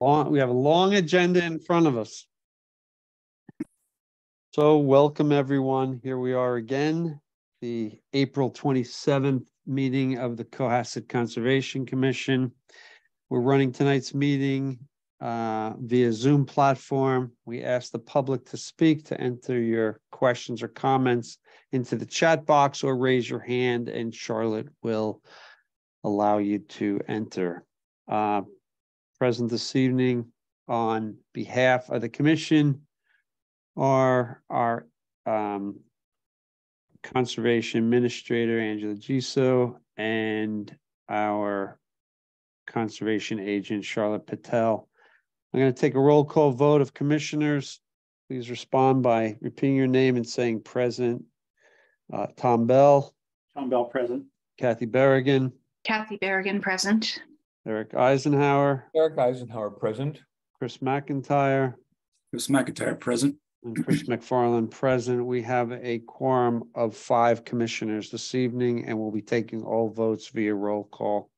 We have a long agenda in front of us. So welcome everyone. Here we are again, the April 27th meeting of the Cohasset Conservation Commission. We're running tonight's meeting via Zoom platform. We ask the public to speak, to enter your questions or comments into the chat box or raise your hand, and Charlotte will allow you to enter. Present this evening on behalf of the commission are our conservation administrator, Angela Giso, and our conservation agent, Charlotte Patel. I'm going to take a roll call vote of commissioners. Please respond by repeating your name and saying present. Tom Bell. Tom Bell, present. Kathy Berrigan. Kathy Berrigan, present. Eric Eisenhower. Eric Eisenhower, present. Chris McIntyre. Chris McIntyre, present. And Chris McFarland, present. We have a quorum of 5 commissioners this evening, and we'll be taking all votes via roll call.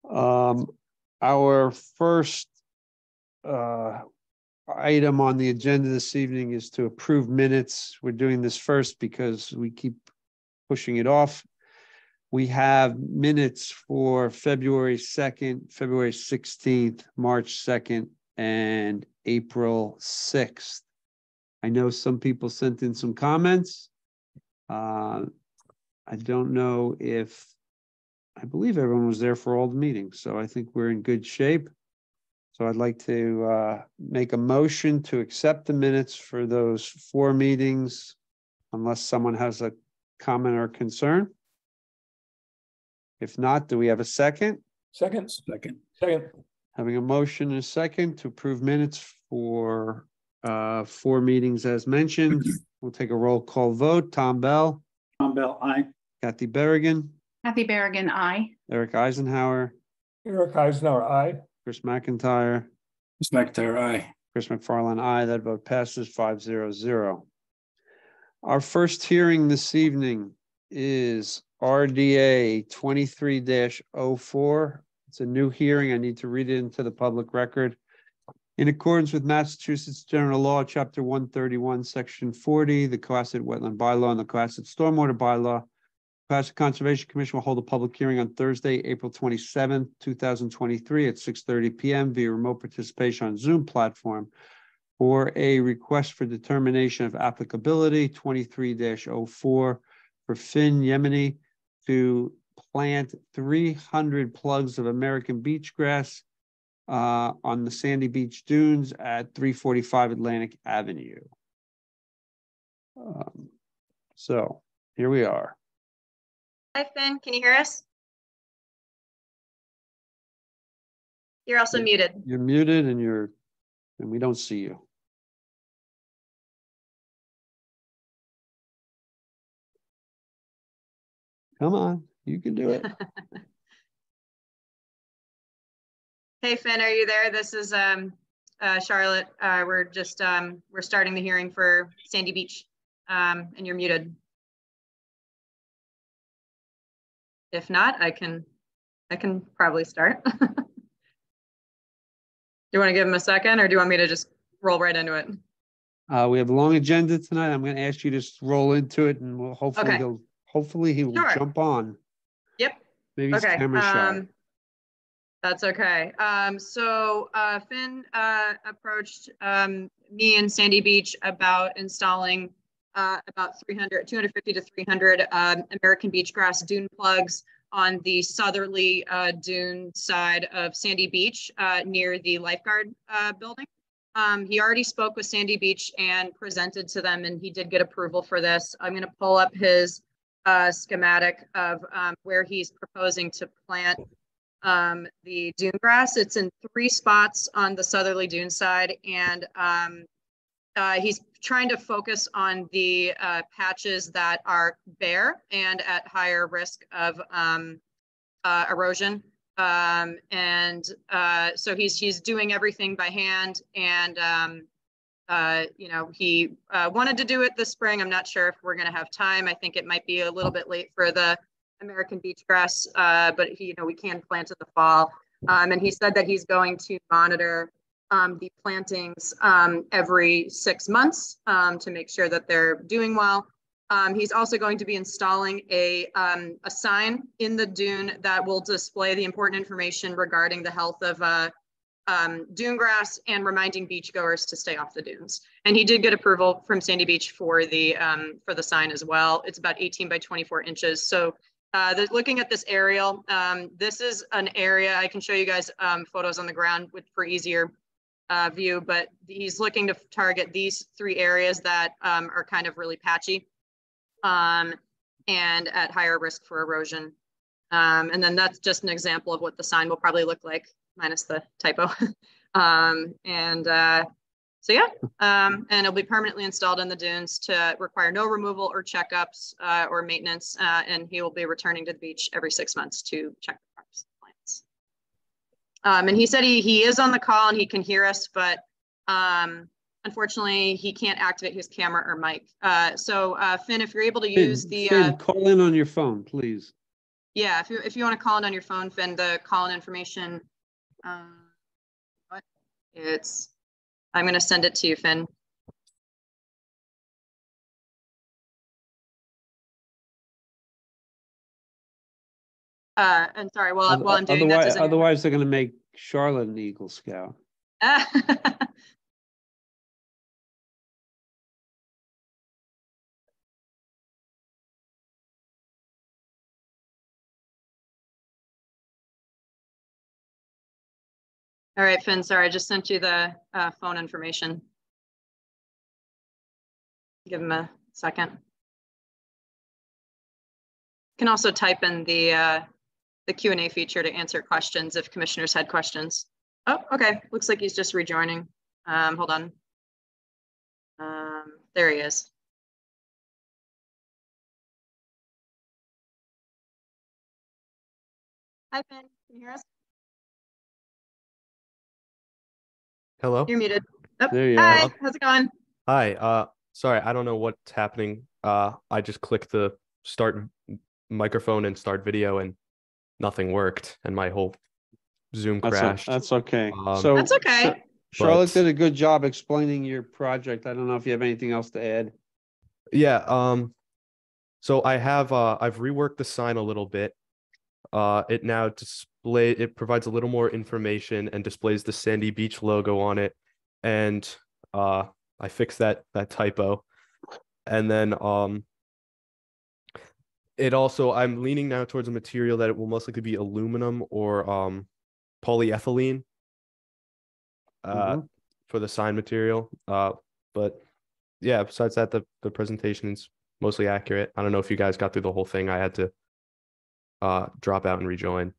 Our first item on the agenda this evening is to approve minutes. We're doing this first because we keep pushing it off. We have minutes for February 2nd, February 16th, March 2nd, and April 6th. I know some people sent in some comments. I don't know if, I believe everyone was there for all the meetings, so I think we're in good shape. So I'd like to make a motion to accept the minutes for those 4 meetings, unless someone has a comment or concern. If not, do we have a second? Second. Having a motion and a second to approve minutes for 4 meetings as mentioned. We'll take a roll call vote. Tom Bell. Tom Bell, aye. Kathy Berrigan. Kathy Berrigan, aye. Eric Eisenhower. Eric Eisenhower, aye. Chris McIntyre. Chris McIntyre, aye. Chris McFarland, aye. That vote passes 5-0-0. Our first hearing this evening is RDA 23-04. It's a new hearing. I need to read it into the public record. In accordance with Massachusetts General Law, Chapter 131, Section 40, the Cohasset Wetland Bylaw and the Cohasset Stormwater Bylaw, Cohasset Conservation Commission will hold a public hearing on Thursday, April 27th, 2023 at 6:30 p.m. via remote participation on Zoom platform for a request for determination of applicability 23-04 for Finn Yemeni to plant 300 plugs of American beach grass on the Sandy Beach Dunes at 345 Atlantic Avenue. So here we are. Hi, Finn. Can you hear us? You're also muted. You're muted and we don't see you. Come on, you can do it. Hey, Finn, are you there? This is Charlotte. We're starting the hearing for Sandy Beach, and you're muted. If not, I can probably start. Do you want to give him a second, or do you want me to just roll right into it? We have a long agenda tonight. I'm going to ask you to just roll into it, and we'll hopefully he will jump on. Yep. Maybe he's camera shy. That's okay. So Finn approached me and Sandy Beach about installing about 250 to 300 American beach grass dune plugs on the southerly dune side of Sandy Beach near the lifeguard building. He already spoke with Sandy Beach and presented to them, and he did get approval for this. I'm going to pull up his schematic of where he's proposing to plant the dune grass. It's in 3 spots on the southerly dune side, and he's trying to focus on the patches that are bare and at higher risk of erosion. So he's doing everything by hand, and he wanted to do it this spring. I'm not sure if we're going to have time. I think it might be a little bit late for the American beach grass, but we can plant in the fall. And he said that he's going to monitor the plantings every 6 months to make sure that they're doing well. He's also going to be installing a sign in the dune that will display the important information regarding the health of dune grass and reminding beachgoers to stay off the dunes. And he did get approval from Sandy Beach for the sign as well. It's about 18 by 24 inches. So looking at this aerial, this is an area, I can show you guys photos on the ground for easier view, but he's looking to target these 3 areas that are kind of really patchy and at higher risk for erosion. And then that's just an example of what the sign will probably look like, minus the typo. So yeah, and it'll be permanently installed in the dunes to require no removal or checkups or maintenance. And he will be returning to the beach every 6 months to check the parks plants. And he said he is on the call and he can hear us, but unfortunately he can't activate his camera or mic. So Finn, if you're able to use Finn, call in on your phone, please. Yeah, if you want to call in on your phone, Finn, the call-in information, I'm going to send it to you, Finn. And sorry, while I'm doing that, otherwise they're going to make Charlotte an Eagle Scout. All right, Finn, sorry, I just sent you the phone information. Give him a second. You can also type in the Q&A feature to answer questions if commissioners had questions. Oh, okay, looks like he's just rejoining. Hold on. There he is. Hi, Finn, can you hear us? Hello. You're muted. Oh, There you hi, are. how's it going? Hi. Sorry, I don't know what's happening. I just clicked the start microphone and start video, and nothing worked, and my whole Zoom crashed. That's okay. That's okay. Charlotte did a good job explaining your project. I don't know if you have anything else to add. Yeah. So I have I've reworked the sign a little bit. It now it provides a little more information and displays the Sandy Beach logo on it, and I fixed that typo. And then it also, I'm leaning now towards a material that it will most likely be aluminum or polyethylene for the sign material. But yeah, besides that, the presentation is mostly accurate. I don't know if you guys got through the whole thing. I had to drop out and rejoin.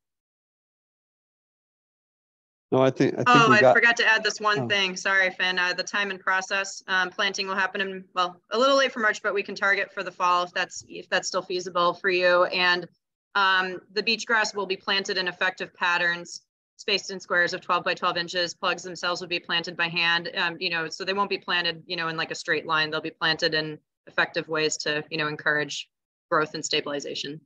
No, I think I forgot to add this one thing. Sorry, Finn. The time and process. Planting will happen in, well, a little late for March, but we can target for the fall if that's still feasible for you. And the beach grass will be planted in effective patterns, spaced in squares of 12 by 12 inches. Plugs themselves will be planted by hand. So they won't be planted, in like a straight line. They'll be planted in effective ways to, encourage growth and stabilization.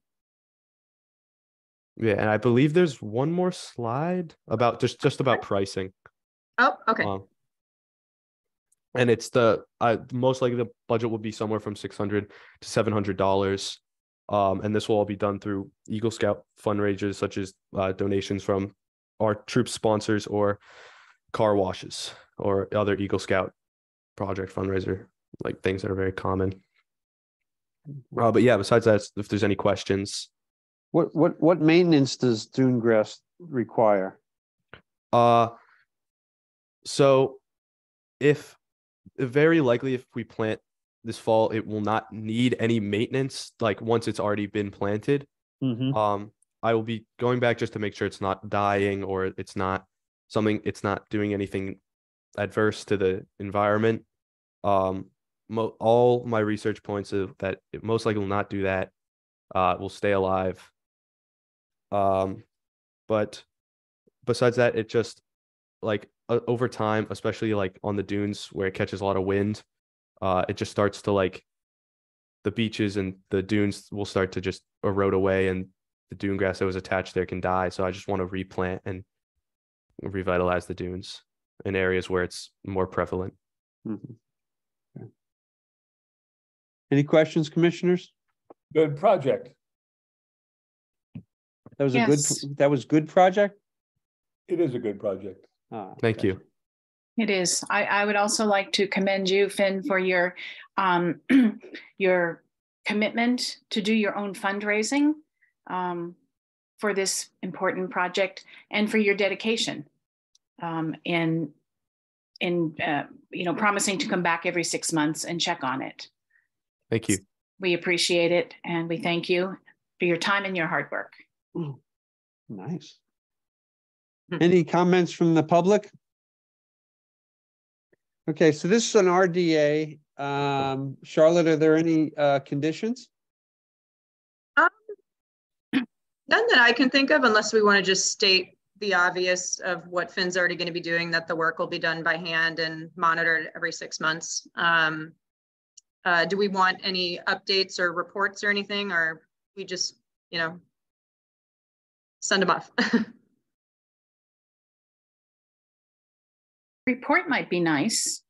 Yeah, and I believe there's one more slide about just about pricing. Oh, okay. And it's most likely the budget will be somewhere from $600 to $700. And this will all be done through Eagle Scout fundraisers, such as donations from our troop sponsors or car washes or other Eagle Scout project fundraiser, like things that are very common. But yeah, besides that, if there's any questions. What maintenance does dune grass require? So very likely if we plant this fall, it will not need any maintenance, like once it's already been planted. I will be going back just to make sure it's not dying or it's not doing anything adverse to the environment. All my research points of that it most likely will not do that. Will stay alive. But besides that, it just like over time, especially like on the dunes where it catches a lot of wind, it just starts to like the beaches and the dunes will start to just erode away and the dune grass that was attached there can die. So I just want to replant and revitalize the dunes in areas where it's more prevalent. Mhm. Okay. Any questions, commissioners? Good project. That was a Yes. good project? It is a good project. Ah, Thank gotcha. you. It is. I would also like to commend you, Finn, for your your commitment to do your own fundraising for this important project, and for your dedication in promising to come back every 6 months and check on it. Thank you. We appreciate it, and we thank you for your time and your hard work. Nice. Any comments from the public? Okay, so this is an RDA. Charlotte, are there any conditions? None that I can think of, unless we want to just state the obvious of what Finn's already going to be doing, that the work will be done by hand and monitored every 6 months. Do we want any updates or reports or anything, or we just, send them off? Report might be nice.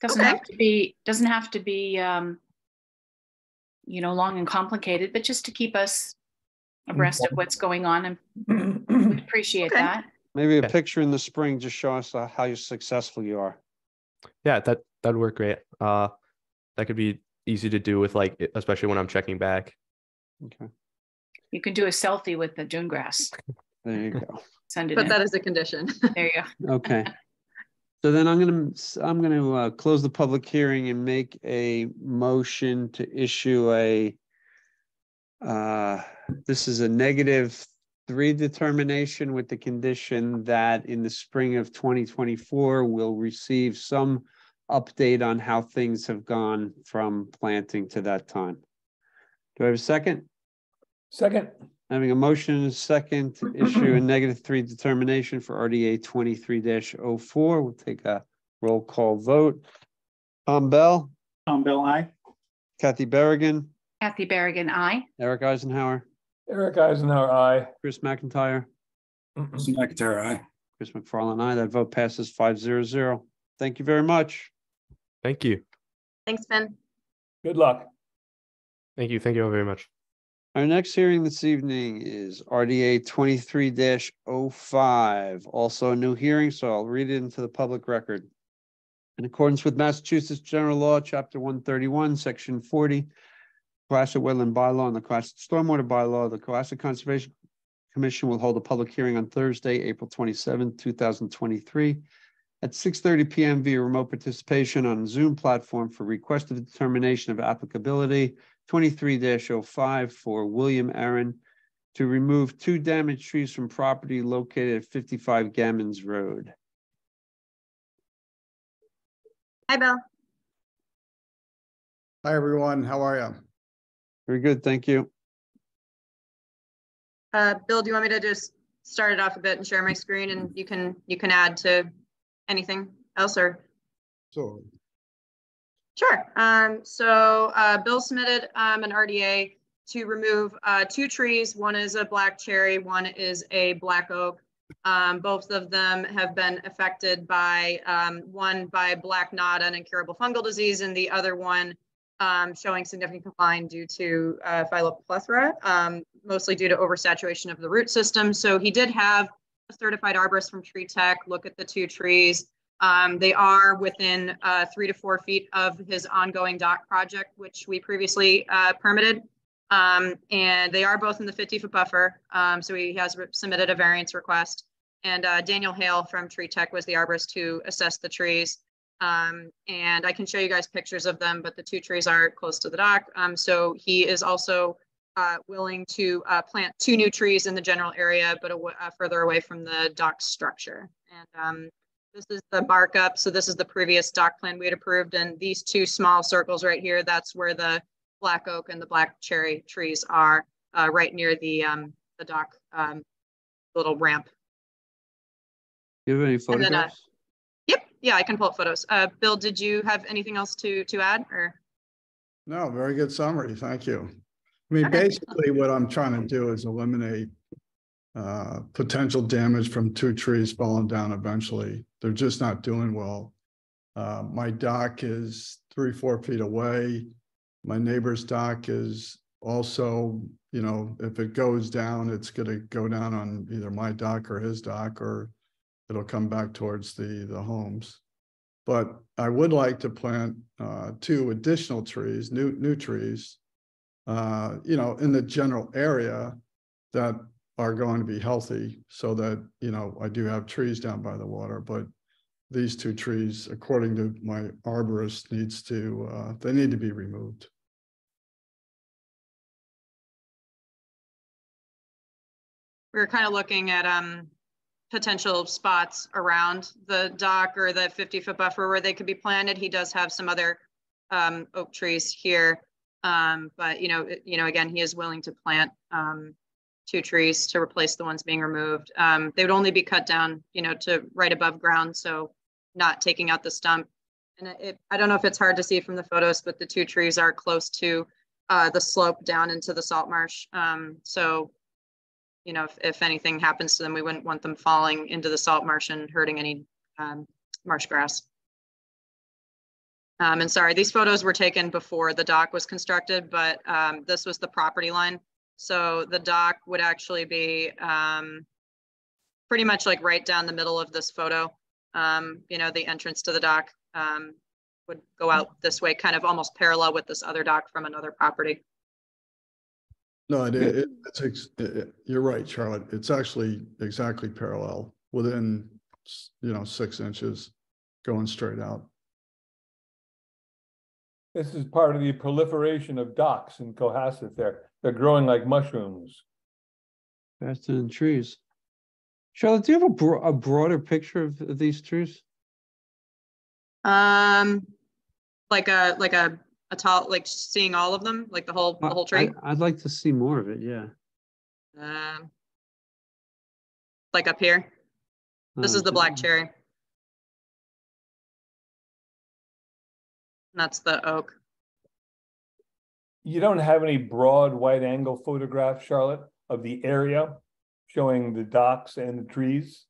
Doesn't Okay. have to be long and complicated, but just to keep us abreast of what's going on, and we appreciate Okay. that. Maybe a Yeah. picture in the spring, just show us how successful you are. Yeah, that'd work great. That could be easy to do with, like, especially when I'm checking back. Okay, You can do a selfie with the dune grass. there you go. Send it But in. that is a condition. There you go. Okay. So then I'm gonna close the public hearing and make a motion to issue this is a -3 determination with the condition that in the spring of 2024, we'll receive some update on how things have gone from planting to that time. Do I have a second? Second. Having a motion and a second to issue a -3 determination for RDA 23-04. We'll take a roll call vote. Tom Bell, Tom Bell, aye. Kathy Berrigan, Kathy Berrigan, aye. Eric Eisenhower, Eric Eisenhower, aye. Chris McIntyre, Chris McIntyre, aye. Chris McFarland, aye. That vote passes 5-0. Thank you very much. Thank you. Thanks, Finn. Good luck. Thank you. Thank you all very much. Our next hearing this evening is RDA 23-05, also a new hearing, so I'll read it into the public record. In accordance with Massachusetts General Law, Chapter 131, Section 40, Cohasset Wetland Bylaw and the Cohasset Stormwater Bylaw, the Cohasset Conservation Commission will hold a public hearing on Thursday, April 27, 2023, at 6:30 p.m. via remote participation on Zoom platform for request of determination of applicability 23-05 for William Aaron to remove 2 damaged trees from property located at 55 Gammons Road. Hi, Bill. Hi, everyone. How are you? Very good, thank you. Bill, do you want me to just start it off a bit and share my screen, and you can add to anything else, or? So, Sure. Bill submitted an RDA to remove 2 trees. One is a black cherry, one is a black oak. Both of them have been affected by one by black knot and incurable fungal disease, and the other one showing significant decline due to Phylloplethora, mostly due to oversaturation of the root system. So he did have a certified arborist from Tree Tech look at the 2 trees. They are within 3 to 4 feet of his ongoing dock project, which we previously permitted. And they are both in the 50-foot buffer. So he has submitted a variance request. And Daniel Hale from Tree Tech was the arborist who assessed the trees. And I can show you guys pictures of them, but the 2 trees are close to the dock. So he is also willing to plant 2 new trees in the general area, but further away from the dock structure. And this is the bark up. So this is the previous dock plan we had approved. And these 2 small circles right here, that's where the black oak and the black cherry trees are, right near the dock little ramp. Do you have any And then, photographs? Yep. Yeah, I can pull up photos. Bill, did you have anything else to add, or? no, very good summary. Thank you. I mean, Okay. basically what I'm trying to do is eliminate potential damage from 2 trees falling down eventually. They're just not doing well. My dock is 3-4 feet away. My neighbor's dock is also, you know, if it goes down, it's going to go down on either my dock or his dock, or it'll come back towards the homes. But I would like to plant 2 additional trees, new trees, you know, in the general area that are going to be healthy, so that, you know, I do have trees down by the water. But these 2 trees, according to my arborist, they need to be removed. We were kind of looking at potential spots around the dock or the 50-foot buffer where they could be planted. He does have some other oak trees here, but you know, again, he is willing to plant 2 trees to replace the ones being removed. They would only be cut down, you know, to right above ground, so not taking out the stump. And I don't know if it's hard to see from the photos, but the 2 trees are close to the slope down into the salt marsh. So, you know, if anything happens to them, we wouldn't want them falling into the salt marsh and hurting any marsh grass. And sorry, these photos were taken before the dock was constructed, but this was the property line. So the dock would actually be pretty much like right down the middle of this photo. You know, the entrance to the dock would go out this way, kind of almost parallel with this other dock from another property. No, you're right, Charlotte. It's actually exactly parallel, within, you know, 6 inches, going straight out. This is part of the proliferation of docks in Cohasset there. They're growing like mushrooms. Faster than trees. Charlotte, do you have a broader picture of these trees? Like a tall, like seeing all of them, like the whole tree. I'd like to see more of it. Yeah. Like up here. This is the black cherry. That's the oak. You don't have any broad wide angle photographs, Charlotte, of the area showing the docks and the trees?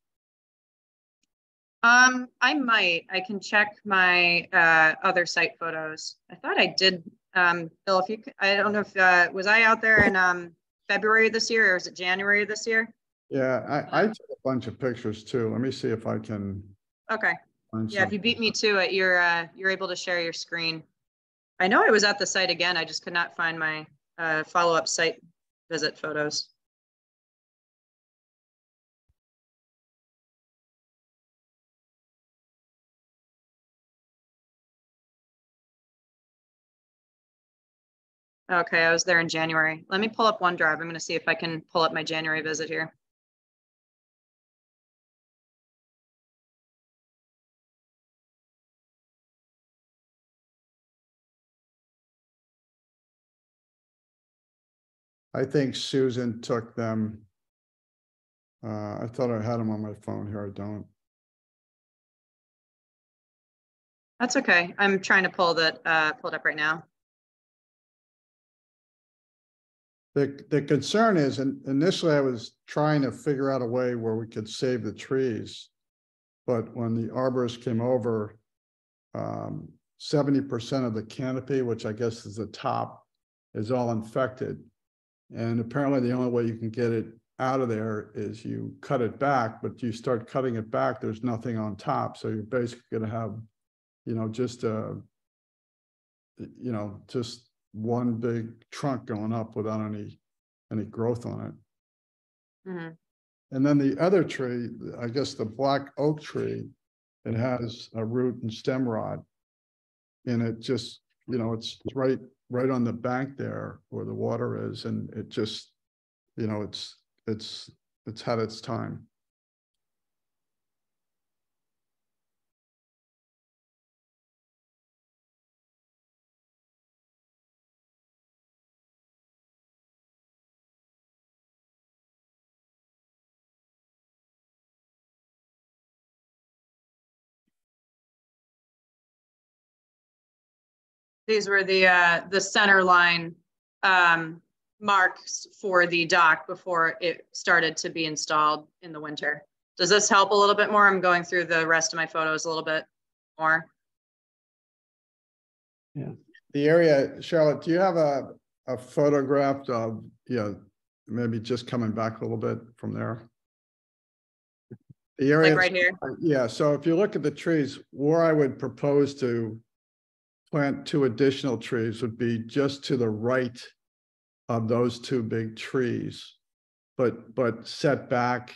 I might. I can check my other site photos. I thought I did. Bill, if you, I don't know if was I out there in February this year, or was it January this year? Yeah, I took a bunch of pictures too. Let me see if I can. Okay. Find Yeah, if you something. beat me to it, you're able to share your screen. I know I was at the site again. I just could not find my follow-up site visit photos. Okay, I was there in January. Let me pull up OneDrive. I'm going to see if I can pull up my January visit here. I think Susan took them. I thought I had them on my phone here. I don't. That's okay. I'm trying to pull that pulled up right now. The concern is, and initially I was trying to figure out a way where we could save the trees. But when the arborist came over, 70% of the canopy, which I guess is the top, is all infected. And apparently the only way you can get it out of there is you cut it back, but you start cutting it back, there's nothing on top. So you're basically going to have, you know, just one big trunk going up without any growth on it. Mm-hmm. And then the other tree, I guess the black oak tree, it has a root and stem rot. And it just, you know, it's right on the bank there where the water is. And it just, you know, it's had its time. These were the center line marks for the dock before it started to be installed in the winter. Does this help a little bit more? I'm going through the rest of my photos a little bit more. The area, Charlotte, do you have a photograph of, maybe just coming back a little bit from there? The area, Like right here? yeah, so if you look at the trees, where I would propose to plant 2 additional trees would be just to the right of those 2 big trees, but set back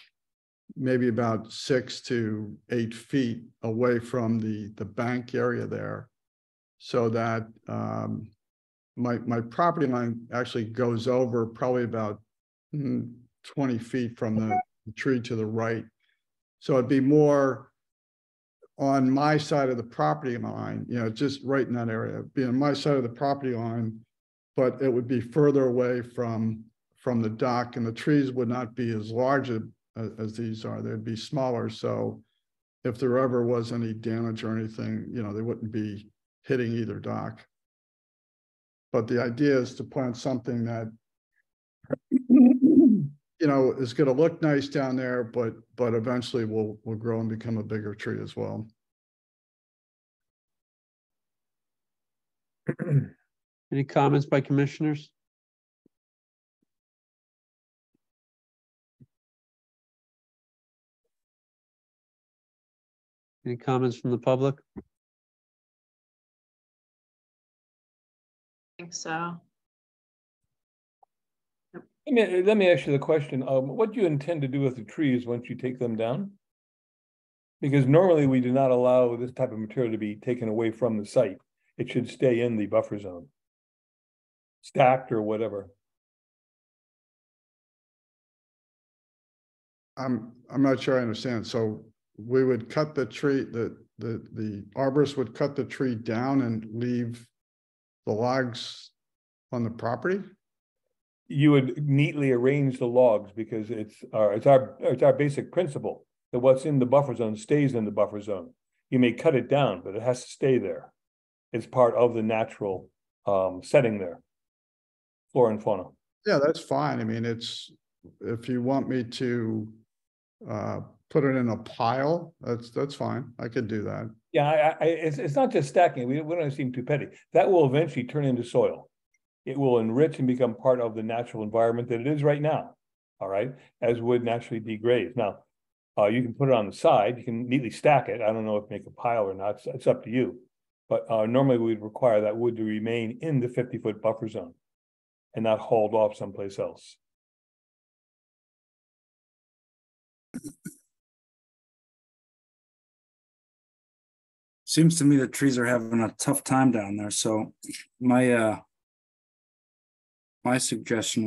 maybe about 6 to 8 feet away from the bank area there, so that my property line actually goes over probably about 20 feet from the tree to the right. So it'd be more on my side of the property line, just right in that area, be on my side of the property line, but it would be further away from the dock, and the trees would not be as large as these are. They'd be smaller. So if there ever was any damage or anything, they wouldn't be hitting either dock. But the idea is to plant something that is going to look nice down there, but eventually will grow and become a bigger tree as well. Any comments by commissioners? Any comments from the public? I think so. Let me ask you the question. What do you intend to do with the trees once you take them down? Because normally we do not allow this type of material to be taken away from the site. It should stay in the buffer zone, stacked or whatever. I'm not sure I understand. So we would cut the tree, the arborist would cut the tree down and leave the logs on the property? You would neatly arrange the logs, because it's our basic principle that what's in the buffer zone stays in the buffer zone. You may cut it down, but it has to stay there. It's part of the natural setting there, flora and fauna. Yeah, that's fine. I mean, if you want me to put it in a pile, that's fine. I could do that. Yeah, it's not just stacking. We don't seem too petty. That will eventually turn into soil. It will enrich and become part of the natural environment that it is right now. All right, as wood naturally degrades. Now, you can put it on the side. You can neatly stack it. I don't know if make a pile or not. It's up to you. But normally we'd require that wood to remain in the 50-foot buffer zone and not hauled off someplace else. Seems to me that trees are having a tough time down there. So my suggestion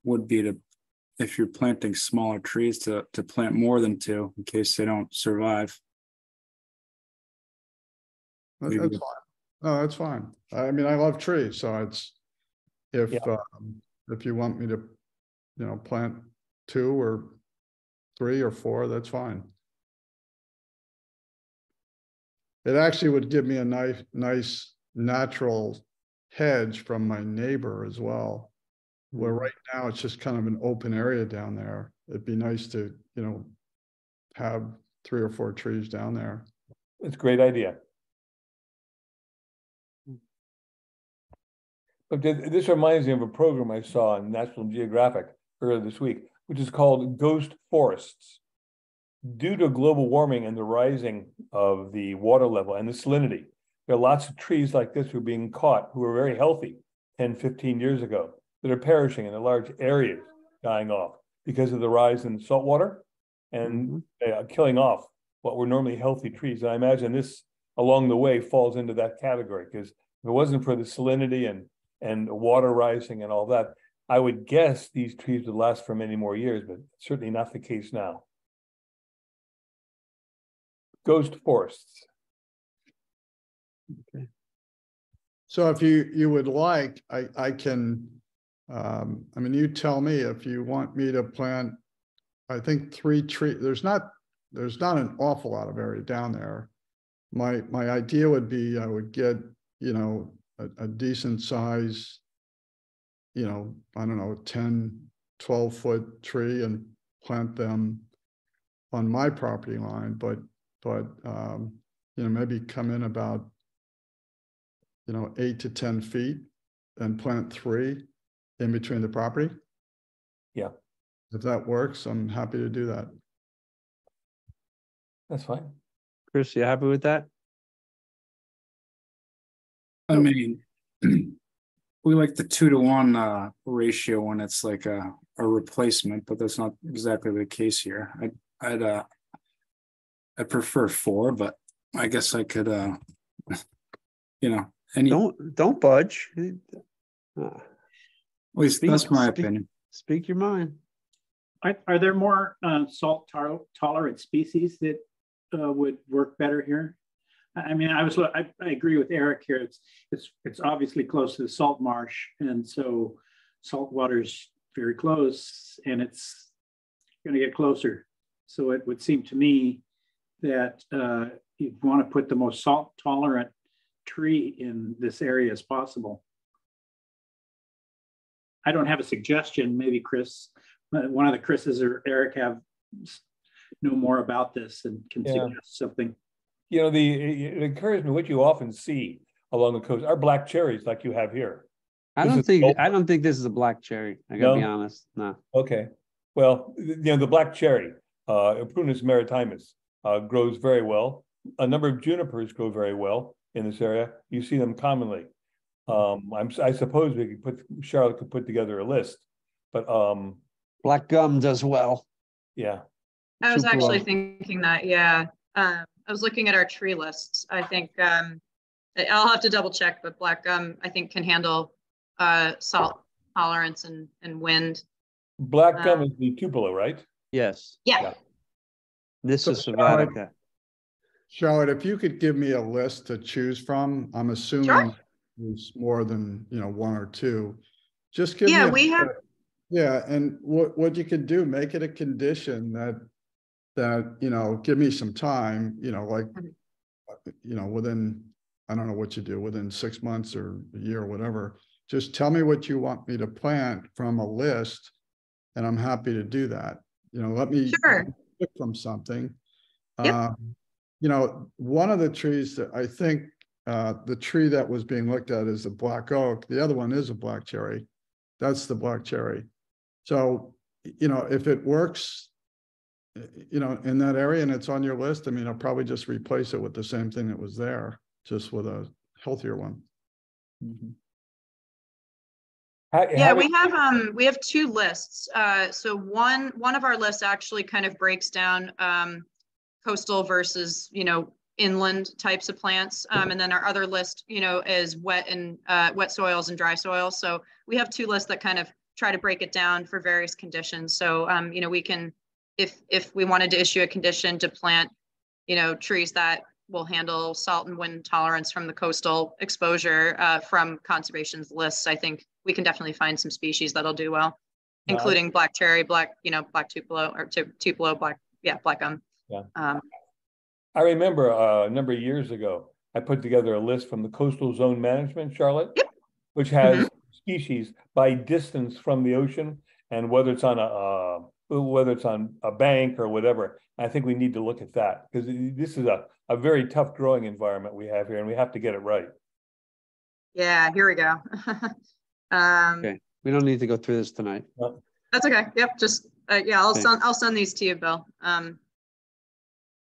would be to, if you're planting smaller trees, to plant more than 2 in case they don't survive. That's fine. No, that's fine. I mean, I love trees, so if you want me to, plant 2 or 3 or 4, that's fine. It actually would give me a nice natural hedge from my neighbor as well. Where right now it's just kind of an open area down there. It'd be nice to, have 3 or 4 trees down there. It's a great idea. But this reminds me of a program I saw on National Geographic earlier this week, which is called Ghost Forests. Due to global warming and the rising of the water level and the salinity, there are lots of trees like this who are being caught, who were very healthy 10, 15 years ago, that are perishing in the large areas, dying off because of the rise in salt water and killing off what were normally healthy trees. And I imagine this along the way falls into that category, because if it wasn't for the salinity and water rising and all that, I would guess these trees would last for many more years, but certainly not the case now. Ghost forests. Okay. So if you would like, I can, I mean, you tell me if you want me to plant, I think 3 trees. There's not an awful lot of area down there. My idea would be I would get, a decent size you know, I don't know, 10, 12-foot tree and plant them on my property line, but you know, maybe come in about, you know, 8 to 10 feet and plant 3 in between the property. Yeah. If that works, I'm happy to do that. That's fine. Chris, you happy with that? I mean, we like the 2-to-1 ratio when it's like a replacement, but that's not exactly the case here. I'd prefer 4, but I guess I could you know, any Don't budge. at least that's my opinion. Speak your mind. Are there more salt tolerant species that would work better here? I mean, I agree with Eric here. It's obviously close to the salt marsh, and so salt water's very close, and it's going to get closer. So it would seem to me that you want to put the most salt tolerant tree in this area as possible. I don't have a suggestion. Maybe Chris, one of the Chris's or Eric know more about this and can suggest something. You know, it occurs to me what you often see along the coast are black cherries like you have here. I don't think this is a black cherry. I gotta be honest. No. Okay. Well, you know, the black cherry, Prunus maritimus, grows very well. A number of junipers grow very well in this area. You see them commonly. I suppose Charlotte could put together a list, but Black gum does well. Yeah. I was Super actually well. thinking that, yeah. I was looking at our tree lists. I think I'll have to double check, but black gum I think can handle salt tolerance and wind. Black gum is the tupelo, right? Yes. Yeah. This is So, Savatica. Charlotte, if you could give me a list to choose from, I'm assuming Sure. there's more than, you know, 1 or 2. Just give Yeah, me we have. Yeah, and what you could do, make it a condition that, you know, give me some time, you know, like, you know, within, I don't know what you do, within 6 months or a year or whatever, just tell me what you want me to plant from a list, and I'm happy to do that. You know, let me Sure. pick from something. Yep. You know, one of the trees that I think, the tree that was being looked at is the black oak. The other one is a black cherry. That's the black cherry. So, you know, if it works, you know, in that area and it's on your list, I mean, I'll probably just replace it with the same thing that was there, just with a healthier one. Yeah, we have 2 lists. So one of our lists actually kind of breaks down coastal versus, you know, inland types of plants. And then our other list, you know, is wet soils and dry soils. So we have 2 lists that kind of try to break it down for various conditions. So, you know, we can, if we wanted to issue a condition to plant, you know, trees that will handle salt and wind tolerance from the coastal exposure from conservation's lists, I think we can definitely find some species that'll do well, including black cherry, black tupelo or tupelo, black gum. Yeah. I remember a number of years ago, I put together a list from the Coastal Zone Management, Charlotte, Yep. which has species by distance from the ocean and whether it's on a bank or whatever. I think we need to look at that because this is a very tough growing environment we have here, and we have to get it right. Yeah, here we go. Okay, we don't need to go through this tonight. That's okay. Yep, just yeah, I'll send these to you, Bill.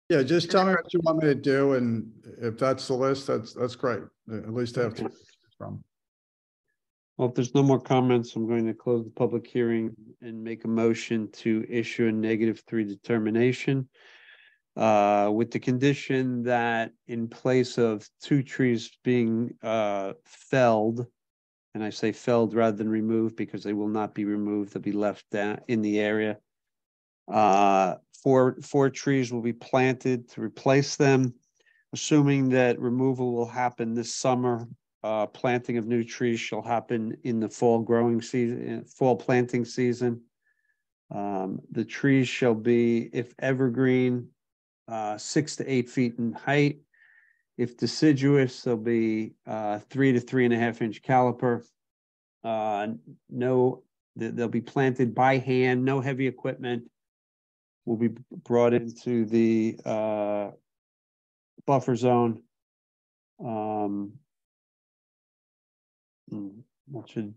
Yeah, just tell me what you want me to do, and if that's the list, that's great. At least I have 3 to choose from. Well, if there's no more comments, I'm going to close the public hearing and make a motion to issue a -3 determination with the condition that in place of 2 trees being felled, and I say felled rather than removed because they will not be removed, they'll be left down in the area. 4 trees will be planted to replace them, assuming that removal will happen this summer. Planting of new trees shall happen in the fall growing season, fall planting season. The trees shall be, if evergreen, 6 to 8 feet in height. If deciduous, they'll be 3 to 3.5 inch caliper. No, they'll be planted by hand, no heavy equipment will be brought into the buffer zone.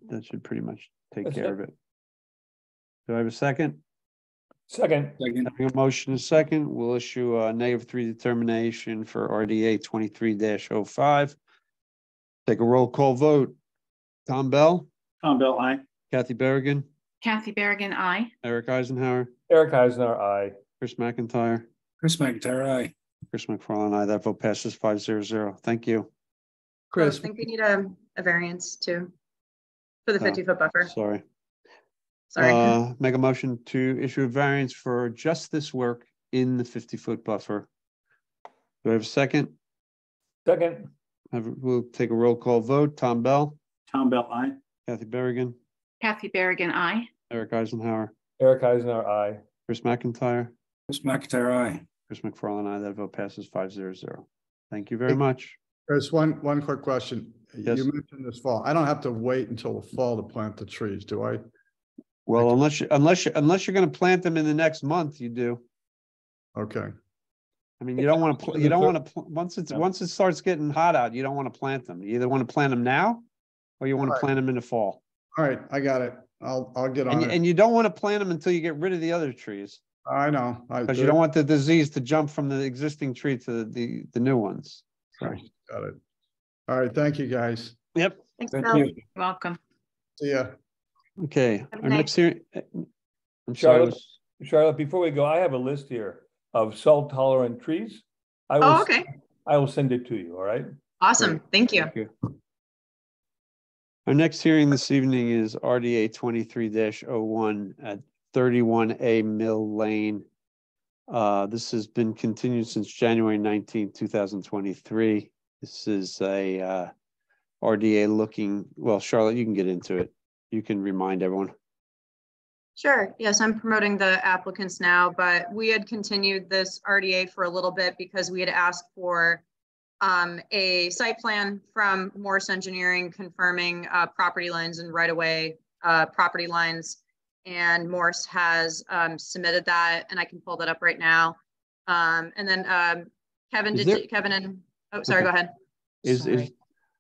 That should pretty much take That's care of it. Do I have a second? Second. Having a motion and a second, we'll issue a -3 determination for RDA 23-05. Take a roll call vote. Tom Bell, Tom Bell, aye. Kathy Berrigan, Kathy Berrigan, aye. Eric Eisenhower, Eric Eisner, aye. Chris McIntyre, Chris McIntyre, aye. Chris McFarland, aye. That vote passes 5-0. Thank you. I Chris, think we need a variance too for the Oh, 50-foot buffer. Sorry. Sorry. Make a motion to issue a variance for just this work in the 50-foot buffer. Do I have a second? Second. We'll take a roll call vote. Tom Bell, Tom Bell, aye. Kathy Berrigan, Kathy Berrigan, aye. Eric Eisenhower, Eric Eisner, aye. Chris McIntyre, Chris McIntyre, aye. Chris McFarland, aye. That vote passes 5-0. Thank you very much. Chris, one quick question. Yes. You mentioned this fall. I don't have to wait until the fall to plant the trees, do I? Well, unless you're going to plant them in the next month, you do. Okay, I mean, you don't want to, once it starts getting hot out, you don't want to plant them. You either want to plant them now or you want to Right. plant them in the fall. all right, I got it. I'll get on it. And you don't want to plant them until you get rid of the other trees. I know. Because you don't want the disease to jump from the existing tree to the new ones. Sorry. Got it. All right, thank you, guys. Yep. Thanks, Thank Bill. you. You're welcome. See ya. Okay. Have a Our nice- next hearing. I'm sorry. Charlotte, before we go, I have a list here of salt tolerant trees. Oh, okay. I will send it to you, all right? Awesome. Thank you. Our next hearing this evening is RDA 23-01 at 31A Mill Lane. This has been continued since January 19, 2023. This is a RDA looking, well, Charlotte, you can get into it. You can remind everyone. Sure. Yes, I'm promoting the applicants now, but we had continued this RDA for a little bit because we had asked for a site plan from Morse Engineering confirming property lines and right-of-way property lines. And Morse has submitted that, and I can pull that up right now. And then Kevin, Kevin and, oh, sorry, Okay. go ahead.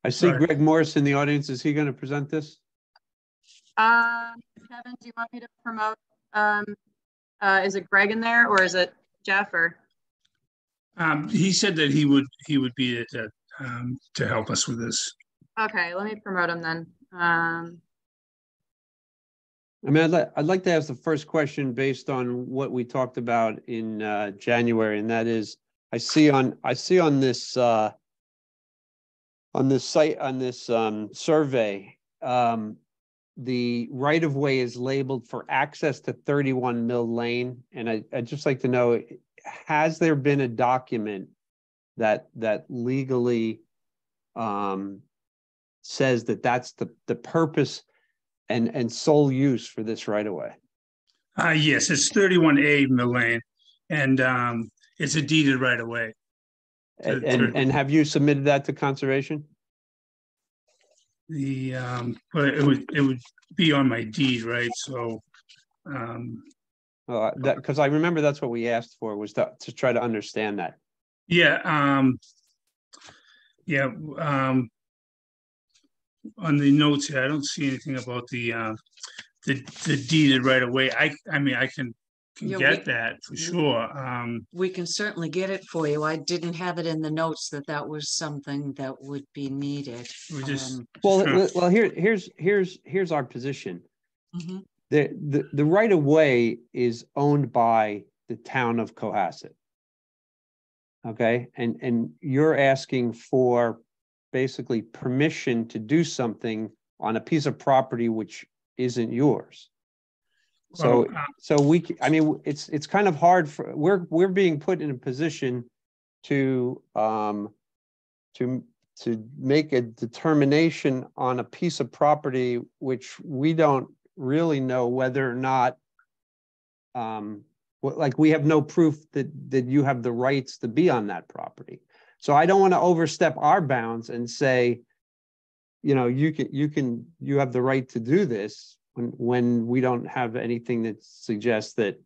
I see Sorry. Greg Morris in the audience. Is he going to present this? Kevin, do you want me to promote? Is it Greg in there or is it Jeff or? He said that he would be it to help us with this. Okay, let me promote him then. I mean, I'd like to ask the first question based on what we talked about in January, and that is, I see on this site, on this survey, the right-of-way is labeled for access to 31 Mill Lane, and I'd just like to know, has there been a document that legally says that that's the purpose and sole use for this right-of-way? Yes, it's 31A Mill Lane, and it's a deeded right away. And have you submitted that to conservation? But it would be on my deed, right? So Because I remember that's what we asked for, was to try to understand that. yeah, on the notes here, I don't see anything about the deeded right away. I mean, I can Yeah, get that for sure. We can certainly get it for you. I didn't have it in the notes that was something that would be needed. We just Well, here's our position. Mhm. The right of way is owned by the town of Cohasset. Okay, and you're asking for basically permission to do something on a piece of property which isn't yours. So, I mean, it's kind of hard for, we're being put in a position to make a determination on a piece of property which we don't really know whether or not, like we have no proof that you have the rights to be on that property. So I don't want to overstep our bounds and say, you know, you have the right to do this when we don't have anything that suggests that,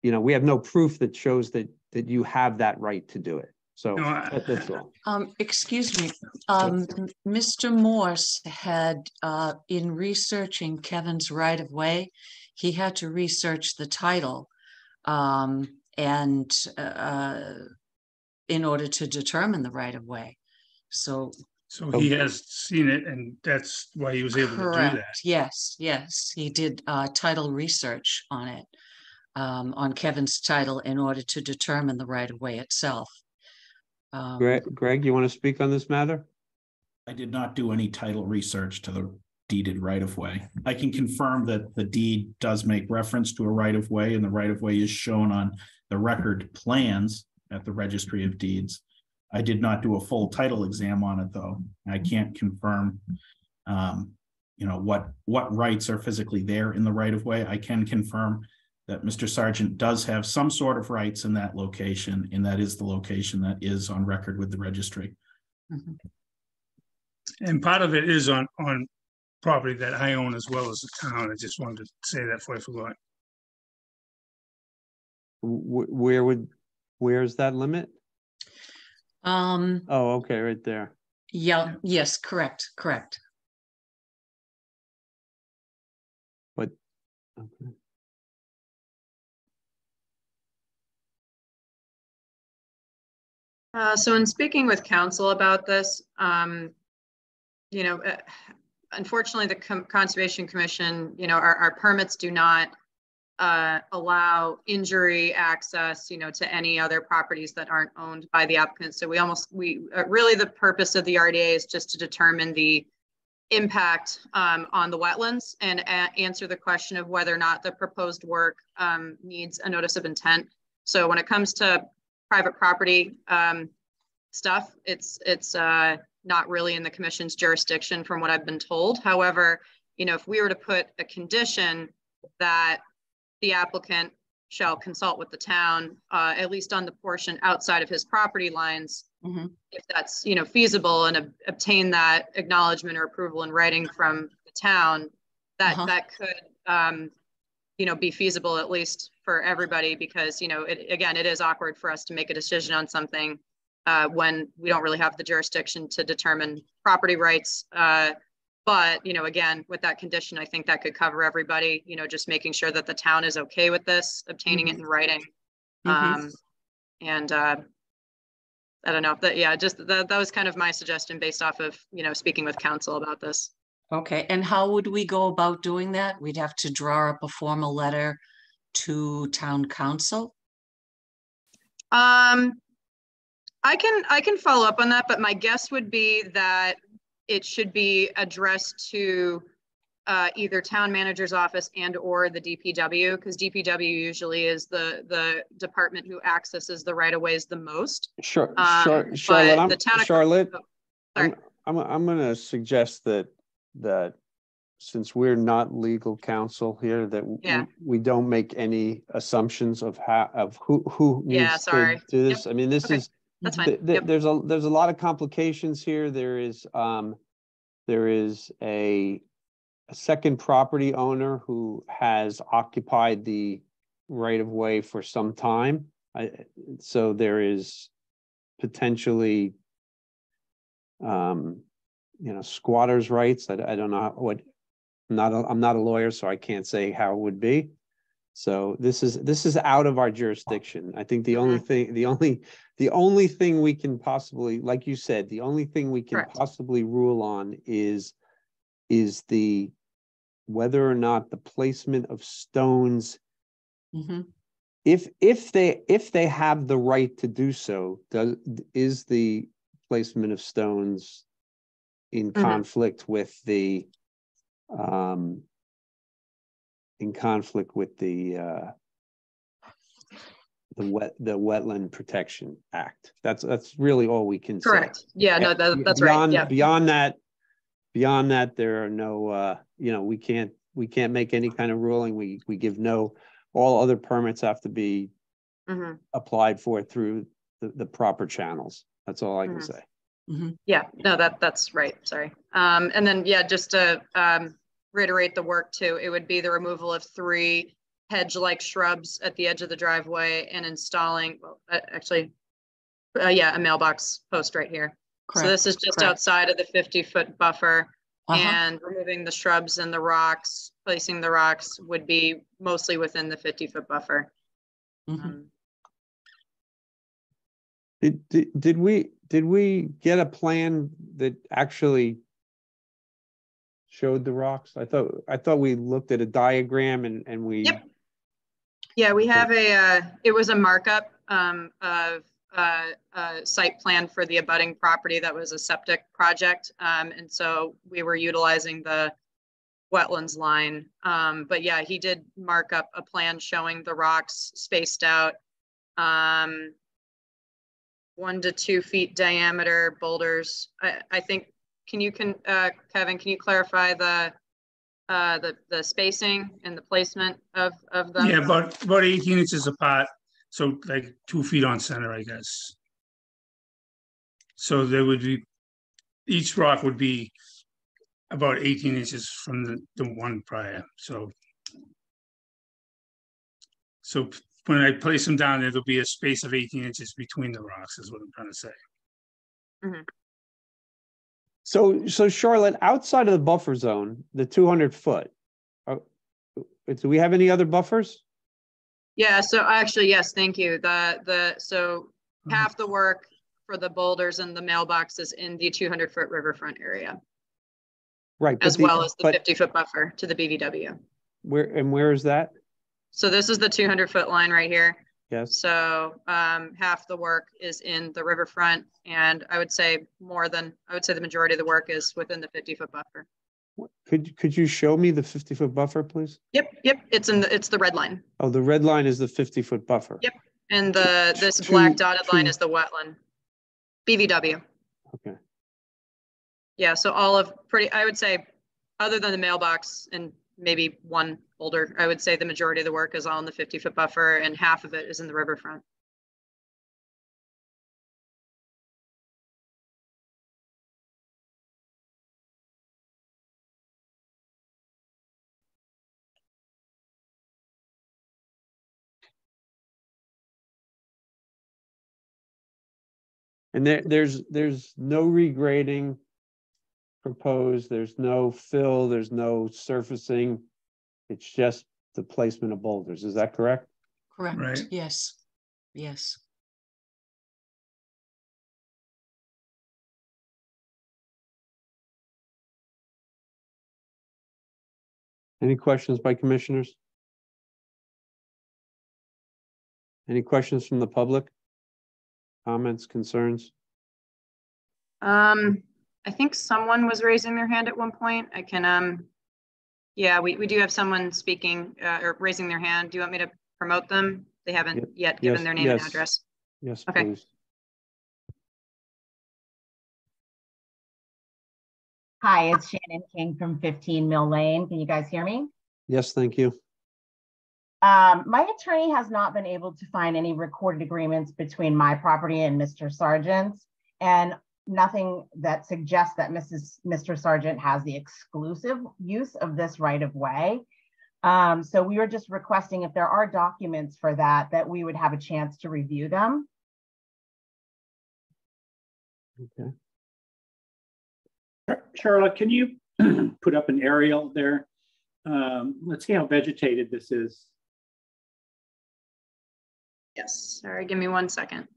you know, we have no proof that shows that you have that right to do it. So No, that's all. Excuse me, Mr. Morse had, in researching Kevin's right of way, he had to research the title, and in order to determine the right of way. So So he has seen it, and that's why he was able to do that. correct, yes, he did title research on it, on Kevin's title in order to determine the right of way itself. Greg, you want to speak on this matter? I did not do any title research to the deeded right-of-way. I can confirm that the deed does make reference to a right-of-way, and the right-of-way is shown on the record plans at the Registry of Deeds. I did not do a full title exam on it, though. I can't confirm, you know, what rights are physically there in the right-of-way. I can confirm that Mr. Sargent does have some sort of rights in that location, and that is the location that is on record with the registry. Mm-hmm. And part of it is on property that I own as well as the town. I just wanted to say that before I forgot. Where's that limit? Oh, okay, right there. Yeah, yes, correct. But okay. So in speaking with council about this, you know, unfortunately, the Conservation Commission, you know, our permits do not allow injury access, you know, to any other properties that aren't owned by the applicant. So really the purpose of the RDA is just to determine the impact on the wetlands and answer the question of whether or not the proposed work needs a notice of intent. So when it comes to private property stuff, it's not really in the commission's jurisdiction from what I've been told. However, you know, if we were to put a condition that the applicant shall consult with the town, at least on the portion outside of his property lines, Mm-hmm. if that's, you know, feasible, and obtain that acknowledgement or approval in writing from the town, that could, you know, be feasible at least for everybody, because, you know, it is awkward for us to make a decision on something when we don't really have the jurisdiction to determine property rights. But, you know, again, with that condition, I think that could cover everybody, you know, just making sure that the town is okay with this, obtaining it in writing. And I don't know, just that was kind of my suggestion based off of, you know, speaking with council about this. Okay, and how would we go about doing that? We'd have to draw up a formal letter to town council? I can follow up on that, but my guess would be that it should be addressed to either town manager's office and or the DPW, because DPW usually is the department who accesses the right of ways the most. Sure, Charlotte. Charlotte, I'm going to suggest that since we're not legal counsel here, that we don't make any assumptions of who needs to do this. I mean, this is that's fine. There's a lot of complications here. There is a second property owner who has occupied the right of way for some time. So there is potentially, you know, squatters' rights. I don't know what. I'm not a lawyer, so I can't say how it would be. So this is out of our jurisdiction. I think the only thing we can possibly, like you said, the only thing we can possibly rule on is the whether or not the placement of stones, if they have the right to do so, is the placement of stones in conflict with the Wetland Protection Act. That's really all we can say. Correct. Yeah, no, that's right. Yeah. Beyond that, there are no, you know, we can't make any kind of ruling. We give all other permits have to be applied for through the proper channels. That's all I can say. Yeah, no, that's right. Sorry. And then, yeah, just to reiterate the work too, it would be the removal of 3 hedge-like shrubs at the edge of the driveway and installing, well, actually, a mailbox post right here. Correct. So this is just Correct. outside of the 50-foot buffer, Uh-huh. and removing the shrubs and the rocks, placing the rocks would be mostly within the 50-foot buffer. Did we get a plan that actually showed the rocks? I thought we looked at a diagram and we. Yep. Yeah, we have it was a markup of a site plan for the abutting property that was a septic project. And so we were utilizing the wetlands line. But yeah, he did mark up a plan showing the rocks spaced out 1 to 2 feet diameter boulders. I think, Kevin, can you clarify the spacing and the placement of them? Yeah, about 18 inches apart. So like 2 feet on center, I guess. So there would be, each rock would be about 18 inches from the one prior. So when I place them down there, there'll be a space of 18 inches between the rocks is what I'm trying to say. So Charlotte, outside of the buffer zone, the 200 foot, do we have any other buffers? Yeah, so actually, yes, thank you. So half the work for the boulders and the mailbox is in the 200-foot riverfront area. Right. As well as the 50-foot buffer to the BVW. Where is that? So this is the 200-foot line right here. Yes. So half the work is in the riverfront, and I would say the majority of the work is within the 50-foot buffer. Could you show me the 50-foot buffer, please? Yep. It's the red line. Oh, the red line is the 50-foot buffer. Yep. And this black dotted line is the wetland. BVW. Okay. Yeah, so I would say, other than the mailbox and maybe one boulder, I would say the majority of the work is all in the 50-foot buffer, and half of it is in the riverfront. And there's no regrading proposed, there's no fill, there's no surfacing. It's just the placement of boulders. Is that correct? Correct. Right. Yes. Yes. Any questions by commissioners? Any questions from the public? Comments, concerns? I think someone was raising their hand at one point. I can, yeah, we do have someone speaking or raising their hand. Do you want me to promote them? They haven't yet given their name and address. Yes, okay. Please. Hi, it's Shannon King from 15 Mill Lane. Can you guys hear me? Yes, thank you. My attorney has not been able to find any recorded agreements between my property and Mr. Sargent's, and nothing that suggests that Mr. Sargent has the exclusive use of this right of way. So we were just requesting, if there are documents for that we would have a chance to review them. Okay. Charlotte, can you put up an aerial there? Let's see how vegetated this is. Yes, sorry, give me 1 second.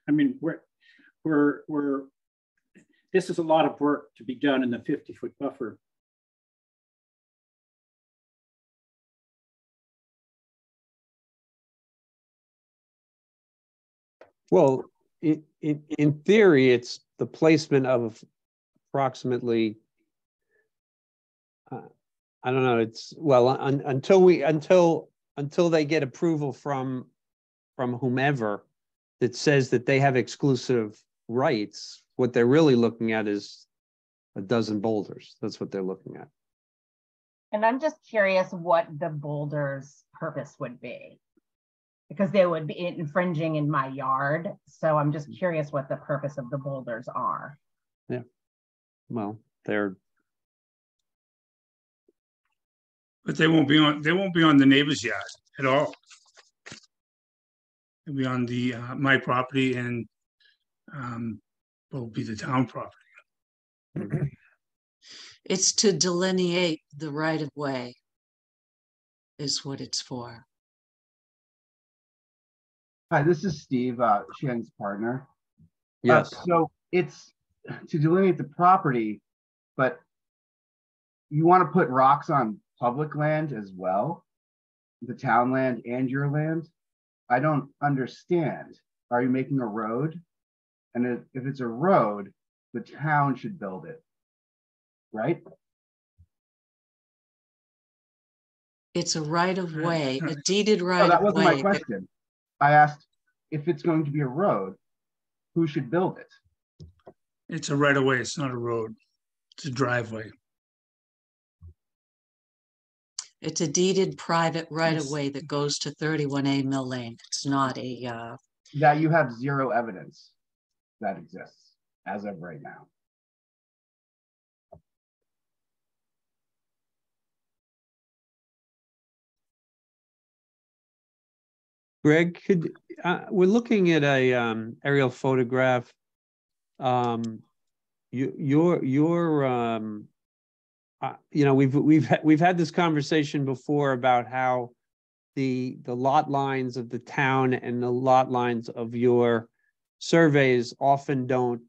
I mean, this is a lot of work to be done in the 50-foot buffer. Well, in theory, it's the placement of approximately, I don't know, it's, well, until they get approval from whomever that says that they have exclusive rights, what they're really looking at is a dozen boulders. That's what they're looking at. And I'm just curious what the boulder's purpose would be. because they would be infringing in my yard. So I'm just curious what the purpose of the boulders are. Yeah. Well, they're. But they won't be on the neighbor's yard at all. They'll be on the my property and will be the town property. It's to delineate the right of way is what it's for. Hi, this is Steve, Shannon's partner. Yes. So it's to delineate the property, but you want to put rocks on public land as well, the town land and your land? I don't understand. Are you making a road? And if it's a road, the town should build it, right? It's a right of way, a deeded right No, that of wasn't way. my question. I asked if it's going to be a road, who should build it? It's a right of way. It's not a road. It's a driveway. It's a deeded private right of way that goes to 31A Mill Lane. It's not a, That you have zero evidence that exists as of right now. Greg, could we're looking at a aerial photograph. You know, we've had this conversation before about how the lot lines of the town and the lot lines of your surveys often don't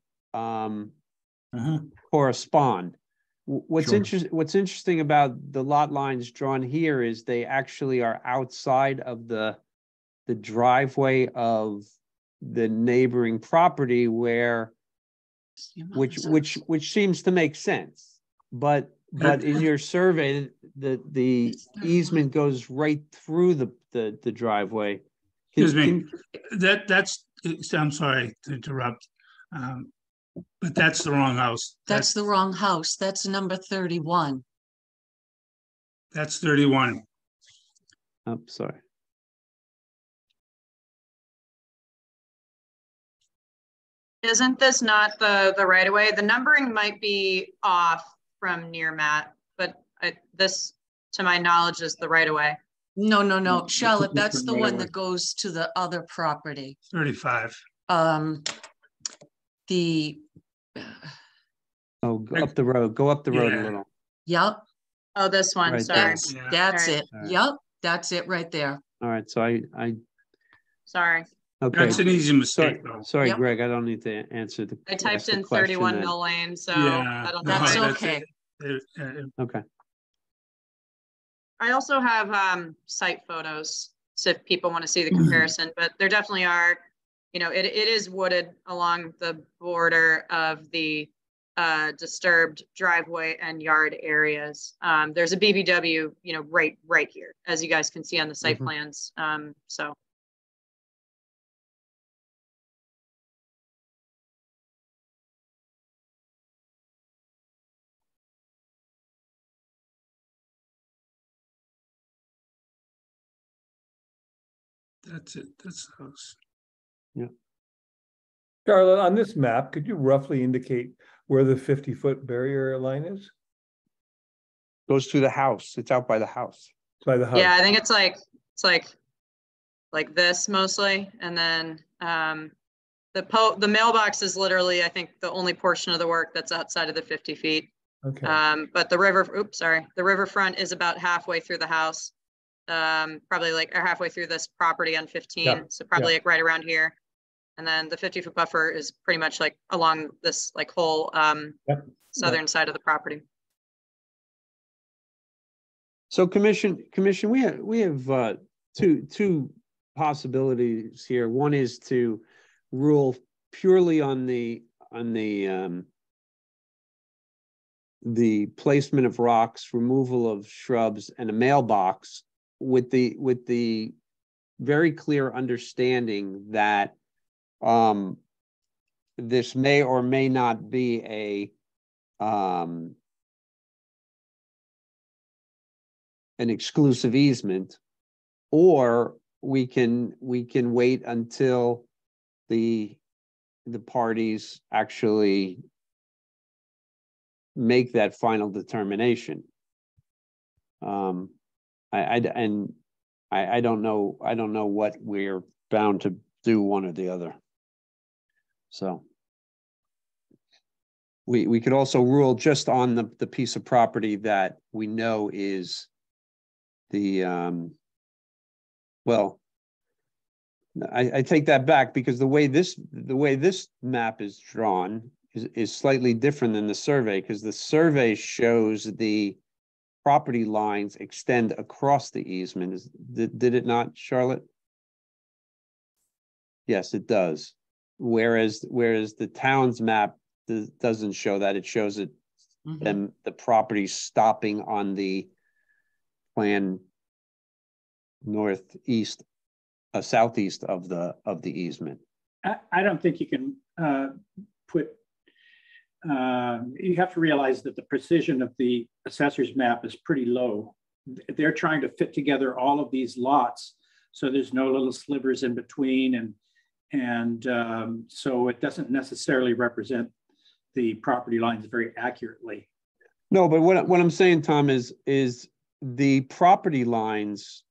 correspond. What's Sure. what's interesting about the lot lines drawn here is they actually are outside of the driveway of the neighboring property where which seems to make sense, but in your survey the easement goes right through the driveway. Excuse me. That's I'm sorry to interrupt, but that's the wrong house. that's the wrong house. That's number 31. That's 31. Oh, sorry. Isn't this not the right of way? The numbering might be off from near Matt, but this, to my knowledge, is the right of way. No, Charlotte, that's the right one away. that goes to the other property. 35. The, Oh, go up the road. Go up the road a Yeah. little. yep, Oh, this one, Right sorry. there. that's, Yeah. that's Alright. it. Alright. Yep, that's it right there. All right. So I Sorry. okay. That's an easy mistake, Sorry, though. sorry, Yep. Greg. I don't need to answer the. I typed ask the in question 31 then. Mill Lane, so Yeah, I don't no, know. That's why. okay. Okay. I also have site photos, so if people want to see the comparison, but there definitely are, you know, it is wooded along the border of the disturbed driveway and yard areas. There's a BBW, you know, right here, as you guys can see on the site Mhm. plans. So That's it. That's the house. Charlotte, on this map, could you roughly indicate where the 50-foot barrier line is? Goes through the house. It's out by the house. By the house? yeah, I think it's like this mostly, and then the mailbox is literally, I think, the only portion of the work that's outside of the 50 feet. Okay. But the riverfront is about halfway through the house. Probably like or halfway through this property on 15. Yeah, So probably like right around here. And then the 50-foot buffer is pretty much like along this like whole southern side of the property. So commission, we have two possibilities here. One is to rule purely on the placement of rocks, removal of shrubs, and a mailbox with the very clear understanding that this may or may not be an exclusive easement, or we can wait until the parties actually make that final determination. I don't know what we're bound to do, one or the other. So we could also rule just on the piece of property that we know is the well, I take that back, because the way this map is drawn is slightly different than the survey, because the survey shows the property lines extend across the easement. Did it not, Charlotte? Yes, it does. Whereas the town's map doesn't show that. It shows it and the property stopping on the plan southeast of the easement. I don't think you can you have to realize that the precision of the assessor's map is pretty low. They're trying to fit together all of these lots, so there's no little slivers in between, and so it doesn't necessarily represent the property lines very accurately. No, but what I'm saying, Tom, is the property lines,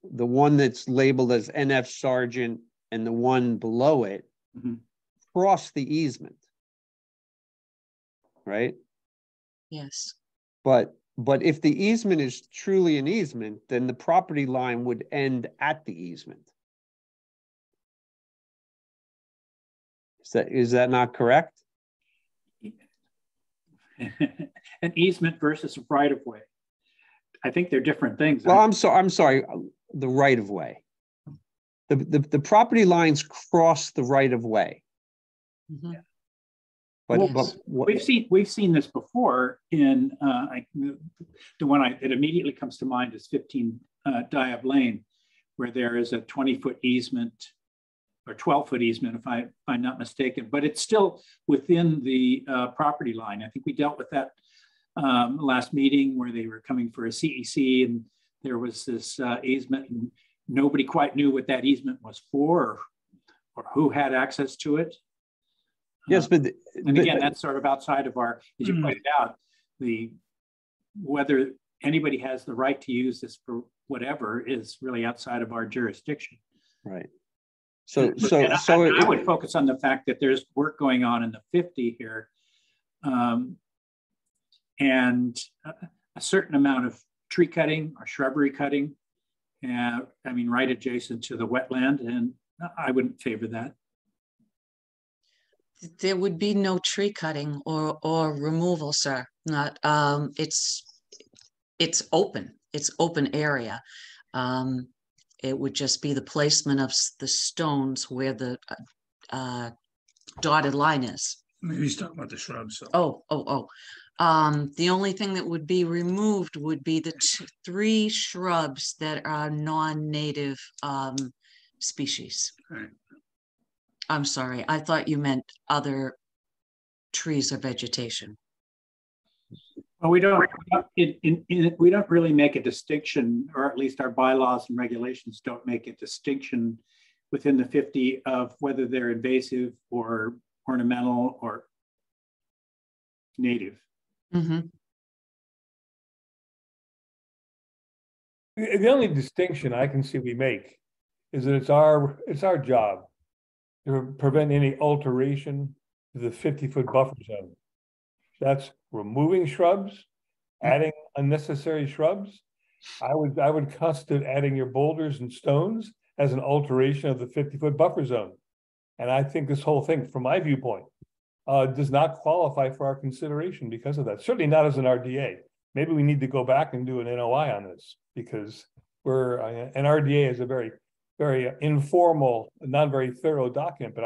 the one that's labeled as NF Sargent and the one below it, cross the easement, right? Yes. But if the easement is truly an easement, then the property line would end at the easement. Is that not correct? An easement versus a right of way. I think they're different things. Well, I'm sorry. The right of way. The property lines cross the right of way. Yeah. But we've seen this before in the one that immediately comes to mind is 15 Diab Lane, where there is a 20-foot easement or 12-foot easement, if I'm not mistaken, but it's still within the property line. I think we dealt with that last meeting where they were coming for a CEC, and there was this easement, and nobody quite knew what that easement was for or who had access to it. Yes, but again, that's sort of outside of our, as you pointed out, whether anybody has the right to use this for whatever is really outside of our jurisdiction. Right. I would focus on the fact that there's work going on in the 50 here, and a certain amount of tree cutting or shrubbery cutting, right adjacent to the wetland, and I wouldn't favor that. There would be no tree cutting or removal, sir. Not it's open. It's open area. It would just be the placement of the stones where the dotted line is. Maybe he's talking about the shrubs. So. The only thing that would be removed would be the 3 shrubs that are non-native species. Right. I'm sorry, I thought you meant other trees or vegetation. Well, we don't really make a distinction, or at least our bylaws and regulations don't make a distinction within the 50 of whether they're invasive or ornamental or native. The only distinction I can see we make is that it's our job to prevent any alteration to the 50-foot buffer zone. That's removing shrubs, adding unnecessary shrubs. I would constitute adding your boulders and stones as an alteration of the 50-foot buffer zone. And I think this whole thing, from my viewpoint, does not qualify for our consideration because of that. Certainly not as an RDA. Maybe we need to go back and do an NOI on this, because an RDA is a very, very informal, not very thorough document, but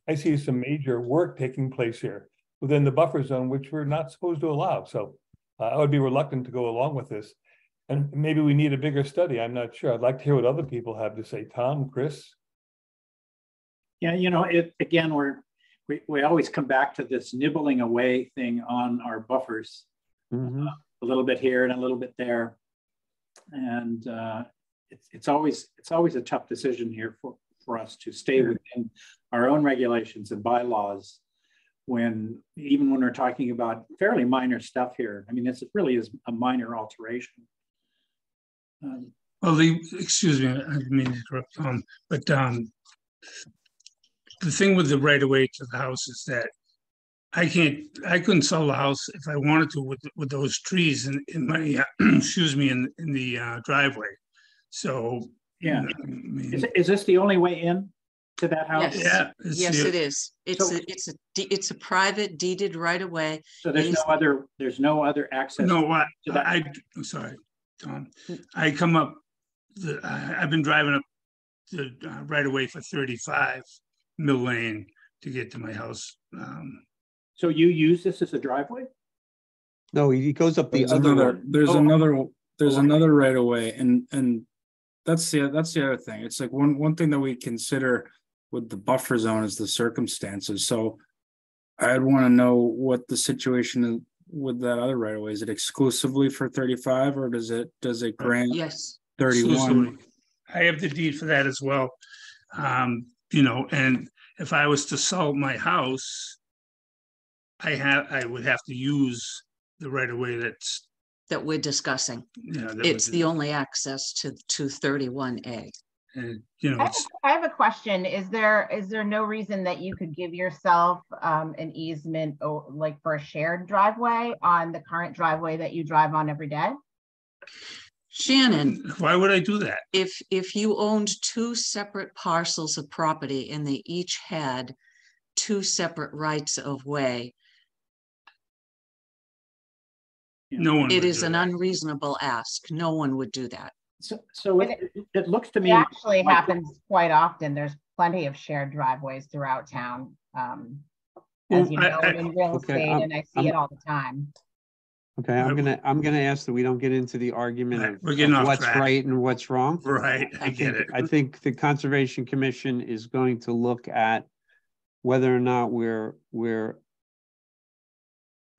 I see some major work taking place here within the buffer zone, which we're not supposed to allow. So I would be reluctant to go along with this. And maybe we need a bigger study. I'm not sure. I'd like to hear what other people have to say. Tom, Chris? Yeah, again, we always come back to this nibbling away thing on our buffers, a little bit here and a little bit there. And it's always a tough decision here for us to stay within our own regulations and bylaws even when we're talking about fairly minor stuff here. I mean, it really is a minor alteration. Well, excuse me, I didn't mean to interrupt, but the thing with the right of way to the house is that I couldn't sell the house if I wanted to with those trees in my, excuse me, in the driveway. So yeah, I mean, is this the only way in to that house? Yes. Yeah, Yes, it is. It's a private deeded right of way. So there's no other access. No, I'm sorry, Tom. I come up. I've been driving up the right of way for 35 Mill Lane to get to my house. So you use this as a driveway? No, he goes up the other one. There's another right of way, and that's the other thing. It's like one thing that we consider with the buffer zone is the circumstances. So I'd want to know what the situation is with that other right of way. Is it exclusively for 35, or does it grant Yes 31? Exclusively. I have the deed for that as well. You know, and if I was to sell my house, I would have to use the right of way that we're discussing. Yeah, it's the only access to 31A. And you know, I have a question. Is there no reason that you could give yourself an easement like for a shared driveway on the current driveway that you drive on every day? Shannon, why would I do that? If you owned two separate parcels of property and they each had two separate rights of way, no one. It is an unreasonable ask. No one would do that. So it looks to me. It actually happens quite often. There's plenty of shared driveways throughout town. As you know, in real estate, and I see it all the time. Okay, I'm gonna ask that we don't get into the argument of what's right and what's wrong. Right, I get it. I think the Conservation Commission is going to look at whether or not we're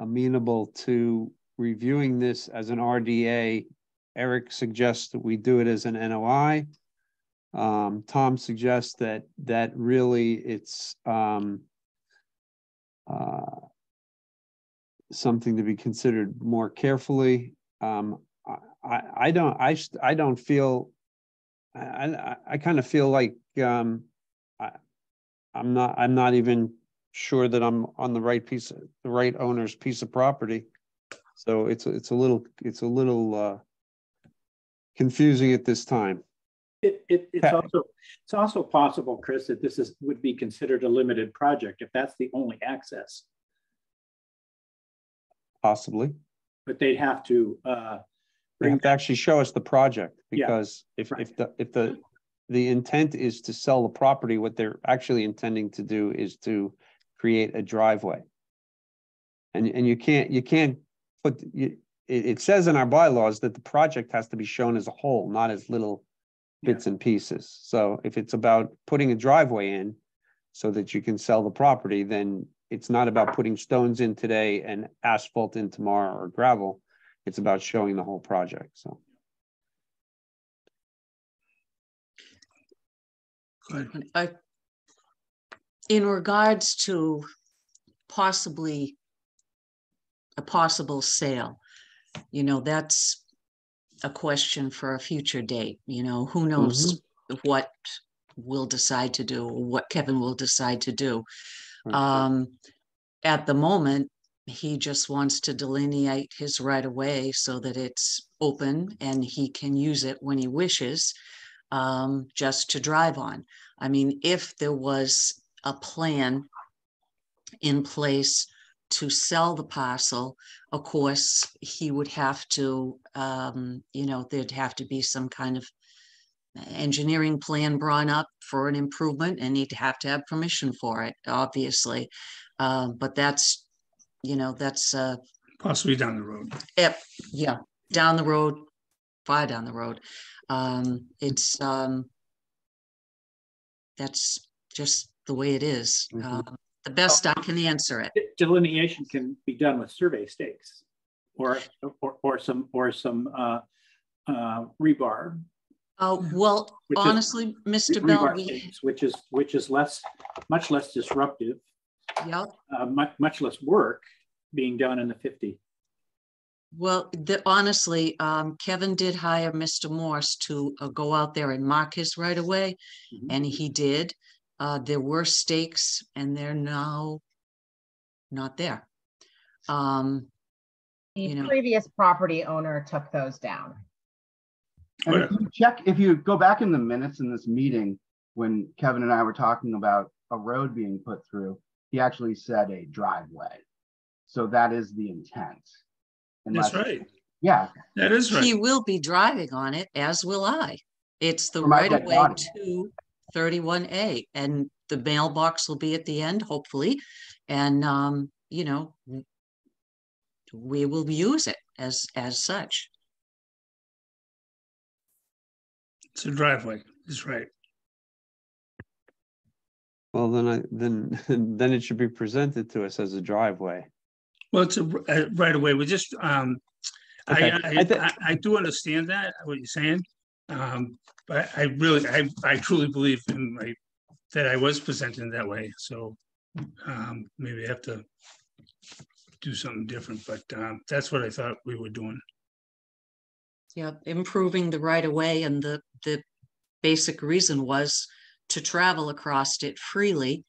amenable to reviewing this as an RDA. Eric suggests that we do it as an NOI. Tom suggests that really it's something to be considered more carefully. I don't feel. I kind of feel like I'm not even sure that I'm on the right owner's piece of property. So it's a little confusing at this time. It's also possible, Chris, that this would be considered a limited project if that's the only access. Possibly. But they'd have to they have to actually show us the project, because if the intent is to sell the property, what they're actually intending to do is to create a driveway. And you can't put it says in our bylaws that the project has to be shown as a whole, not as little bits and pieces. So if it's about putting a driveway in so that you can sell the property, then it's not about putting stones in today and asphalt in tomorrow or gravel. It's about showing the whole project. So. In regards to a possible sale, you know, that's a question for a future date. You know, who knows what we'll decide to do, or what Kevin will decide to do. At the moment, he just wants to delineate his right of way so that it's open and he can use it when he wishes, just to drive on. I mean, if there was a plan in place to sell the parcel, of course, he would have to, you know, there'd have to be some kind of engineering plan drawn up for an improvement, and he'd have to have permission for it, obviously. But that's, you know, that's possibly down the road. Yeah, down the road, far down the road. It's that's just the way it is. The best I can answer it. Delineation can be done with survey stakes, or some rebar Well, Which is- honestly, Mr. Bell, rebar stakes, which is much less disruptive, yeah. much less work being done in the 50. Well, honestly, Kevin did hire Mr. Morse to go out there and mark his right of way, and he did. There were stakes, and they're now not there. The previous property owner took those down. And if you go back in the minutes in this meeting, when Kevin and I were talking about a road being put through, he actually said a driveway. So that is the intent. That's right. Yeah. That is right. He will be driving on it, as will I. It's the For my right of way body. to 31A, and the mailbox will be at the end, hopefully. And, we will use it as such. It's a driveway. That's right. Well, then it should be presented to us as a driveway. Well, it's a right away. We just Okay. I do understand that what you're saying, but I truly believe that I was presenting that way. So maybe I have to do something different. But that's what I thought we were doing. Yeah, improving the right of way, and the basic reason was to travel across it freely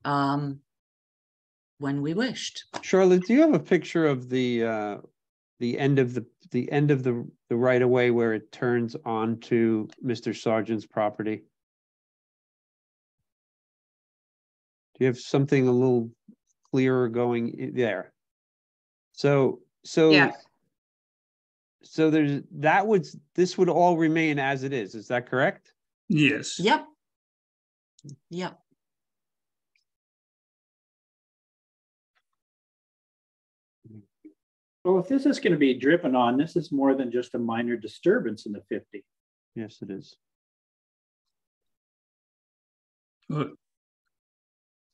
when we wished. Charlotte, do you have a picture of the end of the right of way where it turns onto Mr. Sargent's property? Do you have something a little clearer going there? So Yes. So this would all remain as it is. Is that correct? Yes. Yep. Yep. Well, if this is going to be dripping on, this is more than just a minor disturbance in the 50. Yes, it is. Look,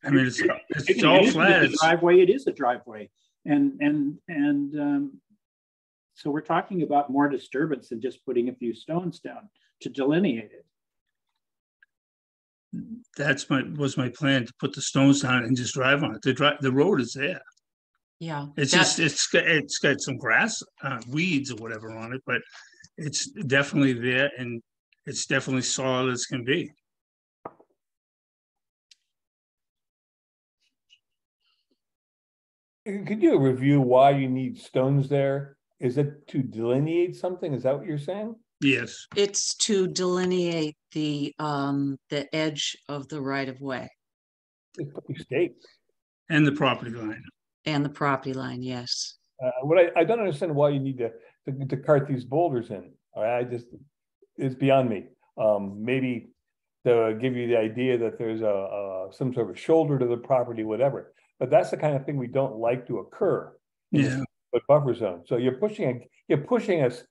I mean, it's It all is flat. a driveway. It is a driveway, and so we're talking about more disturbance than just putting a few stones down to delineate it. That's was my plan, to put the stones down and just drive on it. The road is there. Yeah. It's just it's got some grass, weeds or whatever on it, but it's definitely there, and it's definitely solid as can be. Could you review why you need stones there? Is it to delineate something? Is that what you're saying? Yes. It's to delineate the edge of the right of way. Stakes. And the property line. And the property line, yes. What I don't understand why you need to cart these boulders in. All right, it's beyond me. Maybe to give you the idea that there's some sort of shoulder to the property, whatever. But that's the kind of thing we don't like to occur in the buffer zone. So you're pushing us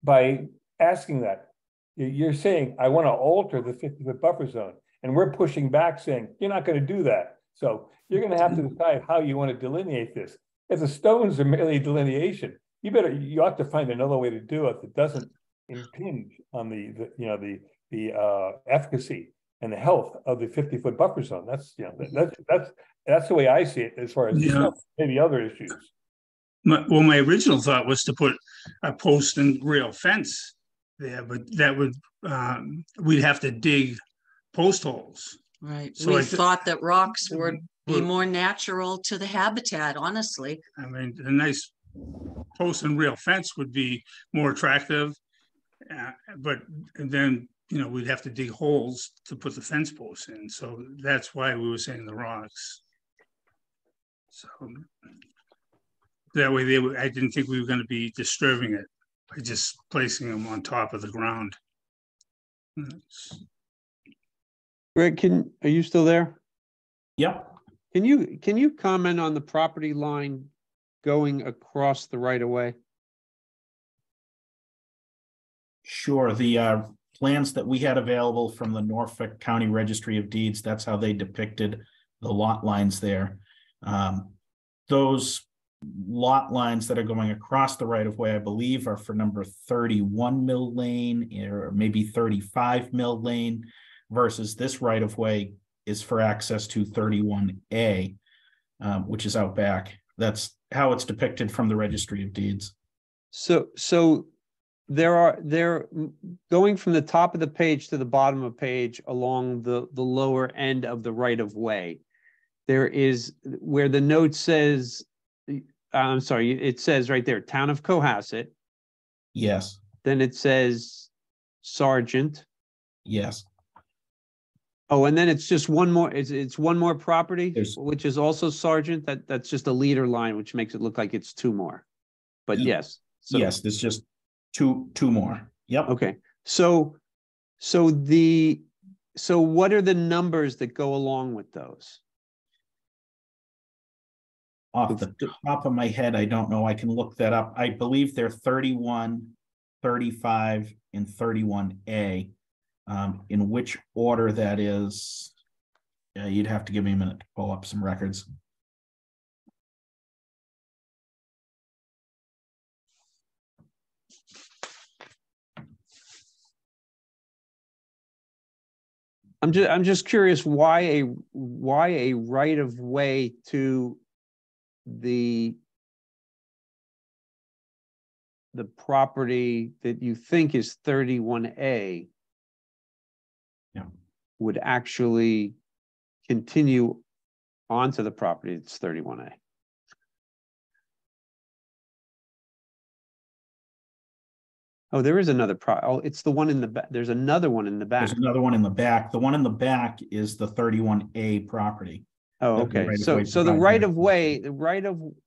by asking that. You're saying, I want to alter the 50-foot buffer zone, and we're pushing back saying, you're not going to do that. So you're going to have to decide how you want to delineate this. If the stones are merely delineation, you ought to find another way to do it that doesn't impinge on the efficacy and the health of the 50-foot buffer zone. That's the way I see it as far as maybe other issues. My original thought was to put a post and rail fence there, but that would we'd have to dig post holes. Right. So we thought that rocks would be more natural to the habitat, honestly. I mean, a nice post and rail fence would be more attractive, but then we'd have to dig holes to put the fence posts in. So that's why we were saying the rocks. So that way I didn't think we were going to be disturbing it by just placing them on top of the ground. Greg, are you still there? Yeah. Can you comment on the property line going across the right of way? Sure. The plans that we had available from the Norfolk County Registry of Deeds, that's how they depicted the lot lines there. Those lot lines that are going across the right of way, I believe, are for number 31 Mill Lane or maybe 35 Mill Lane, versus this right of way is for access to 31A, which is out back. That's how it's depicted from the Registry of Deeds. So they're going from the top of the page to the bottom of the page along the lower end of the right of way. There is where the note says, I'm sorry, it says right there, Town of Cohasset. Yes. Then it says Sargent. Yes. Oh, and then it's just one more, it's one more property, which is also Sargent. That's just a leader line, which makes it look like it's two more. But yes. So, yes, there's just two more. Yep. Okay. So what are the numbers that go along with those? Off the top of my head, I don't know. I can look that up. I believe they're 31, 35, and 31A. In which order that is, you'd have to give me a minute to pull up some records. I'm just curious why a right of way to the property that you think is 31A would actually continue onto the property that's 31A. Oh, there is another oh, it's the one in the back. There's another one in the back. There's another one in the back. The one in the back is the 31A property. Oh, okay. So the right of way,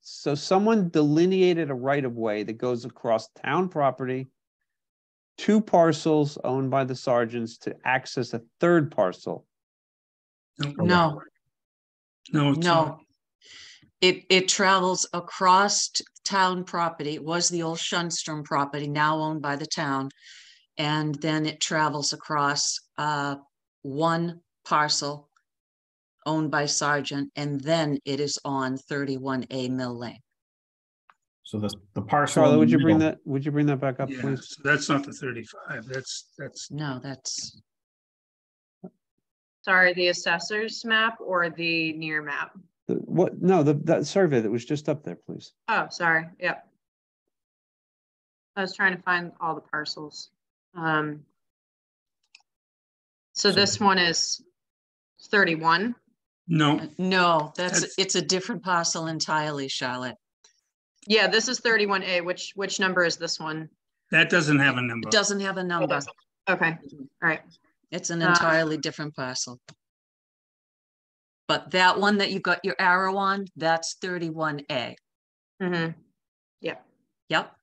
so someone delineated a right of way that goes across town property, two parcels owned by the Sargents to access a third parcel. No. No. It travels across town property. It was the old Shunstrom property, now owned by the town. And then it travels across one parcel owned by Sargent, and then it is on 31A Mill Lane. So the parcel. Charlotte, would you bring that back up, Yeah, please? so that's not the 35. That's No, that's. Sorry, the assessor's map or the near map? What? No, that survey that was just up there, please. Oh, sorry. Yep. I was trying to find all the parcels. So this one is 31. No, it's a different parcel entirely, Charlotte. Yeah, this is 31A. Which number is this one? That doesn't have a number. It doesn't have a number. Okay. All right. It's an entirely different parcel. But that one that you got your arrow on, that's 31A. Mm-hmm. Yep. Yep.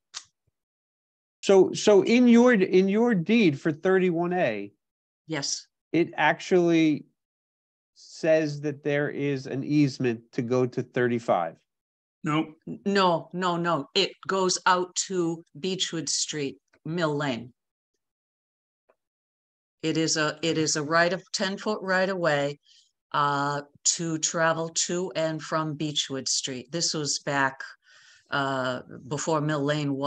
So in your deed for 31A, yes, it actually says that there is an easement to go to 35. No. It goes out to Beechwood Street, Mill Lane. It is a 10-foot right of way to travel to and from Beechwood Street. This was back before Mill Lane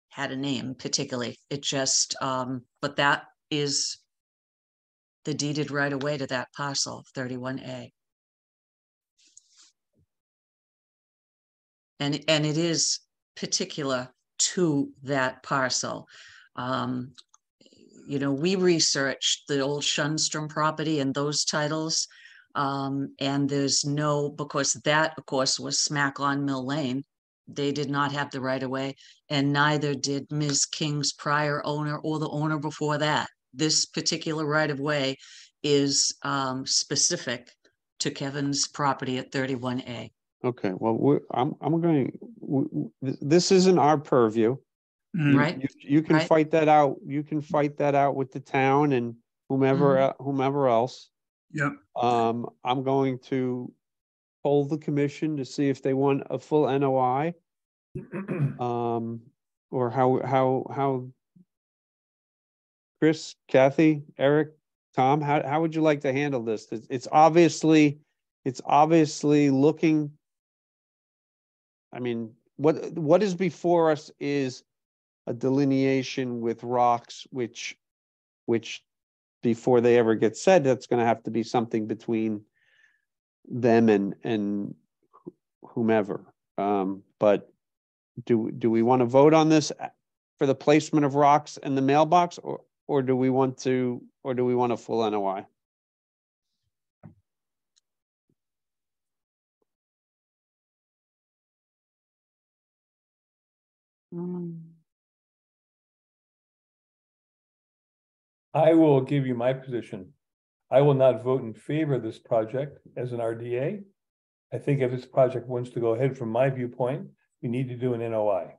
had a name particularly. It just, but that is the deeded right of way to that parcel, 31A. And it is particular to that parcel. We researched the old Shunstrom property and those titles, and there's because that, of course, was smack on Mill Lane. They did not have the right of way, and neither did Ms. King's prior owner or the owner before that. This particular right of way is specific to Kevin's property at 31A. Okay, well, this isn't our purview. Right. You can fight that out. You can fight that out with the town and whomever else. Yep. I'm going to poll the commission to see if they want a full NOI. Or how Chris, Kathy, Eric, Tom, how would you like to handle this? It's obviously looking I mean, what is before us is a delineation with rocks, which before they ever get said, that's going to have to be something between them and whomever. But do we want to vote on this for the placement of rocks in the mailbox, or do we want a full NOI? I will give you my position. I will not vote in favor of this project as an RDA. I think if this project wants to go ahead, from my viewpoint, we need to do an NOI.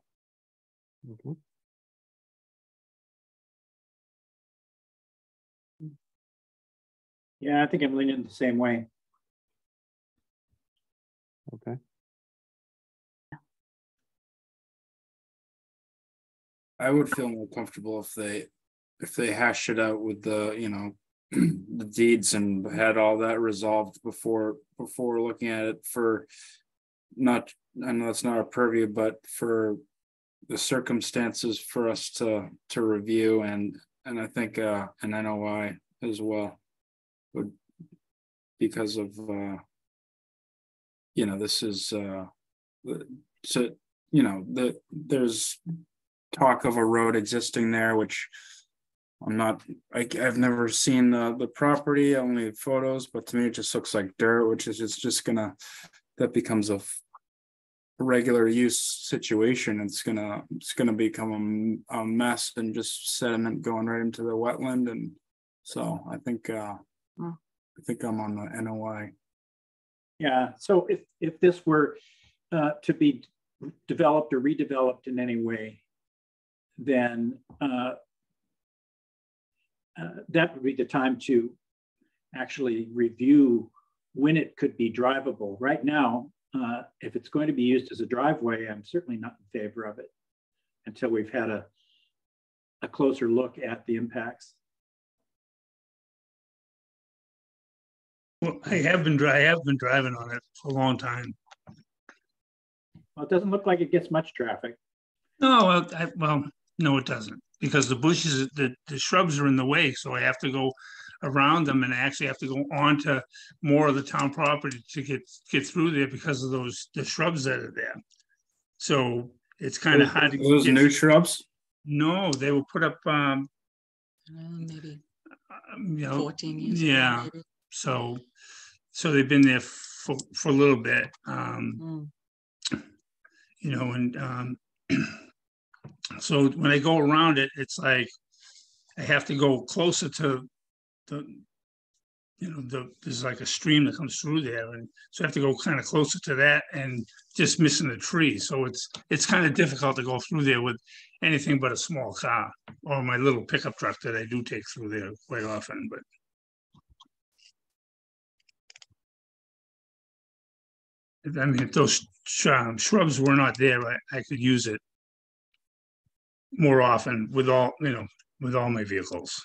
Yeah, I think I'm leaning the same way. Okay. I would feel more comfortable if they hashed it out with the, you know, the deeds and had all that resolved before looking at it for not, I know it's not our purview, but for the circumstances for us to review and I think an NOI as well would, because of you know, this is so, you know, there's talk of a road existing there, which I've never seen the property, only photos, but to me it just looks like dirt, which is just gonna, that becomes a regular use situation. It's gonna become a mess and just sediment going right into the wetland. And so I think I'm on the NOI. Yeah, so if this were to be developed or redeveloped in any way, then that would be the time to actually review when it could be drivable. Right now, if it's going to be used as a driveway, I'm certainly not in favor of it until we've had a closer look at the impacts. Well, I have been driving on it for a long time. Well, it doesn't look like it gets much traffic. No, well, no, it doesn't, because the bushes, the shrubs are in the way, so I have to go around them, and I actually have to go onto more of the town property to get through there because of the shrubs that are there. So it's kind of hard to get. Those new shrubs? No, they were put up maybe you know, 14 years yeah. ago, maybe. So they've been there for a little bit. You know, and so when I go around it, it's like I have to go closer to the, you know, there's like a stream that comes through there, and so I have to go kind of closer to that, and just missing the tree. So it's kind of difficult to go through there with anything but a small car or my little pickup truck that I do take through there quite often. But I mean, if those shrubs were not there, I could use it more often with all, you know, with all my vehicles.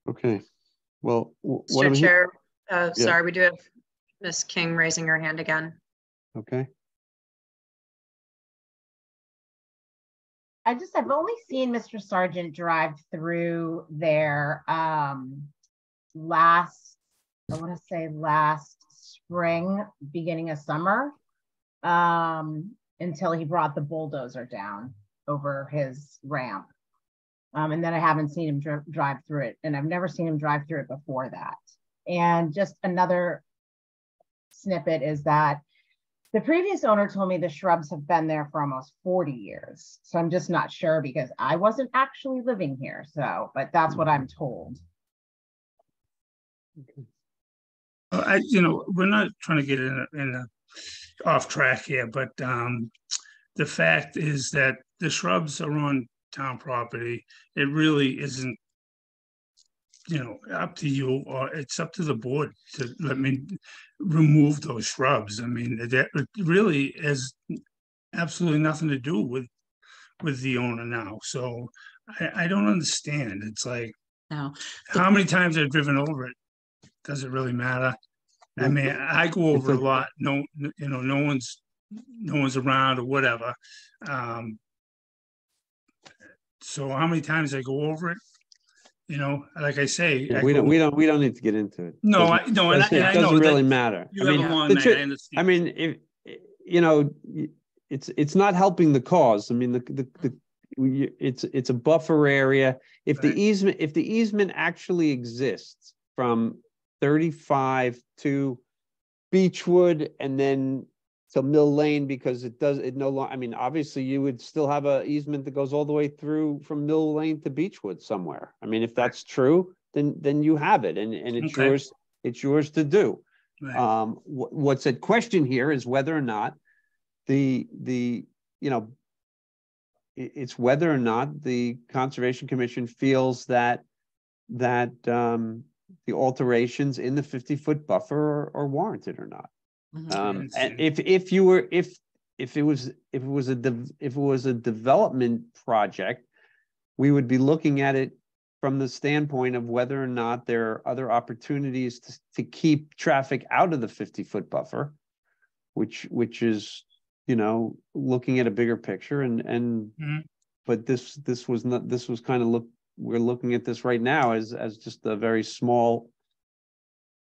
Okay. Well, what Mr. Chair, Yeah. sorry, we do have Ms. King raising her hand again. Okay. I've only seen Mr. Sargent drive through there last spring, beginning of summer, until he brought the bulldozer down over his ramp. And then I haven't seen him drive through it, and I've never seen him drive through it before that. And just another snippet is that the previous owner told me the shrubs have been there for almost 40 years. So I'm just not sure because I wasn't actually living here. So, but that's what I'm told. You know, we're not trying to get in a off track here, but the fact is that the shrubs are on town property. It really isn't, you know, up to you, or it's up to the board to let me remove those shrubs. I mean, that really has absolutely nothing to do with with the owner now. So I don't understand. It's like, Now, how many times I've driven over it? Does it really matter? I mean, I go over it a lot. No, you know, no one's around or whatever. So how many times I go over it? You know, like I say, I we go- don't need to get into it. No, Doesn't- and I it know doesn't that really matter. you have a long the night, tri- I understand. I mean, if you know, it's not helping the cause. I mean, it's a buffer area. If the easement actually exists from 35 to Beechwood and then to Mill Lane, because it no longer, I mean, obviously you would still have a easement that goes all the way through from Mill Lane to Beechwood somewhere. I mean, if that's true, then you have it, and it's Okay. yours to do. Right. What's at question here is whether or not the you know, it's whether or not the Conservation Commission feels that the alterations in the 50-foot buffer are warranted or not. And if it was a development project, we would be looking at it from the standpoint of whether or not there are other opportunities to keep traffic out of the 50-foot buffer, which is, you know, looking at a bigger picture but this was not, this was kind of we're looking at this right now as just a very small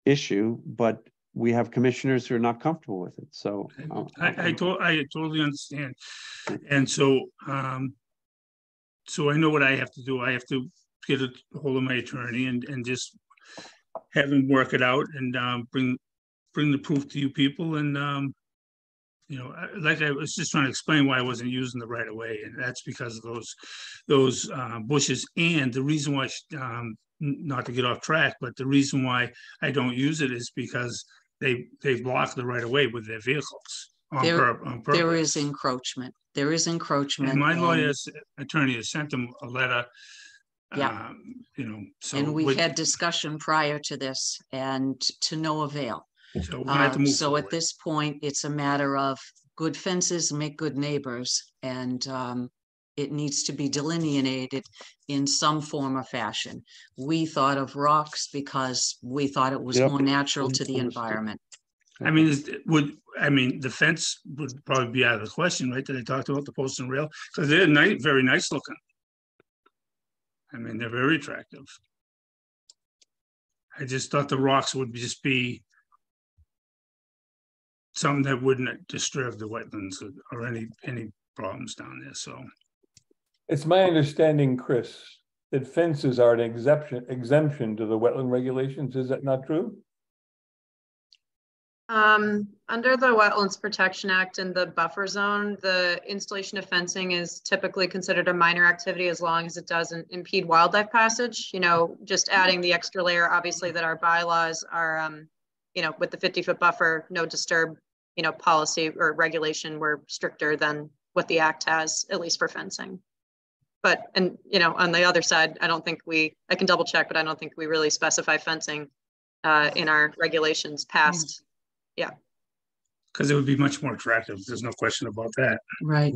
issue, but we have commissioners who are not comfortable with it. So I totally understand. And so, so I know what I have to do. I have to get a hold of my attorney and just have him work it out and bring the proof to you people. And, you know, like I was just trying to explain why I wasn't using the right of way. And that's because of those bushes. And the reason why, not to get off track, but the reason why I don't use it is because they block the right of way with their vehicles on purpose. There is encroachment. There is encroachment. And my lawyer's attorney has sent them a letter. Yeah. You know, so and we had discussion prior to this, and to no avail. So we're gonna have to move so forward. at this point, it's a matter of good fences make good neighbors, and it needs to be delineated in some form or fashion. We thought of rocks because we thought it was more natural to the environment. I mean, the fence would probably be out of the question, right? That I talked about the post and rail, because they're very nice looking. I mean, they're very attractive. I just thought the rocks would just be something that wouldn't disturb the wetlands or any problems down there. So it's my understanding, Chris, that fences are an exemption to the wetland regulations. Is that not true? Under the Wetlands Protection Act and the buffer zone, the installation of fencing is typically considered a minor activity as long as it doesn't impede wildlife passage. You know, just adding the extra layer, obviously, that our bylaws are, you know, with the 50-foot buffer, no disturb, you know, policy or regulation, we're stricter than what the act has, at least for fencing. But, and, you know, on the other side, I don't think I can double check, but I don't think we really specify fencing in our regulations past. Yeah. Because it would be much more attractive. There's no question about that. Right.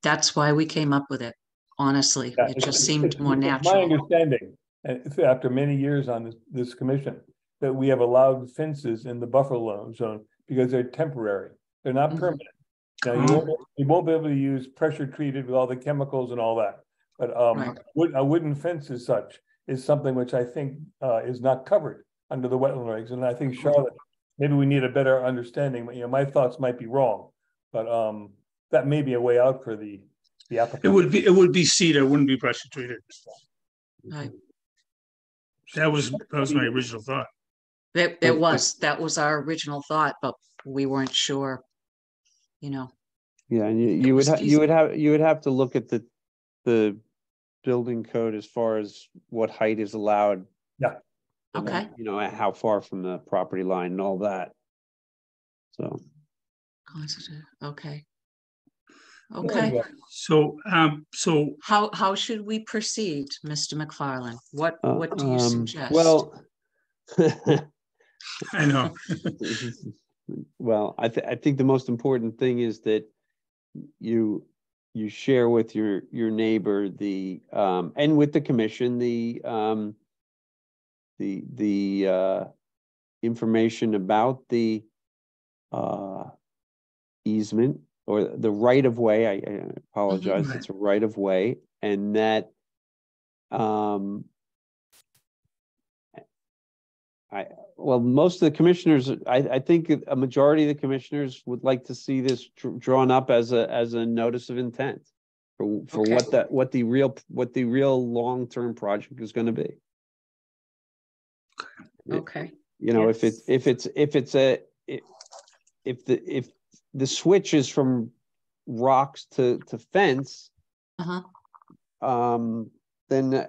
That's why we came up with it. Honestly, it just seemed more natural. My understanding, and after many years on this commission, that we have allowed fences in the buffer zone because they're temporary. They're not permanent. Now you won't be able to use pressure treated with all the chemicals and all that. But a wooden fence as such is something which I think is not covered under the wetland regs. And I think, Charlotte, maybe we need a better understanding. You know, my thoughts might be wrong, but that may be a way out for the applicant. It would be cedar, it wouldn't be pressure treated. Right. That was my original thought. That was our original thought, but we weren't sure, you know. Yeah, and you would have to look at the building code as far as what height is allowed. Yeah. Okay. You know, how far from the property line and all that. So. Okay. Okay. So, how should we proceed, Mr. McFarland? What do you suggest? Well, I know. Well, I think the most important thing is that you you share with your neighbor the and with the commission the information about the easement or the right of way. I apologize. Right. It's a right of way, and that well, most of the commissioners, I think a majority of the commissioners would like to see this drawn up as a notice of intent for Okay. what the real long-term project is going to be. Okay. You know, Yes. if the switch is from rocks to fence, then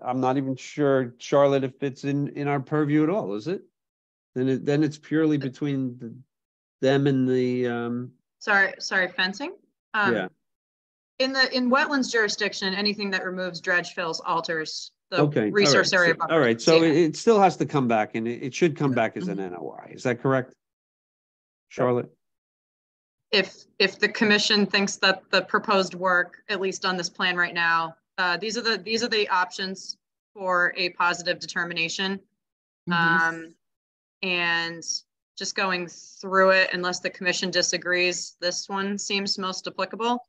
I'm not even sure, Charlotte, if it's in our purview at all, is it? Then it's purely between them and the Sorry, fencing? yeah. In wetlands jurisdiction, anything that removes dredge, fills, alters the Okay. resource area. All right. So Yeah. it still has to come back, and it should come back as an NOI. Is that correct, Charlotte? If the commission thinks that the proposed work, at least on this plan right now, these are the options for a positive determination. And just going through it, unless the commission disagrees, this one seems most applicable.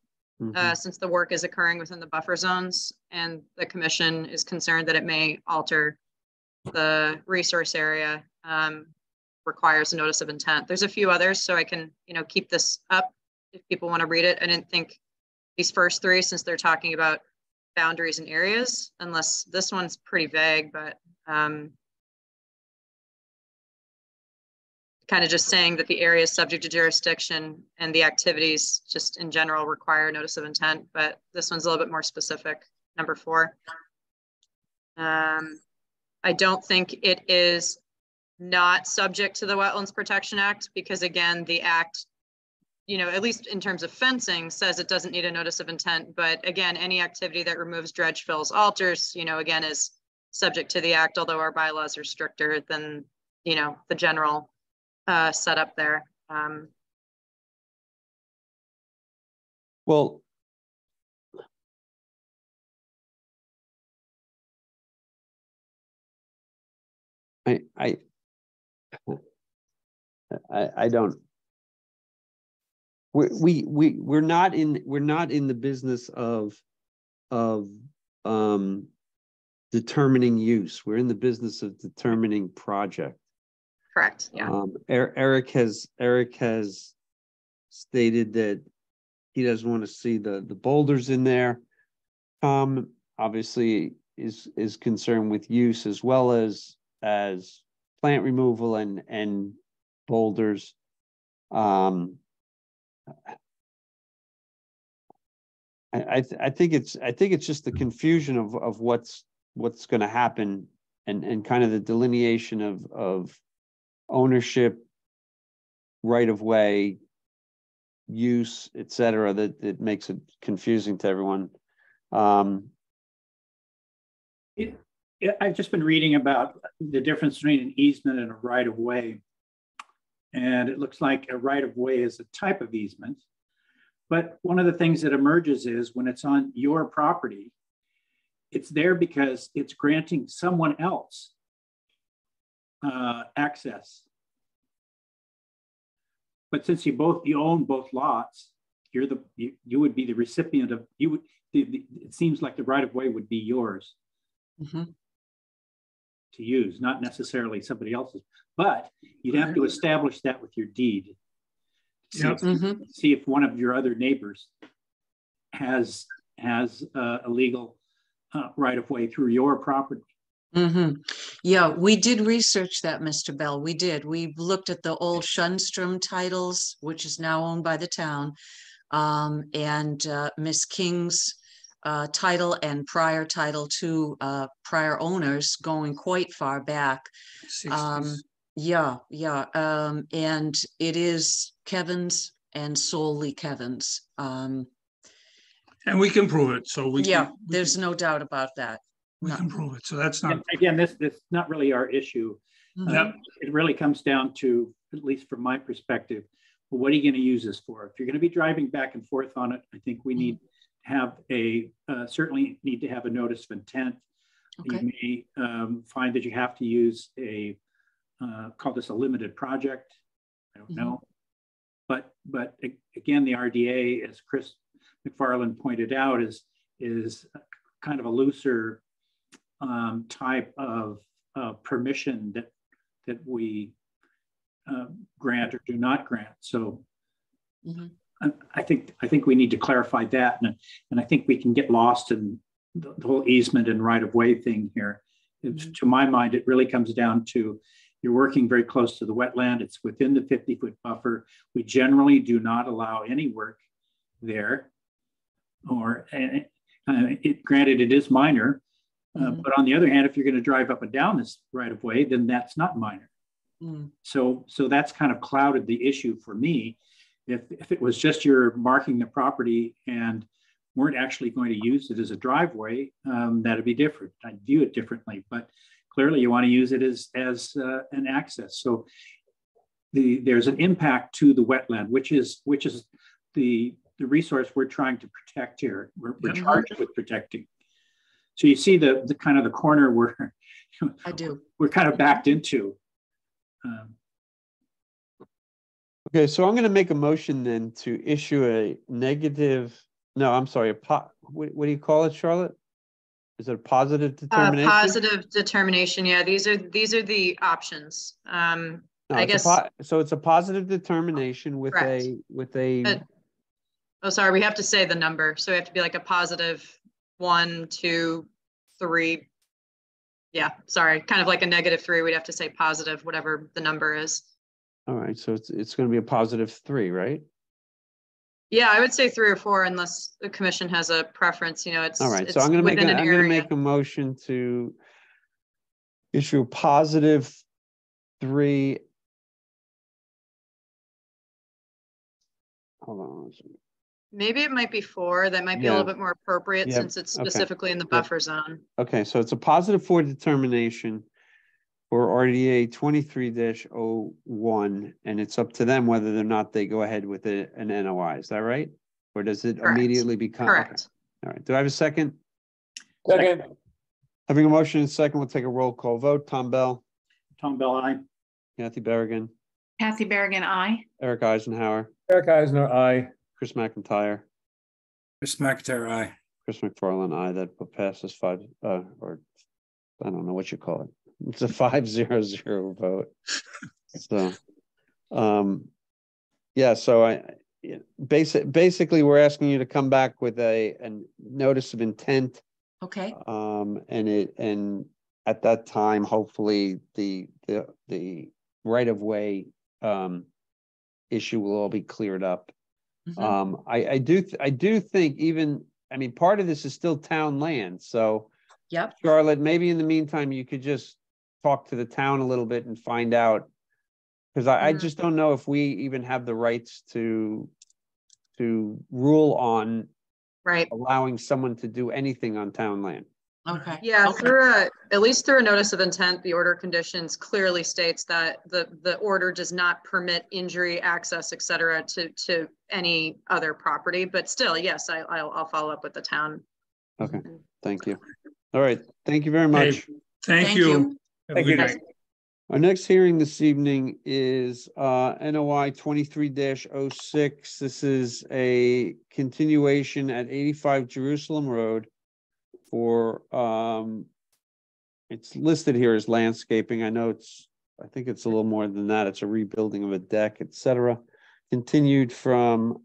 Since the work is occurring within the buffer zones and the commission is concerned that it may alter the resource area, requires a notice of intent. There's a few others, so I can, keep this up if people want to read it. I didn't think these first three, since they're talking about boundaries and areas, unless this one's pretty vague, but kind of just saying that the area is subject to jurisdiction and the activities just in general require notice of intent, but this one's a little bit more specific, number 4. I don't think it is not subject to the Wetlands Protection Act because, again, the act, at least in terms of fencing, says it doesn't need a notice of intent, but again, any activity that removes, dredge, fills, alters, again, is subject to the act, although our bylaws are stricter than, the general setup there. Well, I don't. We're not in the business of determining use. We're in the business of determining project. Correct. Yeah. Eric has stated that he doesn't want to see the boulders in there. Tom obviously is concerned with use as well as plant removal and boulders. I think it's just the confusion of what's going to happen and kind of the delineation of ownership, right of way, use, etc. that makes it confusing to everyone. I've just been reading about the difference between an easement and a right of way. And it looks like a right of way is a type of easement. But one of the things that emerges is when it's on your property, it's there because it's granting someone else access. But since you own both lots, you would be the recipient of, it seems like the right of way would be yours to use, not necessarily somebody else's. But you'd have to establish that with your deed. See if one of your other neighbors has a legal right of way through your property. Yeah, we did research that, Mr. Bell. We did. We looked at the old Schunstrom titles, which is now owned by the town, and Miss King's title and prior title to prior owners going quite far back. Yeah. And it is Kevin's and solely Kevin's. And we can prove it. So there's no doubt about that. We can prove it. So that's not. Again, this is not really our issue. It really comes down to, at least from my perspective, well, what are you going to use this for? If you're going to be driving back and forth on it, I think we need to have certainly need to have a notice of intent. Okay. You may find that you have to use call this a limited project. I don't know. But again, the RDA, as Chris McFarland pointed out, is kind of a looser type of permission that we grant or do not grant. So I think we need to clarify that, and I think we can get lost in the whole easement and right of way thing here. To my mind, it really comes down to you're working very close to the wetland. It's within the 50-foot buffer. We generally do not allow any work there, or granted it is minor, but on the other hand, if you're going to drive up and down this right of way, then that's not minor. So that's kind of clouded the issue for me. If it was just you're marking the property and weren't actually going to use it as a driveway, that'd be different. I'd view it differently, but clearly you want to use it as an access. So there's an impact to the wetland, which is the resource we're trying to protect here. We're charged with protecting. So you see the kind of the corner where we're kind of backed into. Okay, so I'm going to make a motion then to issue a negative. No, I'm sorry. What do you call it, Charlotte? Is it a positive determination? Positive determination. Yeah, these are the options. No, I guess. So it's a positive determination with Correct. Oh, sorry, we have to say the number. So we have to be like a positive 1, 2, 3. Yeah, sorry, kind of like a -3. We'd have to say positive, whatever the number is. All right, so it's going to be a +3, right? Yeah, I would say 3 or 4, unless the commission has a preference. You know, it's all right. it's So I'm going to make a motion to issue a +3. Hold on. Maybe it might be 4. That might be a little bit more appropriate since it's specifically in the buffer zone. Okay, so it's a +4 determination for RDA 23-01, and it's up to them whether or not they go ahead with an NOI. Is that right? Or does it immediately become? Correct. Okay. All right. Do I have a second? Second. Having a motion and a second, we'll take a roll call vote. Tom Bell. Tom Bell, aye. Kathy Berrigan. Kathy Berrigan, aye. Eric Eisenhower. Eric Eisner, aye. Chris McIntyre. Chris McIntyre, aye. Chris McFarland, aye. That passes 5, or I don't know what you call it. It's a 5-0-0 vote. So, yeah. So basically, we're asking you to come back with a notice of intent. Okay. And at that time, hopefully, the right of way issue will all be cleared up. I do think part of this is still town land. So, yep. Charlotte, maybe in the meantime, you could just talk to the town a little bit and find out, because I just don't know if we even have the rights to rule on allowing someone to do anything on town land. Okay. Yeah, at least through a notice of intent, the order conditions clearly states that the order does not permit injury, access, et cetera, to any other property. But still, yes, I'll follow up with the town. Okay, thank you. All right, thank you very much. Thank you. Have a good night. Our next hearing this evening is NOI 23-06. This is a continuation at 85 Jerusalem Road for, it's listed here as landscaping. I think it's a little more than that. It's a rebuilding of a deck, etc. Continued from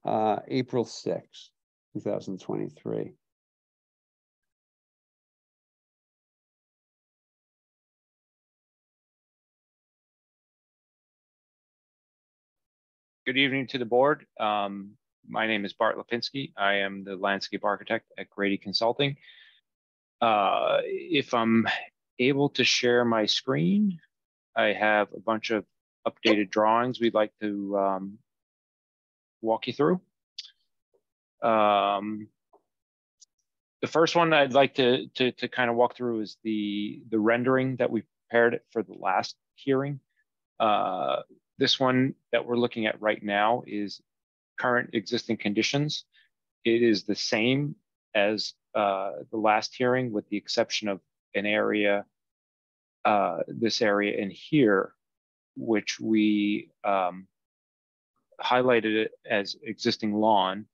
April 6, 2023. Good evening to the board. My name is Bart Lipinski. I am the landscape architect at Grady Consulting. If I'm able to share my screen, I have a bunch of updated drawings we'd like to walk you through. The first one I'd like to kind of walk through is the rendering that we prepared for the last hearing. This one that we're looking at right now is current existing conditions. It is the same as the last hearing, with the exception of an area, this area in here, which we highlighted it as existing lawn.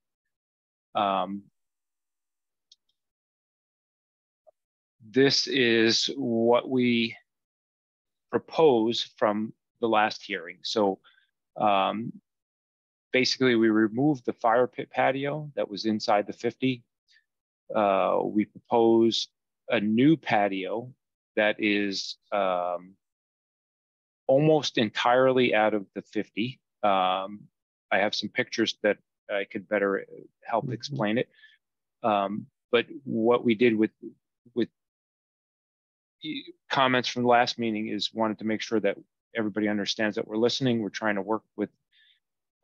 This is what we propose from the last hearing. So basically, we removed the fire pit patio that was inside the 50. We propose a new patio that is almost entirely out of the 50. I have some pictures that I could better help explain it. But what we did with comments from the last meeting is wanted to make sure that everybody understands that we're listening. We're trying to work with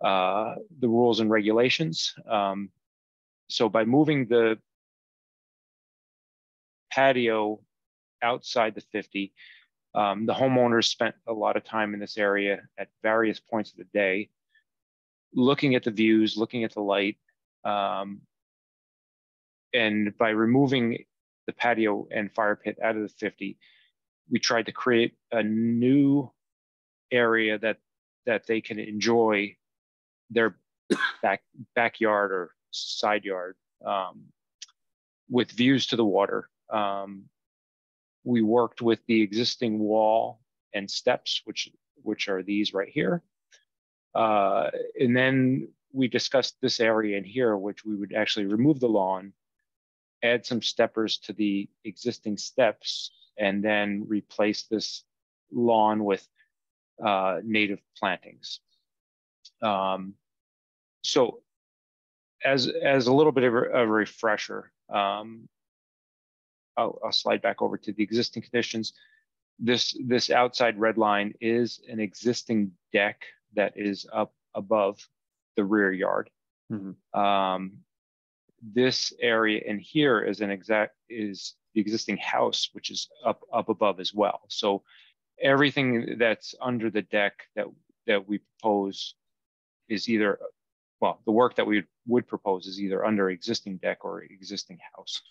the rules and regulations. So by moving the patio outside the 50, the homeowners spent a lot of time in this area at various points of the day, looking at the views, looking at the light. And by removing the patio and fire pit out of the 50, we tried to create a new area that they can enjoy their backyard or side yard with views to the water. We worked with the existing wall and steps, which are these right here. And then we discussed this area in here, which we would actually remove the lawn, add some steppers to the existing steps, and then replace this lawn with native plantings. So as a little bit of a refresher, I'll slide back over to the existing conditions. This outside red line is an existing deck that is up above the rear yard. Mm-hmm. This area in here is the existing house, which is up above as well. So everything that's under the deck that we propose is either, well, the work that we would propose is either under existing deck or existing house.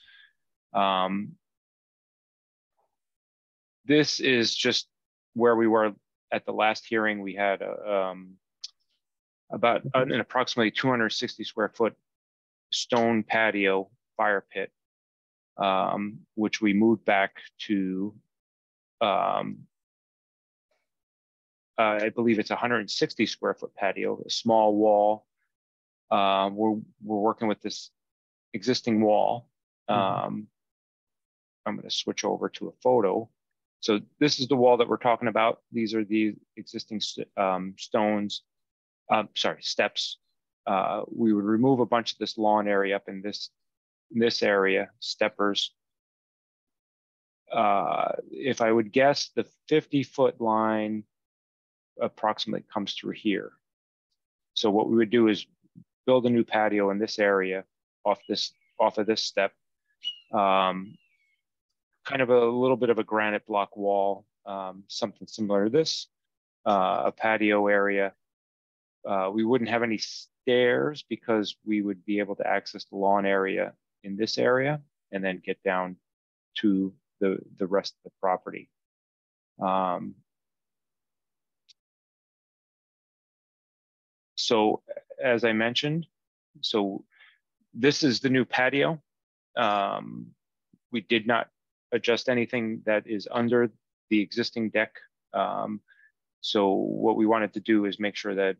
This is just where we were at the last hearing. We had about an approximately 260 square foot stone patio fire pit, which we moved back to, I believe it's 160 square foot patio, a small wall. We're working with this existing wall. I'm going to switch over to a photo. So this is the wall that we're talking about. These are the existing steps. We would remove a bunch of this lawn area up in this area, steppers. If I would guess, the 50-foot line approximately comes through here. So what we would do is build a new patio in this area off of this step. Kind of a little bit of a granite block wall, something similar to this, a patio area. We wouldn't have any stairs because we would be able to access the lawn area in this area and then get down to the rest of the property. So as I mentioned, so this is the new patio. We did not adjust anything that is under the existing deck. So what we wanted to do is make sure that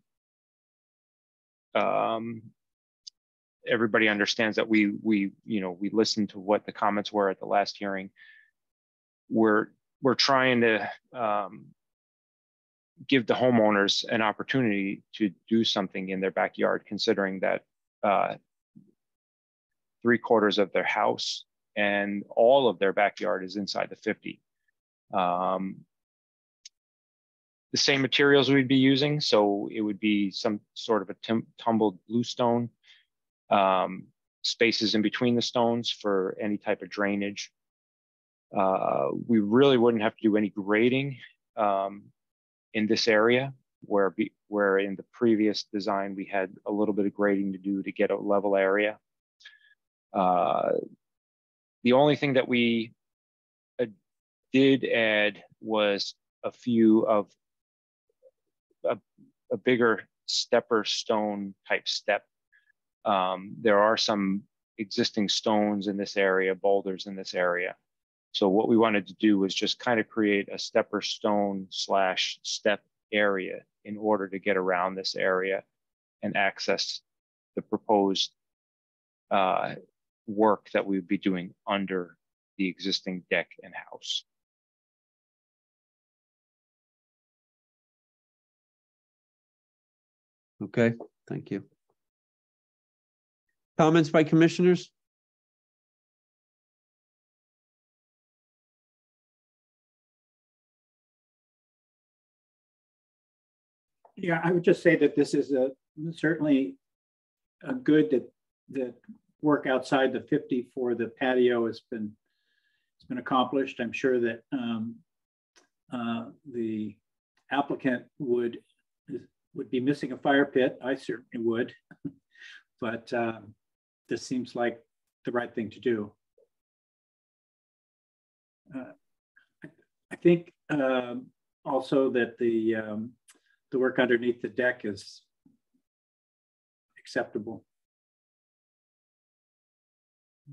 everybody understands that we listened to what the comments were at the last hearing. We're trying to give the homeowners an opportunity to do something in their backyard, considering that 3/4 of their house and all of their backyard is inside the 50. The same materials we'd be using, so it would be some sort of a tumbled bluestone, spaces in between the stones for any type of drainage. We really wouldn't have to do any grading in this area. where in the previous design we had a little bit of grading to do to get a level area. The only thing that we did add was a few of a bigger stepper stone type step. There are some existing stones in this area, boulders in this area. So what we wanted to do was just kind of create a stepper stone / step area in order to get around this area and access the proposed work that we would be doing under the existing deck and house. Okay, thank you. Comments by commissioners? Yeah, I would just say that this is certainly a good that work outside the 50 for the patio has been accomplished. I'm sure that the applicant would be missing a fire pit. I certainly would, but this seems like the right thing to do. I think also that the work underneath the deck is acceptable.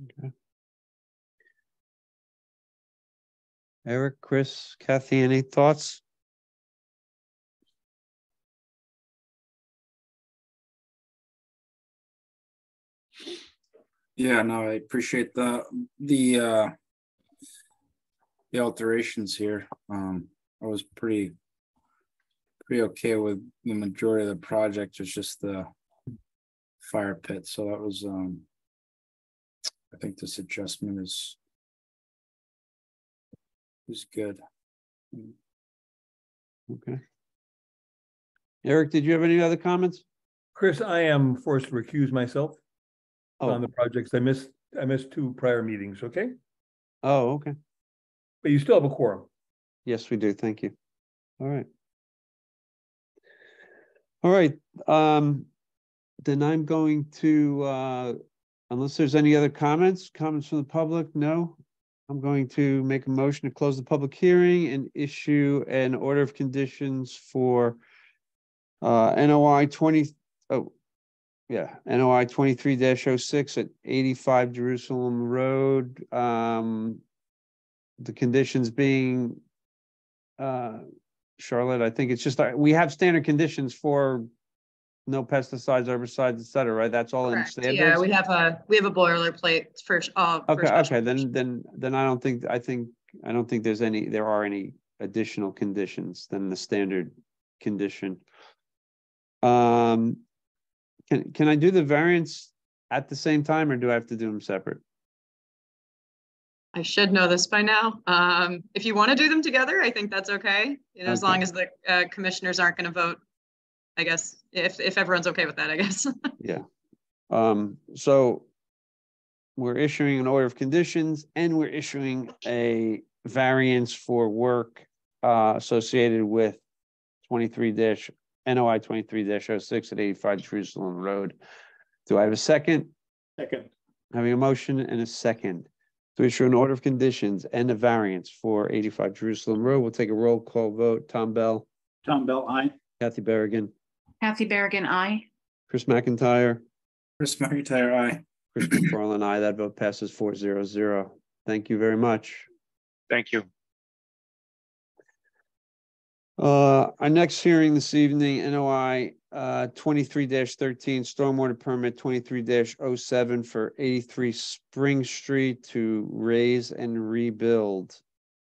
Okay. Eric, Chris, Kathy, any thoughts? Yeah, no, I appreciate the alterations here. I was pretty okay with the majority of the project. It's just the fire pit. So that was I think this adjustment is good. Okay. Eric, did you have any other comments? Chris, I am forced to recuse myself on the projects. I missed 2 prior meetings, okay? Oh, okay. But you still have a quorum. Yes, we do. Thank you. All right. All right. Then I'm going to, unless there's any other comments from the public, no. I'm going to make a motion to close the public hearing and issue an order of conditions for NOI 23-06 at 85 Jerusalem Road. The conditions being, Charlotte, I think it's just, we have standard conditions for no pesticides, herbicides, et cetera, right? That's all Correct. in standards? Yeah, we have a boilerplate for Okay, then I don't think there are any additional conditions than the standard condition. Can I do the variance at the same time, or do I have to do them separate? I should know this by now. If you want to do them together, I think that's okay. As long as the commissioners aren't going to vote, I guess, if everyone's okay with that, I guess. Yeah. So we're issuing an order of conditions and we're issuing a variance for work associated with NOI 23-06 at 85 Jerusalem Road. Do I have a second? Second. Having a motion and a second to issue an order of conditions and a variance for 85 Jerusalem Road. We'll take a roll call vote. Tom Bell. Tom Bell, aye. Kathy Berrigan. Kathy Berrigan, aye. Chris McIntyre. Chris McIntyre, aye. Chris McFarland, aye. That vote passes 4-0-0. Thank you very much. Thank you. Our next hearing this evening, NOI 23-13, stormwater permit 23-07 for 83 Spring Street to raise and rebuild.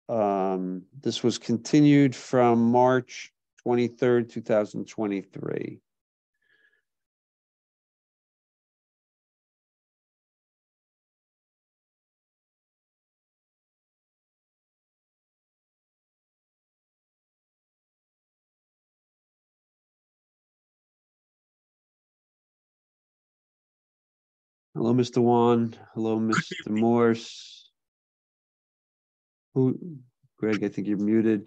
This was continued from March 23rd, 2023. Hello, Mr. Wan. Hello, Mr. Morse. Greg, I think you're muted.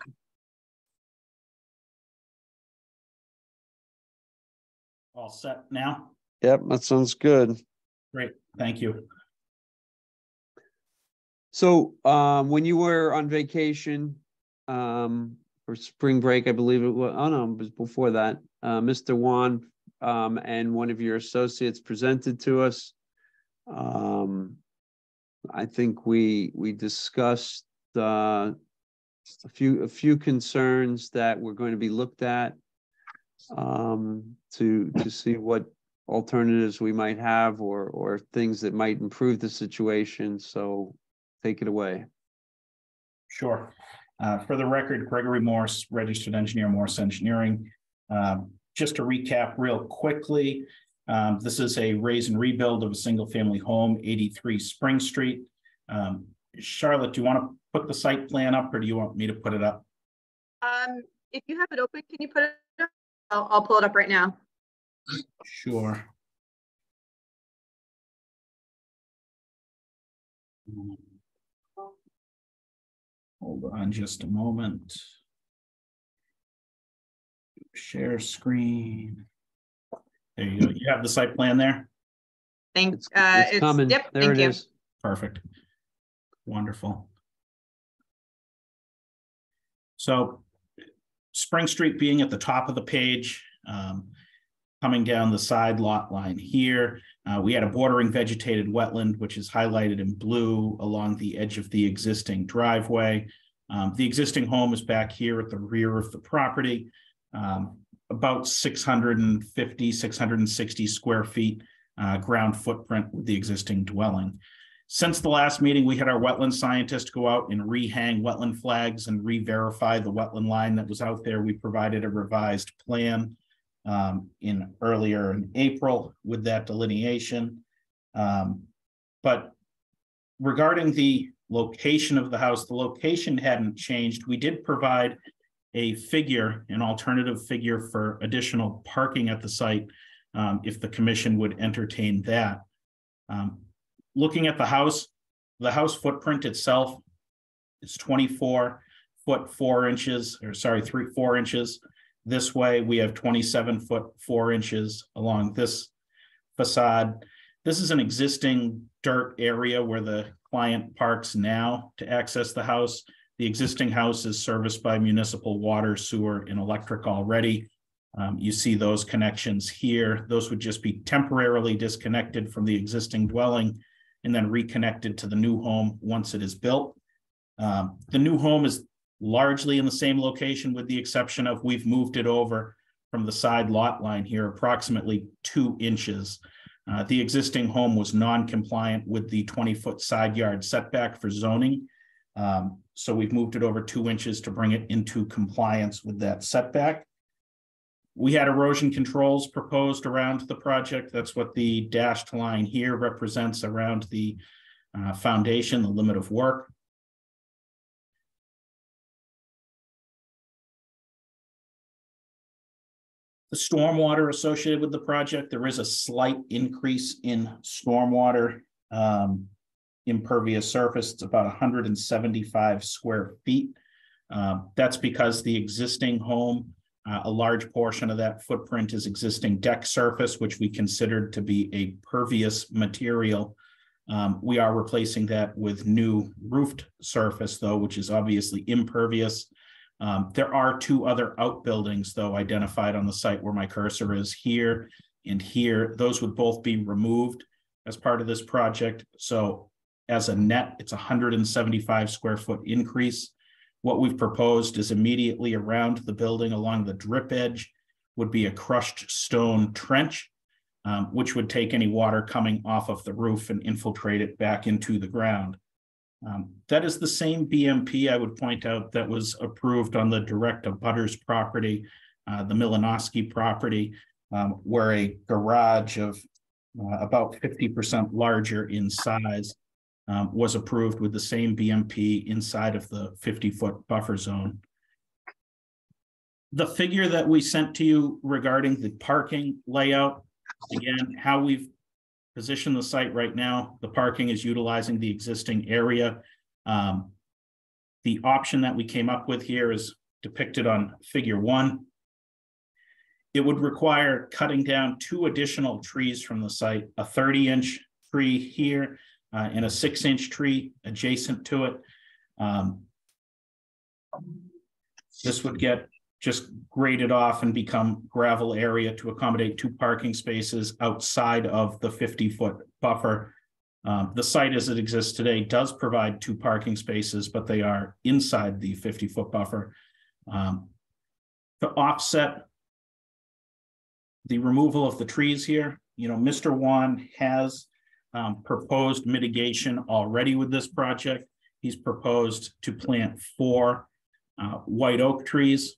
All set now? Yep, that sounds good. Great, thank you. So when you were on vacation for spring break, I believe it was, oh no, it was before that, Mr. Wan and one of your associates presented to us. I think we discussed a few concerns that were going to be looked at to see what alternatives we might have or things that might improve the situation. So take it away. Sure. For the record, Gregory Morse, registered engineer, Morse Engineering. Just to recap real quickly, this is a raise and rebuild of a single family home, 83 Spring Street. Charlotte, do you want to put the site plan up or do you want me to put it up? If you have it open, can you put it up? I'll pull it up right now. Sure. Hold on just a moment. Share screen. There you go. You have the site plan there? Thanks. It's coming. Yep, there thank it you. is. Perfect. Wonderful. So Spring Street being at the top of the page, coming down the side lot line here, we had a bordering vegetated wetland, which is highlighted in blue along the edge of the existing driveway. The existing home is back here at the rear of the property, about 650, 660 square feet ground footprint with the existing dwelling. Since the last meeting, we had our wetland scientist go out and rehang wetland flags and re-verify the wetland line that was out there. We provided a revised plan earlier in April with that delineation. But regarding the location of the house, the location hadn't changed. We did provide a figure, an alternative figure for additional parking at the site if the commission would entertain that. Looking at the house footprint itself is 24 foot 4 inches, or sorry, 4 inches. This way we have 27 foot 4 inches along this facade. This is an existing dirt area where the client parks now to access the house. The existing house is serviced by municipal water, sewer, and electric already. You see those connections here. Those would just be temporarily disconnected from the existing dwelling and then reconnected to the new home once it is built. The new home is largely in the same location with the exception of we've moved it over from the side lot line here approximately 2 inches. The existing home was non-compliant with the 20-foot side yard setback for zoning. So we've moved it over 2 inches to bring it into compliance with that setback. We had erosion controls proposed around the project. That's what the dashed line here represents around the foundation, the limit of work. The stormwater associated with the project, there is a slight increase in stormwater impervious surface. It's about 175 square feet. That's because the existing home, a large portion of that footprint is existing deck surface, which we considered to be a pervious material. We are replacing that with new roofed surface, though, which is obviously impervious. There are 2 other outbuildings, though, identified on the site where my cursor is here and here. Those would both be removed as part of this project. So as a net, it's 175 square foot increase. What we've proposed is immediately around the building along the drip edge would be a crushed stone trench, which would take any water coming off of the roof and infiltrate it back into the ground. That is the same BMP, I would point out, that was approved on the direct abutters property, the Milanowski property, where a garage of about 50% larger in size was approved with the same BMP inside of the 50-foot buffer zone. The figure that we sent to you regarding the parking layout, again, how we've positioned the site right now, the parking is utilizing the existing area. The option that we came up with here is depicted on figure 1. It would require cutting down 2 additional trees from the site, a 30-inch tree here and a 6-inch tree adjacent to it. This would get just graded off and become gravel area to accommodate 2 parking spaces outside of the 50-foot buffer. The site as it exists today does provide 2 parking spaces, but they are inside the 50-foot buffer. To offset the removal of the trees here, Mr. Wan has proposed mitigation already with this project. He's proposed to plant 4 white oak trees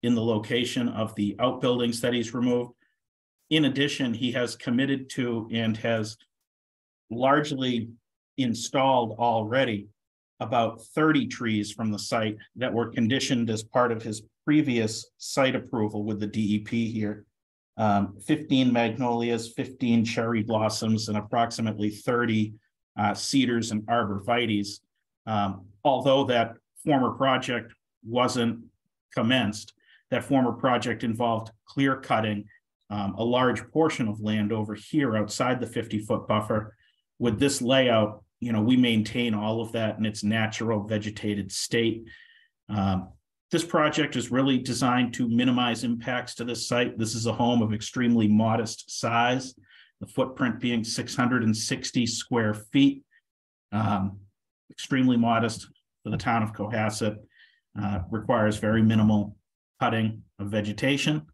in the location of the outbuildings that he's removed. In addition, he has committed to and has largely installed already about 30 trees from the site that were conditioned as part of his previous site approval with the DEP here. 15 magnolias, 15 cherry blossoms, and approximately 30 cedars and arborvitaes. Although that former project wasn't commenced, that former project involved clear cutting a large portion of land over here outside the 50-foot buffer. With this layout, we maintain all of that in its natural vegetated state. This project is really designed to minimize impacts to this site. This is a home of extremely modest size, the footprint being 660 square feet, extremely modest for the town of Cohasset, requires very minimal cutting of vegetation.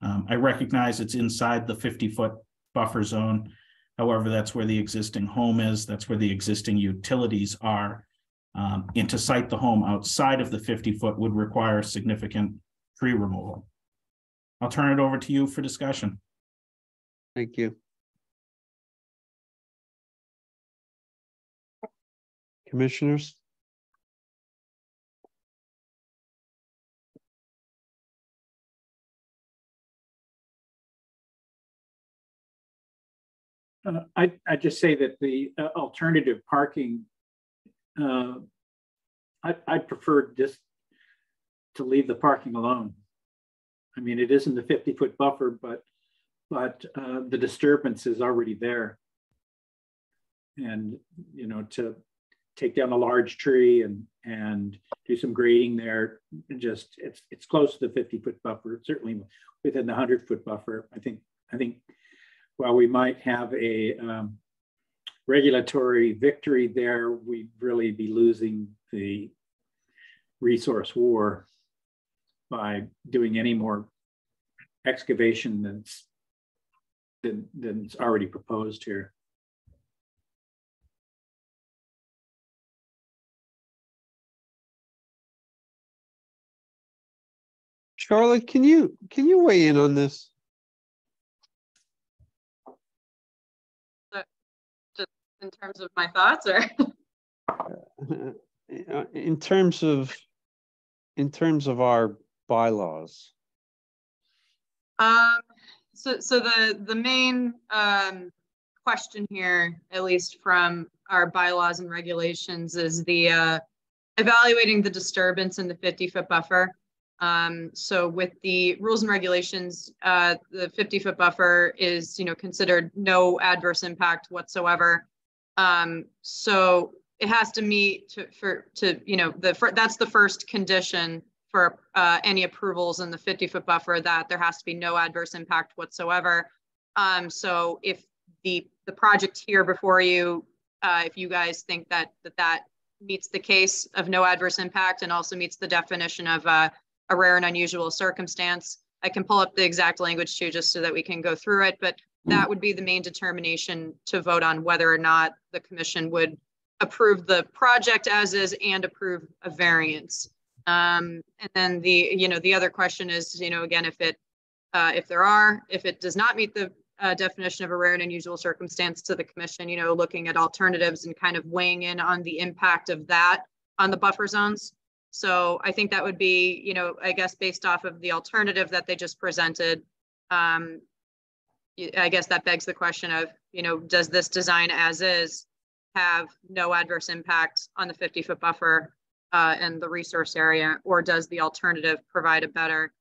I recognize it's inside the 50-foot buffer zone. However, that's where the existing home is. That's where the existing utilities are. And to site the home outside of the 50-foot would require significant tree removal. I'll turn it over to you for discussion. Thank you. Commissioners? I just say that the alternative parking, I prefer just to leave the parking alone. I mean, it isn't the 50-foot buffer, but the disturbance is already there. And, to take down a large tree and do some grading there, it's close to the 50-foot buffer, certainly within the 100-foot buffer. I think while we might have a regulatory victory there, we'd really be losing the resource war by doing any more excavation than's already proposed here. Charlotte, can you weigh in on this? In terms of my thoughts, or in terms of our bylaws? So the main question here, at least from our bylaws and regulations, is the evaluating the disturbance in the 50-foot buffer. So with the rules and regulations, the 50-foot buffer is, considered no adverse impact whatsoever. So it has to meet that's the first condition for any approvals in the 50-foot buffer, that there has to be no adverse impact whatsoever. So if the project here before you, if you guys think that meets the case of no adverse impact and also meets the definition of a rare and unusual circumstance, I can pull up the exact language too, just so that we can go through it. But that would be the main determination to vote on whether or not the commission would approve the project as is and approve a variance. And then the other question is, again, if it does not meet the definition of a rare and unusual circumstance to the commission, looking at alternatives and kind of weighing in on the impact of that on the buffer zones. So I think that would be, I guess, based off of the alternative that they just presented. I guess that begs the question of, does this design as is have no adverse impact on the 50-foot buffer and the resource area, or does the alternative provide a better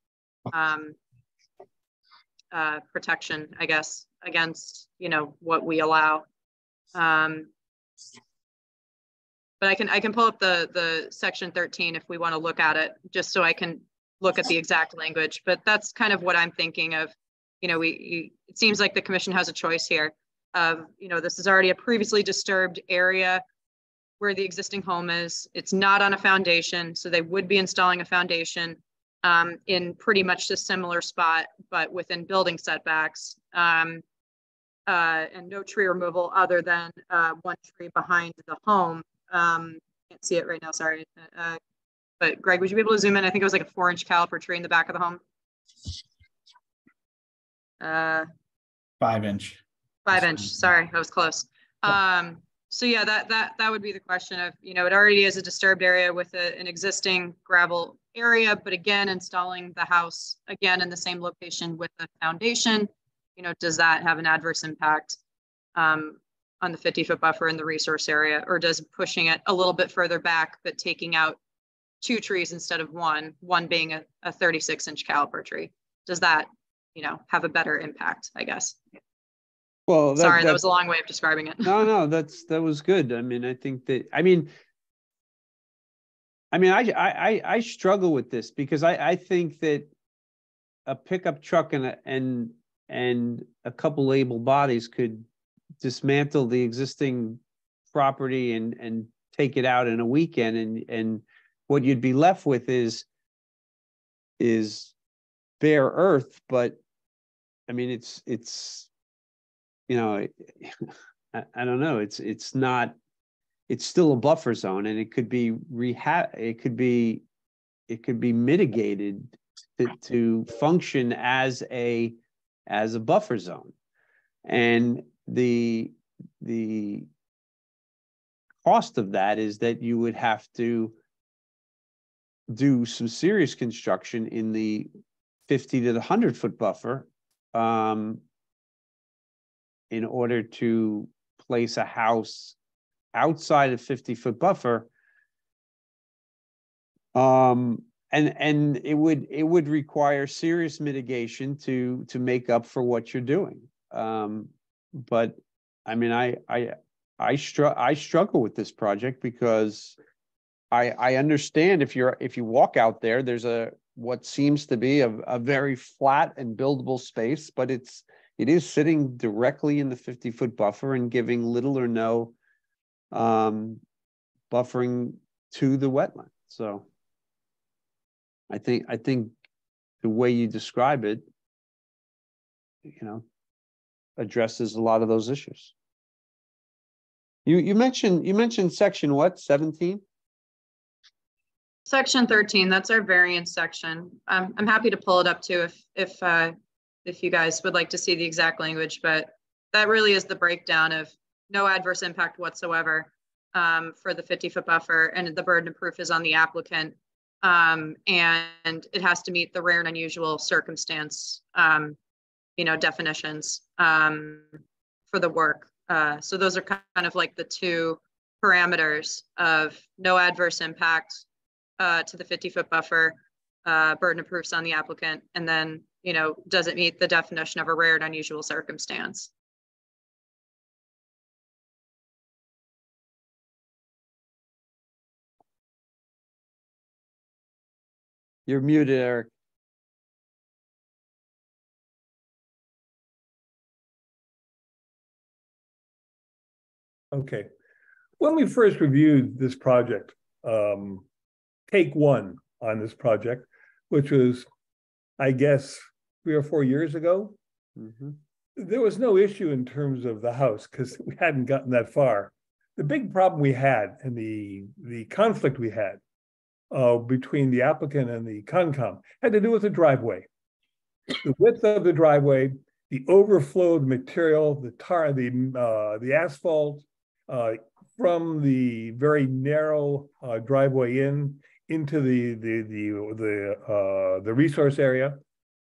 protection, I guess, against, you know, what we allow. But I can pull up the section 13 if we want to look at it, just so I can look at the exact language. But that's kind of what I'm thinking of. You know, it seems like the commission has a choice here of, you know, this is already a previously disturbed area where the existing home is. It's not on a foundation, so they would be installing a foundation in pretty much a similar spot, but within building setbacks, and no tree removal other than one tree behind the home. Can't see it right now, sorry. But Greg, would you be able to zoom in? I think it was like a 4-inch caliper tree in the back of the home. 5-inch. 5-inch, sorry, that was close. So yeah, that would be the question of, you know, it already is a disturbed area with an existing gravel area, but again, installing the house again in the same location with the foundation, you know, does that have an adverse impact on the 50-foot buffer in the resource area, or does pushing it a little bit further back, but taking out 2 trees instead of one being a 36-inch caliper tree, does that, you know, have a better impact, I guess? Well, sorry, that was a long way of describing it. No, that was good. I mean, I think that, I struggle with this because I think that a pickup truck and a couple able bodies could dismantle the existing property and take it out in a weekend, and what you'd be left with is bare earth. But I mean, it's you know, I don't know. It's not. It's still a buffer zone, and it could be It could be mitigated to function as a buffer zone, and the cost of that is that you would have to do some serious construction in the 50 to the 100-foot buffer in order to place a house outside of 50-foot buffer. And it would require serious mitigation to make up for what you're doing. But I mean, I struggle with this project because I understand if you walk out there, there's what seems to be a very flat and buildable space, but it is sitting directly in the 50-foot buffer and giving little or no buffering to the wetland. So I think the way you describe it, you know, addresses a lot of those issues. You mentioned section what, 17? Section 13, that's our variance section. I'm happy to pull it up too if you guys would like to see the exact language, but that really is the breakdown of no adverse impact whatsoever for the 50-foot buffer, and the burden of proof is on the applicant, and it has to meet the rare and unusual circumstance, you know, definitions for the work. So those are kind of like the 2 parameters of no adverse impact to the 50-foot buffer, burden of proofs on the applicant, and then, you know, does it meet the definition of a rare and unusual circumstance? You're muted, Eric. Okay. When we first reviewed this project, take 1 on this project, which was, I guess, 3 or 4 years ago, there was no issue in terms of the house because we hadn't gotten that far. The big problem we had and the conflict we had between the applicant and the Concom had to do with the driveway. The width of the driveway, the overflow of material, the tar, the asphalt from the very narrow driveway into the resource area,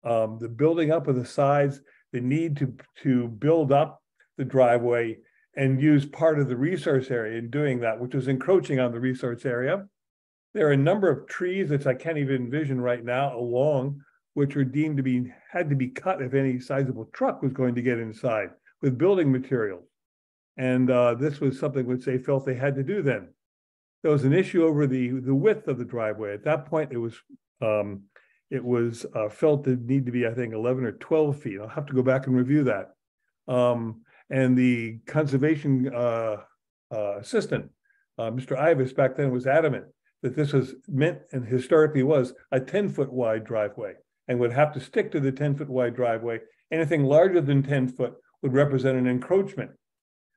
the building up of the sides, the need to build up the driveway and use part of the resource area in doing that, which was encroaching on the resource area. There are a number of trees that I can't even envision right now along which are deemed to be, had to be cut if any sizable truck was going to get inside with building materials. And this was something which they felt they had to do then. There was an issue over the width of the driveway. At that point, it was felt to need to be, I think, 11 or 12 feet. I'll have to go back and review that. And the conservation assistant, Mr. Ivis, back then was adamant that this was meant and historically was a 10-foot wide driveway and would have to stick to the 10-foot wide driveway. Anything larger than 10 foot would represent an encroachment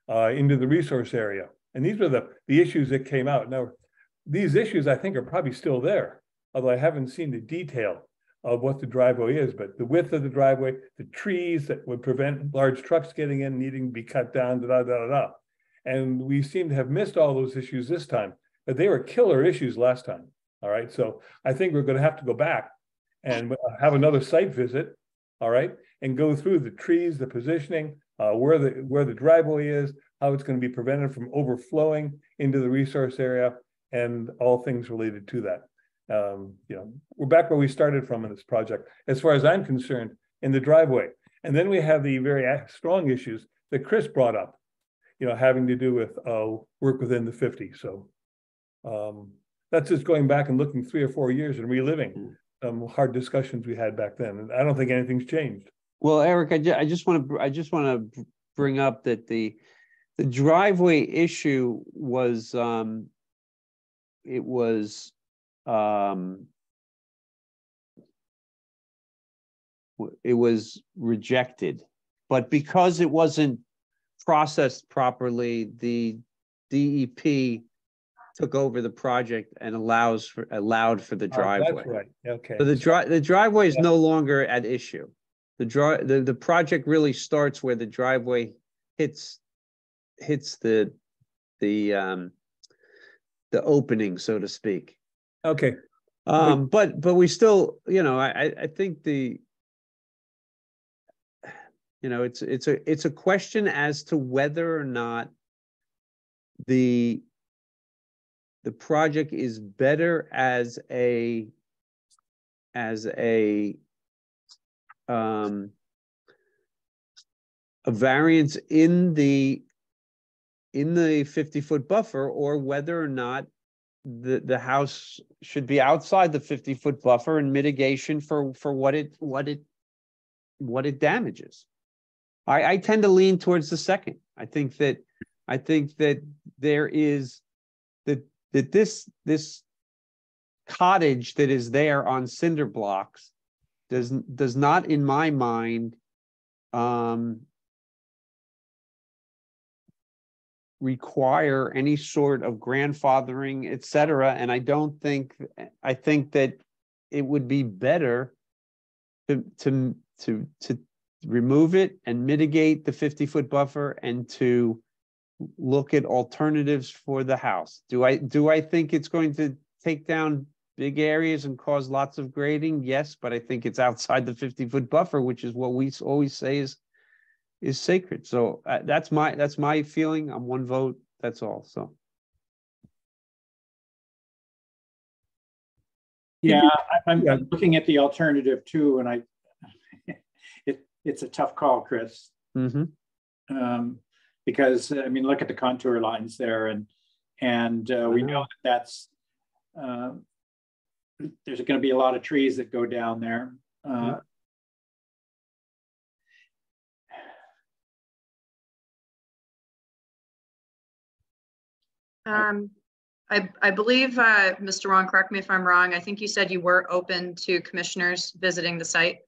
into the resource area. And these were the issues that came out. Now, these issues I think are probably still there, although I haven't seen the detail of what the driveway is, but the width of the driveway, the trees that would prevent large trucks getting in, needing to be cut down, And we seem to have missed all those issues this time, but they were killer issues last time. All right, so I think we're going to have to go back and have another site visit, all right, and go through the trees, the positioning, where the driveway is, how it's going to be prevented from overflowing into the resource area, and all things related to that. We're back where we started from in this project, as far as I'm concerned, in the driveway. And then we have the very strong issues that Chris brought up, having to do with work within the 50. So that's just going back and looking 3 or 4 years and reliving some hard discussions we had back then. And I don't think anything's changed. Well, Eric, I just want to bring up that the driveway issue was it was rejected, but because it wasn't processed properly, the DEP took over the project and allowed for the driveway. That's right. Okay. So the driveway is no longer at issue. The project really starts where the driveway hits the opening, so to speak. Okay. But we still, I think it's a question as to whether or not the project is better as a variance in the 50-foot buffer, or whether or not the house should be outside the 50-foot buffer and mitigation for what it damages. I tend to lean towards the second. I think that there is that this cottage that is there on cinder blocks does not, in my mind, require any sort of grandfathering, etc. And I think that it would be better to remove it and mitigate the 50-foot buffer and to look at alternatives for the house. Do I think it's going to take down big areas and cause lots of grading? Yes, but I think it's outside the 50-foot buffer, which is what we always say is sacred. So that's my feeling. I'm one vote. That's all. So. Yeah, I'm looking at the alternative too, and it's a tough call, Chris. Mm-hmm. Because I mean, look at the contour lines there, and we know that's there's going to be a lot of trees that go down there. I believe, Mr. Wong, correct me if I'm wrong, I think you said you were open to commissioners visiting the site.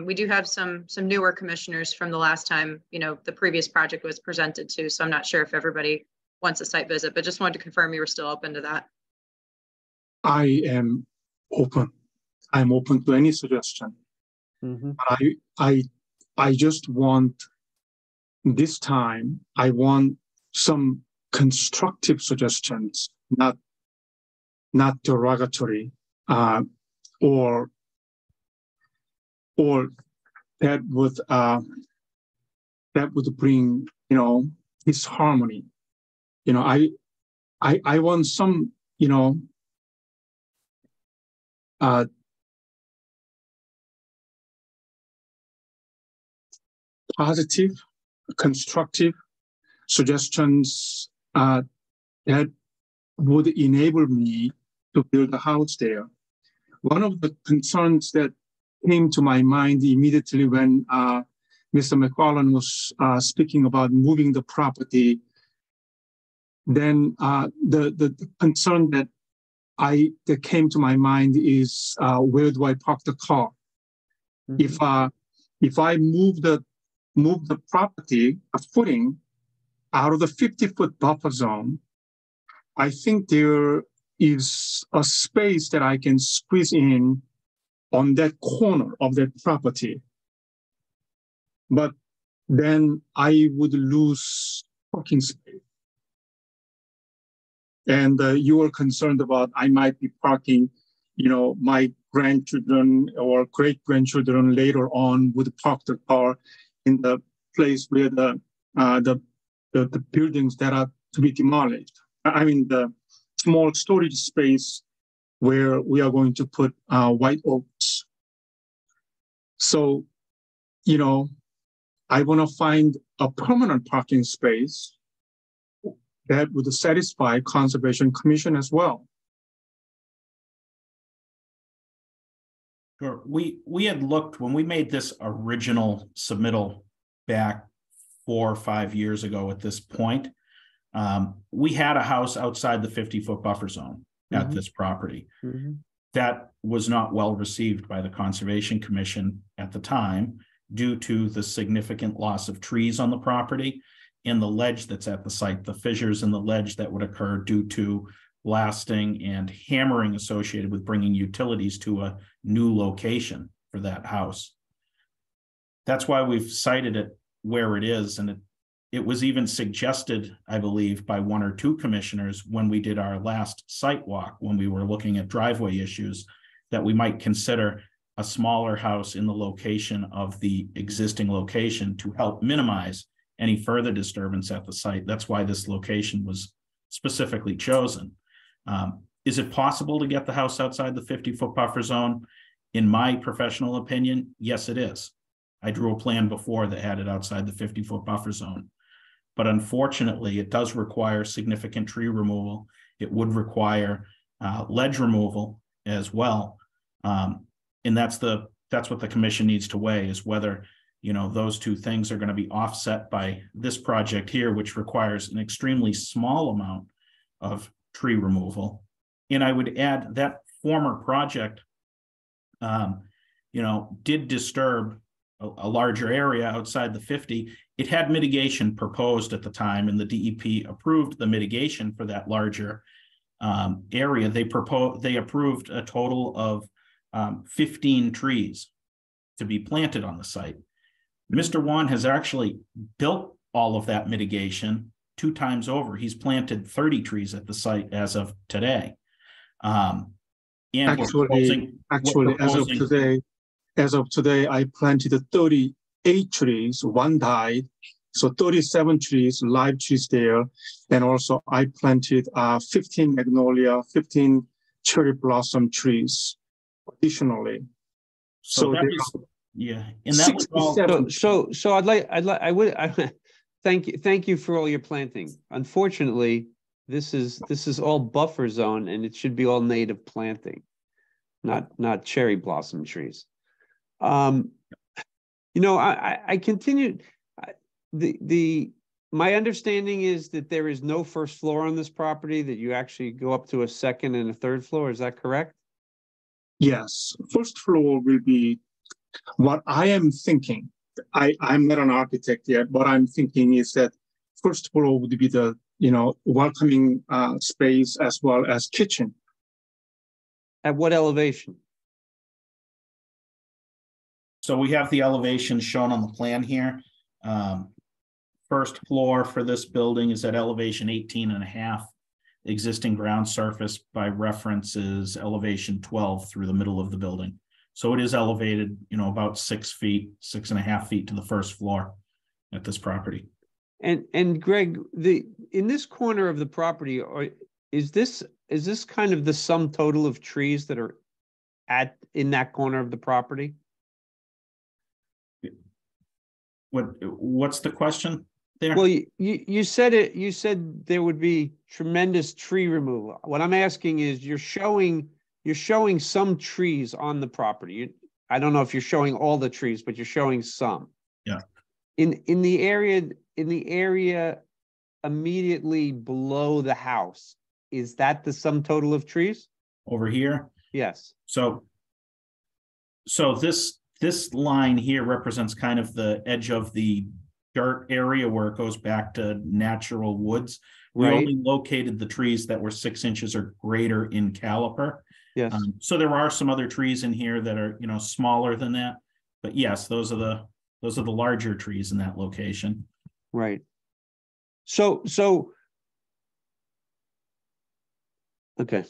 We do have some newer commissioners from the last time, the previous project was presented to, so I'm not sure if everybody wants a site visit, but just wanted to confirm you were still open to that. I am open. I'm open to any suggestion. Mm-hmm. I just want this time, I want some constructive suggestions, not derogatory, or that would bring disharmony. I want some positive, constructive suggestions that would enable me to build a house there. One of the concerns that came to my mind immediately when Mr. McFarland was speaking about moving the property, then the concern that came to my mind is where do I park the car? Mm-hmm. If I move the property, a footing, out of the 50-foot buffer zone, I think there is a space that I can squeeze in on that corner of that property. But then I would lose parking space. And you were concerned about I might be parking, my grandchildren or great-grandchildren later on would park the car in the place where the buildings that are to be demolished. I mean, the small storage space where we are going to put white oaks. So, I want to find a permanent parking space that would satisfy Conservation Commission as well. Sure. We had looked when we made this original submittal back 4 or 5 years ago at this point. We had a house outside the 50-foot buffer zone at this property. Mm-hmm. That was not well received by the Conservation Commission at the time due to the significant loss of trees on the property and the ledge that's at the site, the fissures in the ledge that would occur due to blasting and hammering associated with bringing utilities to a new location for that house. That's why we've cited it where it is, and it was even suggested, I believe, by 1 or 2 commissioners when we did our last site walk, when we were looking at driveway issues, that we might consider a smaller house in the location of the existing location to help minimize any further disturbance at the site. That's why this location was specifically chosen. Is it possible to get the house outside the 50-foot buffer zone? In my professional opinion, yes, it is. I drew a plan before that had it outside the 50-foot buffer zone. But unfortunately, it does require significant tree removal. It would require ledge removal as well. And that's what the commission needs to weigh, is whether those two things are going to be offset by this project here, which requires an extremely small amount of tree removal. And I would add that former project, did disturb a larger area outside the 50. It had mitigation proposed at the time, and the DEP approved the mitigation for that larger area. They approved a total of 15 trees to be planted on the site. Mr. Wan has actually built all of that mitigation 2 times over. He's planted 30 trees at the site as of today. Actually, as of today, I planted 38 trees. 1 died, so 37 trees, live trees there, and also I planted 15 magnolia, 15 cherry blossom trees additionally. So yeah, and that was all. So I would thank you for all your planting. Unfortunately, this is all buffer zone, and it should be all native planting, not cherry blossom trees. I continued. My understanding is that there is no first floor on this property, that you actually go up to a second and a third floor. Is that correct? Yes, first floor will be what I am thinking. I'm not an architect yet. What I'm thinking is that first floor would be the welcoming space as well as kitchen. At what elevation? So we have the elevation shown on the plan here. First floor for this building is at elevation 18.5. Existing ground surface by reference is elevation 12 through the middle of the building. So it is elevated, about 6 feet, 6.5 feet to the first floor at this property. And Greg, in this corner of the property, is this kind of the sum total of trees that are in that corner of the property? What's the question there? Well, you said it. You said there would be tremendous tree removal. What I'm asking is, you're showing some trees on the property. I don't know if you're showing all the trees, but you're showing some. Yeah. In the area immediately below the house, is that the sum total of trees? Over here? Yes. So this line here represents kind of the edge of the dirt area where it goes back to natural woods. We Right. only located the trees that were 6 inches or greater in caliper. Yes. So there are some other trees in here that are, smaller than that. But yes, those are the larger trees in that location. Right. So okay.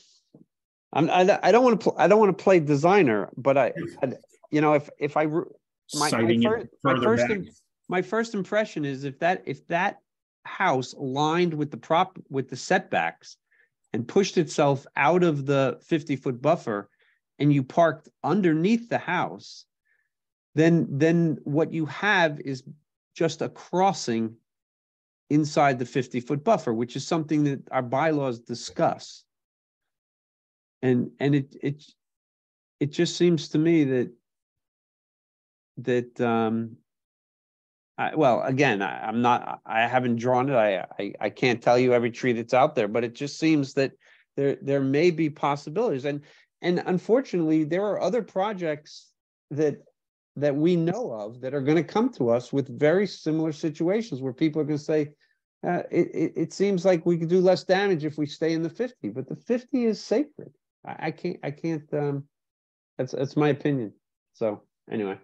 I don't want to play designer, but my first impression is if that house aligned with the setbacks and pushed itself out of the 50-foot buffer, and you parked underneath the house, then what you have is just a crossing inside the 50-foot buffer, which is something that our bylaws discuss. And it just seems to me that I haven't drawn it. I can't tell you every tree that's out there, but it just seems that there may be possibilities. And unfortunately, there are other projects that we know of that are going to come to us with very similar situations where people are going to say, it seems like we could do less damage if we stay in the 50, but the 50 is sacred. I can't, that's my opinion. So anyway.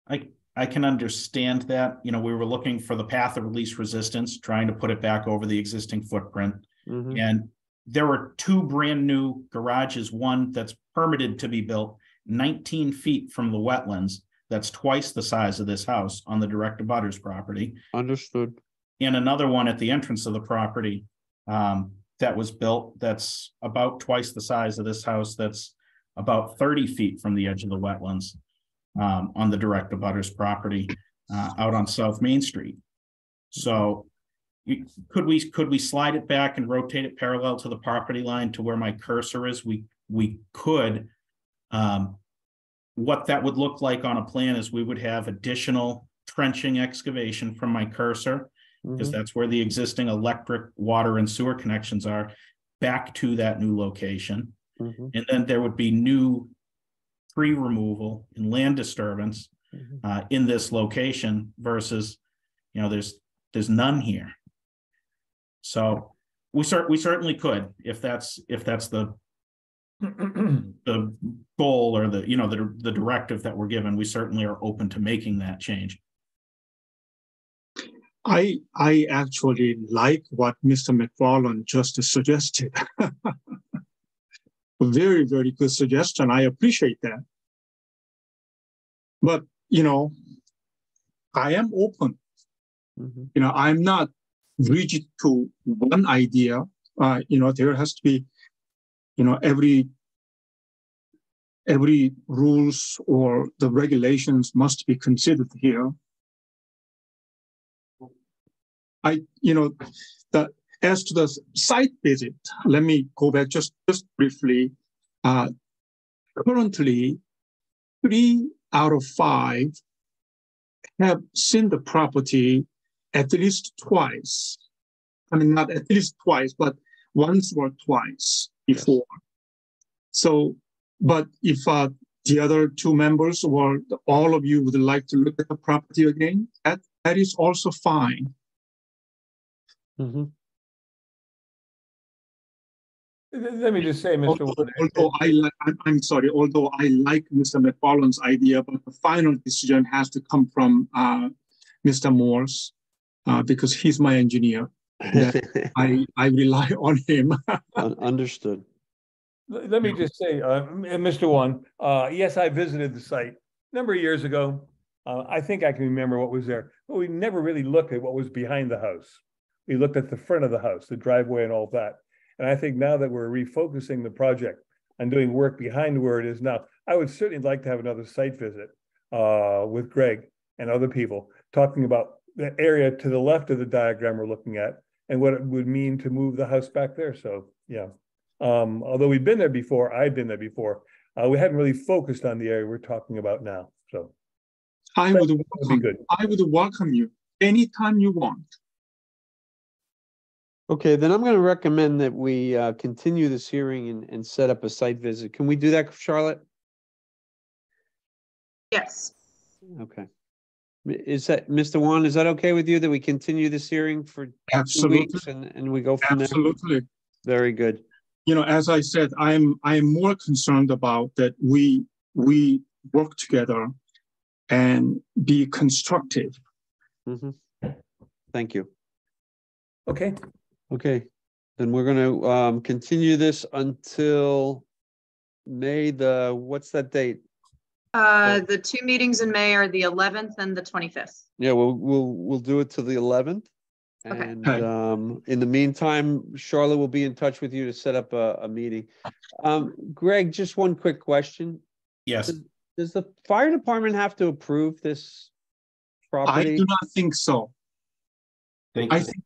I can understand that. We were looking for the path of least resistance, trying to put it back over the existing footprint. Mm-hmm. And there were 2 brand new garages, one that's permitted to be built 19 feet from the wetlands. That's twice the size of this house on the direct abutters property. Understood. And another one at the entrance of the property that was built that's about twice the size of this house. That's about 30 feet from the edge of the wetlands on the direct abutters property out on South Main Street. So could we slide it back and rotate it parallel to the property line to where my cursor is? We could. What that would look like on a plan is we would have additional trenching excavation from my cursor, because that's where the existing electric, water, and sewer connections are, back to that new location. And then there would be new tree removal and land disturbance in this location versus, there's none here. So we certainly could, if that's the goal or the directive that we're given, we certainly are open to making that change. I actually like what Mr. McFarland just suggested. Very, very good suggestion. I appreciate that. But, I am open. I'm not rigid to one idea. There has to be, every rules or the regulations must be considered here. As to the site visit, let me go back just briefly. Currently, 3 out of 5 have seen the property at least twice. I mean, not at least twice, but once or twice before. Yes. So, but if the other 2 members or all of you would like to look at the property again, that is also fine. Let me just say, Mr. Although I like Mr. McFarland's idea, but the final decision has to come from Mr. Morse, because he's my engineer. I rely on him. Understood. Let me just say, Mr. One, yes, I visited the site a number of years ago. I think I can remember what was there, but we never really looked at what was behind the house. We looked at the front of the house, the driveway and all that. And I think now that we're refocusing the project and doing work behind where it is now, I would certainly like to have another site visit with Greg and other people talking about the area to the left of the diagram we're looking at and what it would mean to move the house back there. So yeah, although we've been there before, I've been there before, we hadn't really focused on the area we're talking about now. So I would be good. I would welcome you anytime you want. Okay, then I'm going to recommend that we continue this hearing and set up a site visit. Can we do that, Charlotte? Yes. Okay. Is that, Mr. Wan, is that okay with you that we continue this hearing for 2 Absolutely. weeks and we go from there? Absolutely. Very good. You know, as I said, I am more concerned about that we work together and be constructive. Mm-hmm. Thank you. Okay. Okay, then we're going to continue this until May what's that date? The 2 meetings in May are the 11th and the 25th. Yeah, we'll do it till the 11th. Okay. And in the meantime, Charlotte will be in touch with you to set up a meeting. Greg, just one quick question. Yes. Does the fire department have to approve this property? I do not think so. Thank I you. think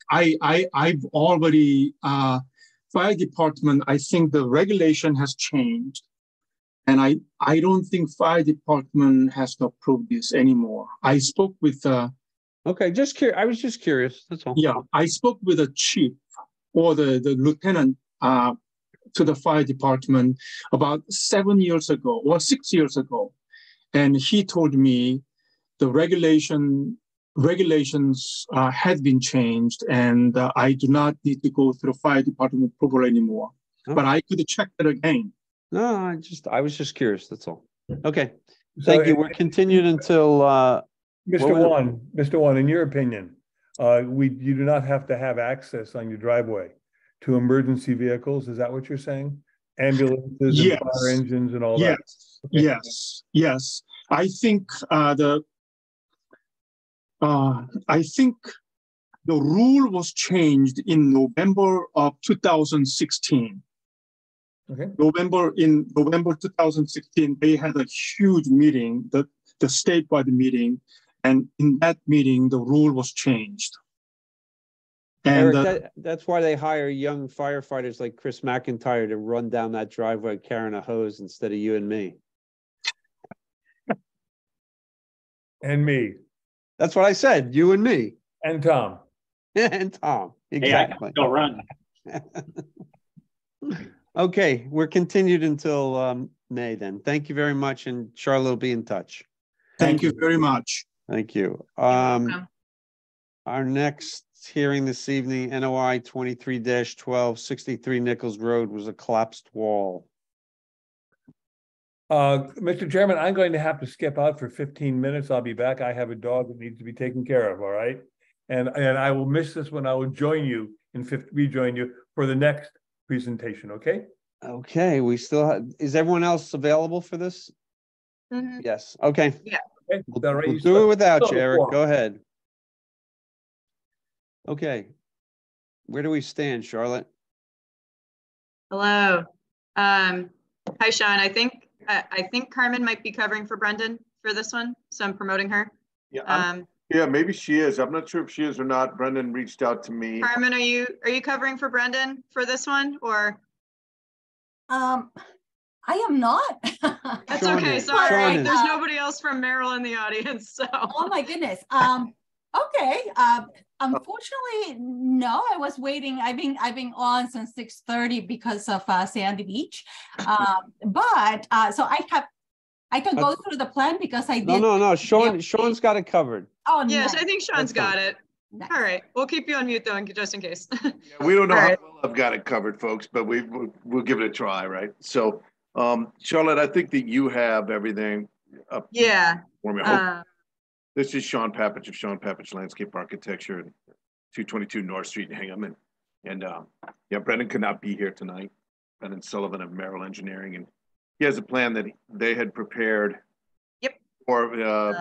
I've already fire department. I think the regulation has changed, and I don't think fire department has to approve this anymore. I spoke with okay, I was just curious. That's all. Yeah, I spoke with the chief or the lieutenant to the fire department about 7 years ago or 6 years ago, and he told me the regulations had been changed, and I do not need to go through fire department approval anymore. Oh. But I could check that again. No, I was just curious. That's all. Okay, thank you. We're continued until Mr. Wan, in your opinion, you do not have to have access on your driveway to emergency vehicles. Is that what you're saying? Ambulances and fire engines and all that. Okay. Yes. I think the rule was changed in November of 2016. Okay. November 2016, they had a huge meeting, the statewide meeting, and in that meeting, the rule was changed. And Eric, that's why they hire young firefighters like Chris McIntyre to run down that driveway carrying a hose instead of you and me. And me. That's what I said, you and me. And Tom. And Tom, exactly. Hey, I can still run. Okay, we're continued until May then. Thank you very much, and Charlotte will be in touch. Thank you very much. Thank you. welcome. Our next hearing this evening, NOI 23-12, 63 Nichols Road, was a collapsed wall. Mr. Chairman, I'm going to have to skip out for 15 minutes. I'll be back. I have a dog that needs to be taken care of. All right. And I will miss this one. I will join you rejoin you for the next presentation. Okay. Okay. We still have, is everyone else available for this? Mhm. Yes. Okay. Yeah. Okay. We'll do it without you, Eric. Go ahead. Okay. Where do we stand, Charlotte? Hello. Hi, Sean. I think Carmen might be covering for Brendan for this one, so I'm promoting her. Yeah, yeah, maybe she is. I'm not sure if she is or not. Brendan reached out to me. Carmen, are you covering for Brendan for this one, or? I am not. That's okay. Sorry, there's nobody else from Merrill in the audience. So. Oh my goodness. Okay. Unfortunately, no. I was waiting. I've been on since 6:30 because of Sandy Beach. But so I can go through the plan because I did. No. Sean's got it covered. Oh, yes, nice. I think Sean's got it. Nice. All right, we'll keep you on mute though, just in case. Yeah, we don't know how well I've got it covered, folks, but we'll give it a try, right? So, Charlotte, I think that you have everything up. Yeah. For me. This is Sean Papich of Sean Papich Landscape Architecture, 222 North Street in Hingham, and yeah, Brendan could not be here tonight. Brendan Sullivan of Merrill Engineering, and he has a plan that they had prepared. Yep. Or I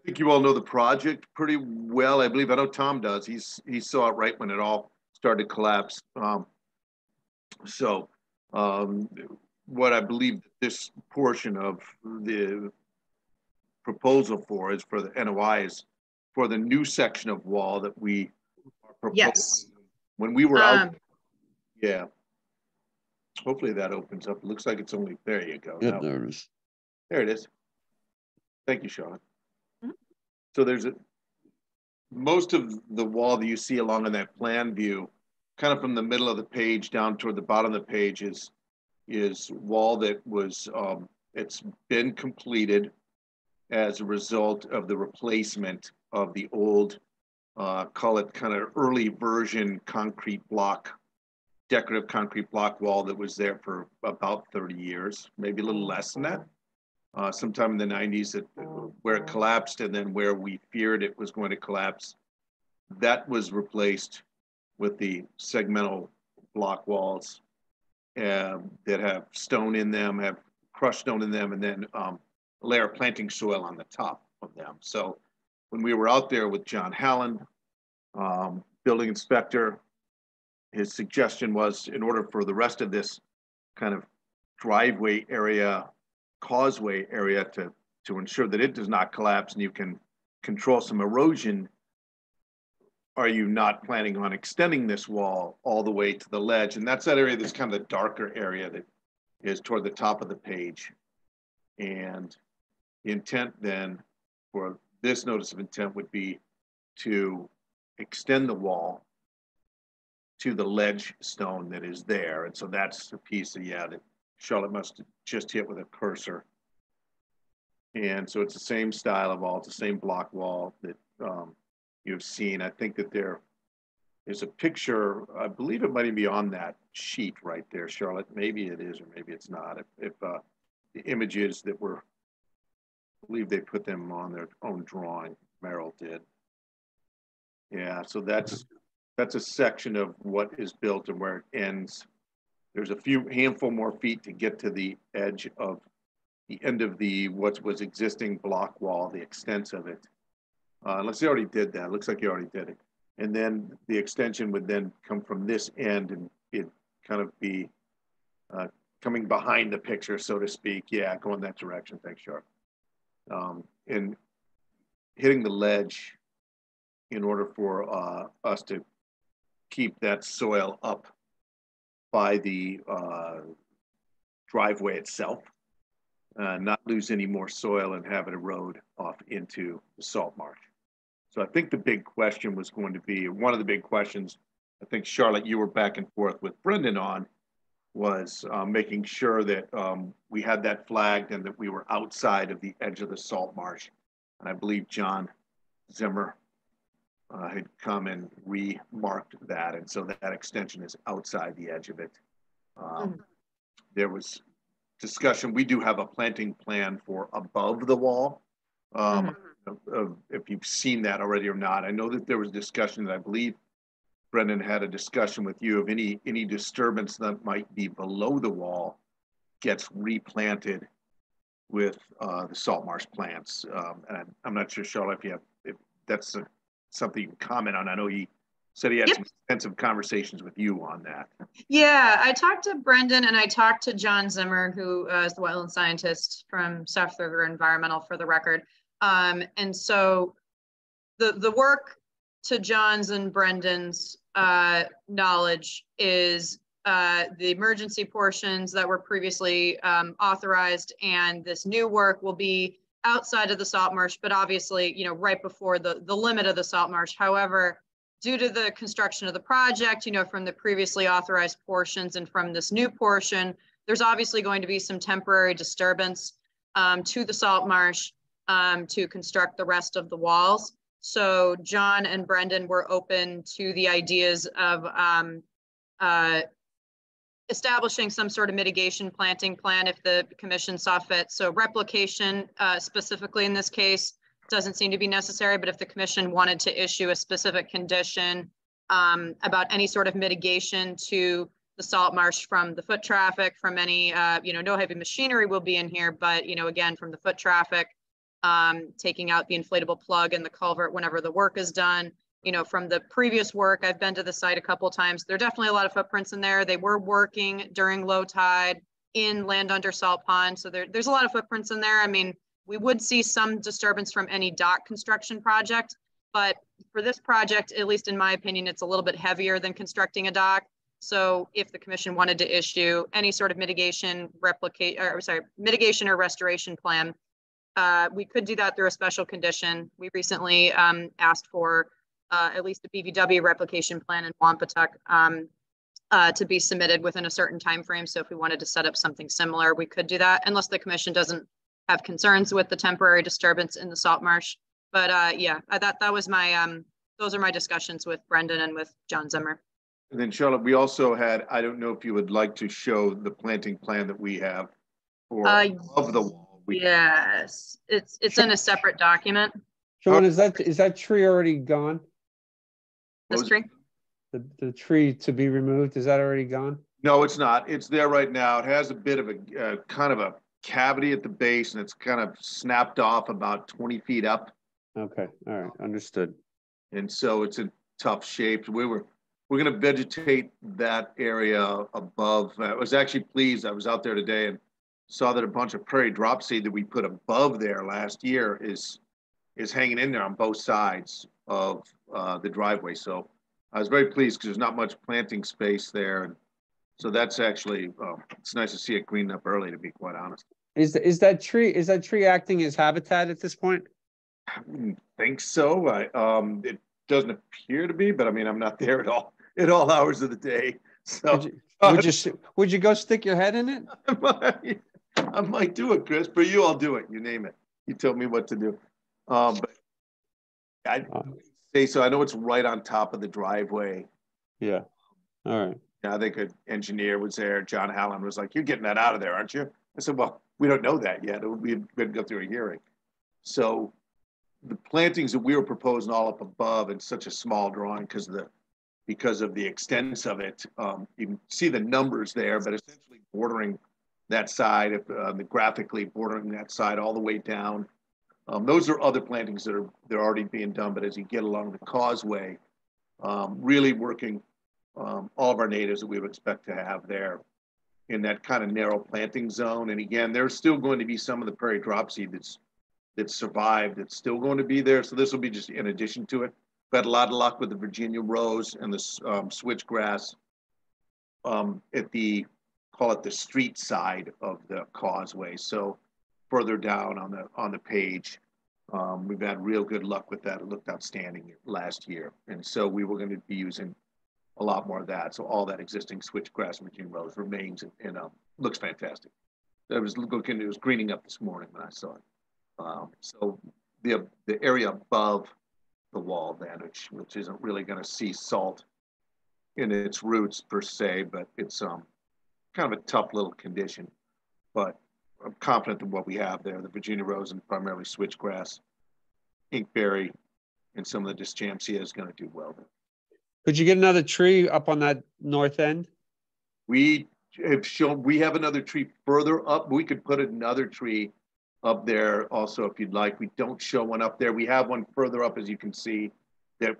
think you all know the project pretty well. I believe I know Tom does. He saw it right when it all started to collapse. What I believe this portion of the proposal for is for the NOI is for the new section of wall that we are proposing. Yes. When we were out, yeah. Hopefully that opens up. It looks like it's only, there you go. Get Now, nervous. there it is. Thank you, Charlotte. Mhm. So there's most of the wall that you see along in that plan view, kind of from the middle of the page down toward the bottom of the page is wall that was, it's been completed as a result of the replacement of the old, call it kind of early version concrete block, decorative concrete block wall that was there for about 30 years, maybe a little less than that. Sometime in the 90s where it collapsed, and then where we feared it was going to collapse. That was replaced with the segmental block walls that have stone in them, have crushed stone in them, and then a layer of planting soil on the top of them. So when we were out there with John Halland, building inspector, his suggestion was, in order for the rest of this kind of driveway area, causeway area to ensure that it does not collapse and you can control some erosion, are you not planning on extending this wall all the way to the ledge? And that's that area that's kind of the darker area that is toward the top of the page. And the intent then for this notice of intent would be to extend the wall to the ledge stone that is there. And so that's the piece that, yeah, that Charlotte must have just hit with a cursor. And so it's the same style of wall, it's the same block wall that you've seen. I think that there's a picture, I believe it might even be on that sheet right there, Charlotte. Maybe it is, or maybe it's not. If the images that were, I believe they put them on their own drawing, Merrill did. Yeah, so that's a section of what is built and where it ends. There's a handful more feet to get to the edge of the end of the what was existing block wall, the extent of it. Unless you already did that. It looks like you already did it. And then the extension would then come from this end and it kind of be coming behind the picture, so to speak. Yeah, going that direction. Thanks, Sharp. And hitting the ledge in order for us to keep that soil up by the driveway itself, not lose any more soil and have it erode off into the salt marsh. So I think the big question was going to be, one of the big questions, I think Charlotte, you were back and forth with Brendan on, was making sure that we had that flagged and that we were outside of the edge of the salt marsh. And I believe John Zimmer had come and remarked that. And so that extension is outside the edge of it. There was discussion, we do have a planting plan for above the wall. If you've seen that already or not. I know that there was discussion that I believe Brendan had a discussion with you of any disturbance that might be below the wall gets replanted with the salt marsh plants. And I'm not sure, Charlotte, if that's something you can comment on. I know he said he had some extensive conversations with you on that. Yeah, I talked to Brendan and I talked to John Zimmer, who is the wetland scientist from South River Environmental, for the record. And so the work, to John's and Brendan's knowledge, is the emergency portions that were previously authorized, and this new work will be outside of the salt marsh, but obviously, you know, right before the limit of the salt marsh. However, due to the construction of the project, you know, from the previously authorized portions and from this new portion, there's obviously going to be some temporary disturbance to the salt marsh to construct the rest of the walls. So John and Brendan were open to the ideas of establishing some sort of mitigation planting plan if the commission saw fit. So replication specifically in this case doesn't seem to be necessary, but if the commission wanted to issue a specific condition about any sort of mitigation to the salt marsh from the foot traffic, from any, you know, no heavy machinery will be in here, but, you know, again, from the foot traffic, taking out the inflatable plug and the culvert whenever the work is done. You know, from the previous work, I've been to the site a couple of times. There are definitely a lot of footprints in there. They were working during low tide in land under salt pond. So there's a lot of footprints in there. I mean, we would see some disturbance from any dock construction project, but for this project, at least in my opinion, it's a little bit heavier than constructing a dock. So if the commission wanted to issue any sort of mitigation mitigation or restoration plan, we could do that through a special condition. We recently asked for at least a BVW replication plan in Wampatuck to be submitted within a certain time frame. So if we wanted to set up something similar, we could do that, unless the commission doesn't have concerns with the temporary disturbance in the salt marsh. But yeah, that was my those are my discussions with Brendan and with John Zimmer. And then Charlotte, we also had, I don't know if you would like to show the planting plan that we have for of the wall. Yes, it's in a separate document. Sean, is that tree already gone? This tree? The tree to be removed, is that already gone? No, it's not. It's there right now. It has a bit of a kind of a cavity at the base, and it's kind of snapped off about 20 feet up. Okay, all right, understood. And so it's in tough shape. We're going to vegetate that area above. I was actually pleased. I was out there today and saw that a bunch of prairie drop seed that we put above there last year is hanging in there on both sides of the driveway. So I was very pleased because there's not much planting space there. And so that's actually, it's nice to see it greened up early, to be quite honest. Is that tree acting as habitat at this point? I wouldn't think so. It doesn't appear to be, but I mean, I'm not there at all hours of the day. So would you go stick your head in it? I might do it, Chris. For you, I'll do it. You name it. You tell me what to do. But I'd say so. I know it's right on top of the driveway. Yeah. All right. Yeah, I think an engineer was there. John Hallen was like, "You're getting that out of there, aren't you?" I said, "Well, we don't know that yet. We've got to go through a hearing." So the plantings that we were proposing all up above in such a small drawing because of the extents of it, you can see the numbers there, but essentially bordering that side, graphically bordering that side all the way down. Those are other plantings they're already being done, but as you get along the causeway, really working all of our natives that we would expect to have there in that kind of narrow planting zone. And again, there's still going to be some of the prairie drop seed that's survived, that's still going to be there. So this will be just in addition to it. We've had a lot of luck with the Virginia rose and the switchgrass at call it the street side of the causeway. So further down on the page, we've had real good luck with that. It looked outstanding last year. And so we were going to be using a lot more of that. So all that existing switchgrass Virginia rose remains and looks fantastic. It was greening up this morning when I saw it. So the area above the wall then, which isn't really going to see salt in its roots per se, but it's kind of a tough little condition. But I'm confident in what we have there. The Virginia rose and primarily switchgrass, inkberry, and some of the Dischampsia is going to do well there. Could you get another tree up on that north end? We have another tree further up. We could put another tree up there also if you'd like. We don't show one up there. We have one further up, as you can see, that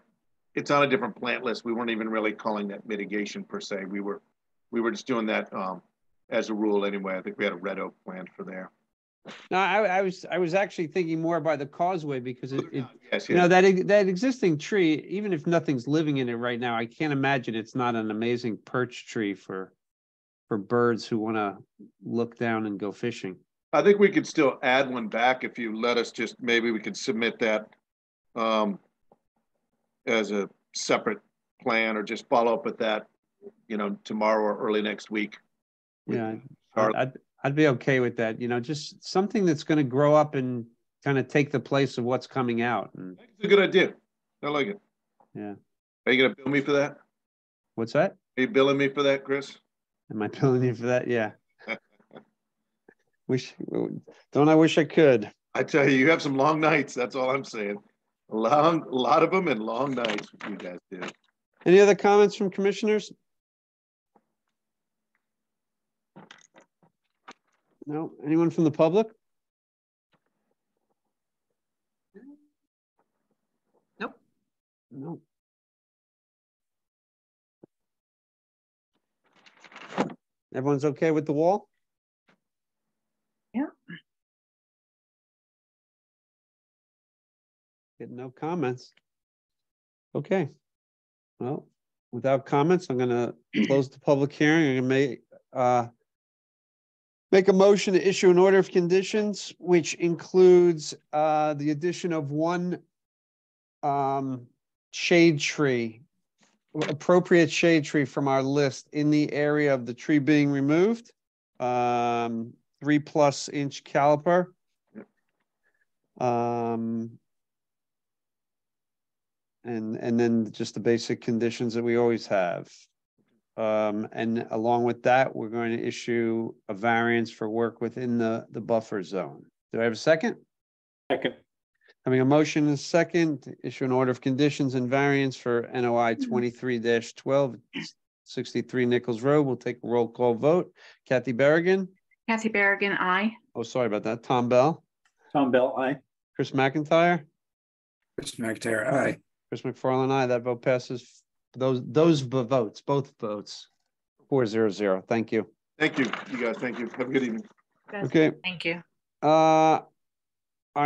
it's on a different plant list. We weren't even really calling that mitigation per se. We were just doing that as a rule anyway. I think we had a red oak plant for there. No, I was actually thinking more by the causeway because yes. You know, that existing tree, even if nothing's living in it right now, I can't imagine it's not an amazing perch tree for birds who want to look down and go fishing. I think we could still add one back if you let us. Just maybe we could submit that as a separate plan, or just follow up with that, tomorrow or early next week. Yeah, I'd be okay with that. Just something that's going to grow up and kind of take the place of what's coming out. And it's a good idea. I like it. Yeah. Are you going to bill me for that? What's that? Are you billing me for that, Chris? Am I billing you for that? Yeah. Don't I wish I could? I tell you, you have some long nights. That's all I'm saying. A lot of them and long nights you guys do. Any other comments from commissioners? No. Anyone from the public? Nope. No. Everyone's okay with the wall? Yeah. Getting no comments. Okay. Well, without comments, I'm gonna close the public hearing and make a motion to issue an order of conditions, which includes the addition of one shade tree, appropriate shade tree from our list in the area of the tree being removed. 3+ inch caliper. And then just the basic conditions that we always have. And along with that, we're going to issue a variance for work within the buffer zone. Do I have a second? Second. Having a motion and a second to issue an order of conditions and variance for NOI 23-12, 63 Nichols Road. We'll take a roll call vote. Kathy Berrigan. Kathy Berrigan, aye. Oh, sorry about that. Tom Bell. Tom Bell, aye. Chris McIntyre. Chris McIntyre, aye. Chris McFarland, aye. That vote passes. Those votes, both votes, 4-0-0. Thank you. Thank you, you guys. Thank you. Have a good evening. Okay. Thank you. Our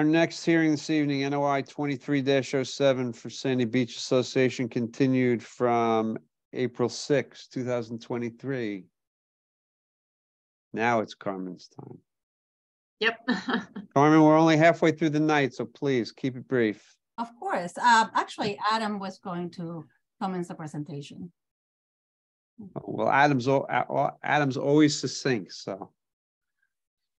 next hearing this evening, NOI 23-07 for Sandy Beach Association, continued from April 6, 2023. Now it's Carmen's time. Yep. Carmen, we're only halfway through the night, so please keep it brief. Of course. Actually, Adam was going to commence the presentation. Well, Adam's always succinct, so.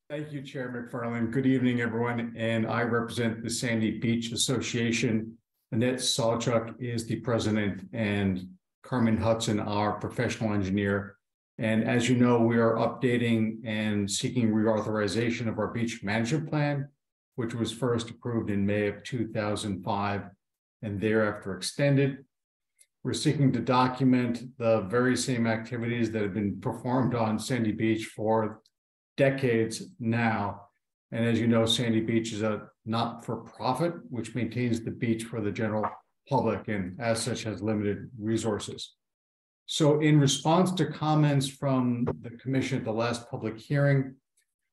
Thank you, Chair McFarland. Good evening, everyone. And I represent the Sandy Beach Association. Annette Sawchuk is the president and Carmen Hudson, our professional engineer. And as you know, we are updating and seeking reauthorization of our beach management plan, which was first approved in May of 2005 and thereafter extended. We're seeking to document the very same activities that have been performed on Sandy Beach for decades now. And as you know, Sandy Beach is a not-for-profit, which maintains the beach for the general public and as such has limited resources. So in response to comments from the commission at the last public hearing,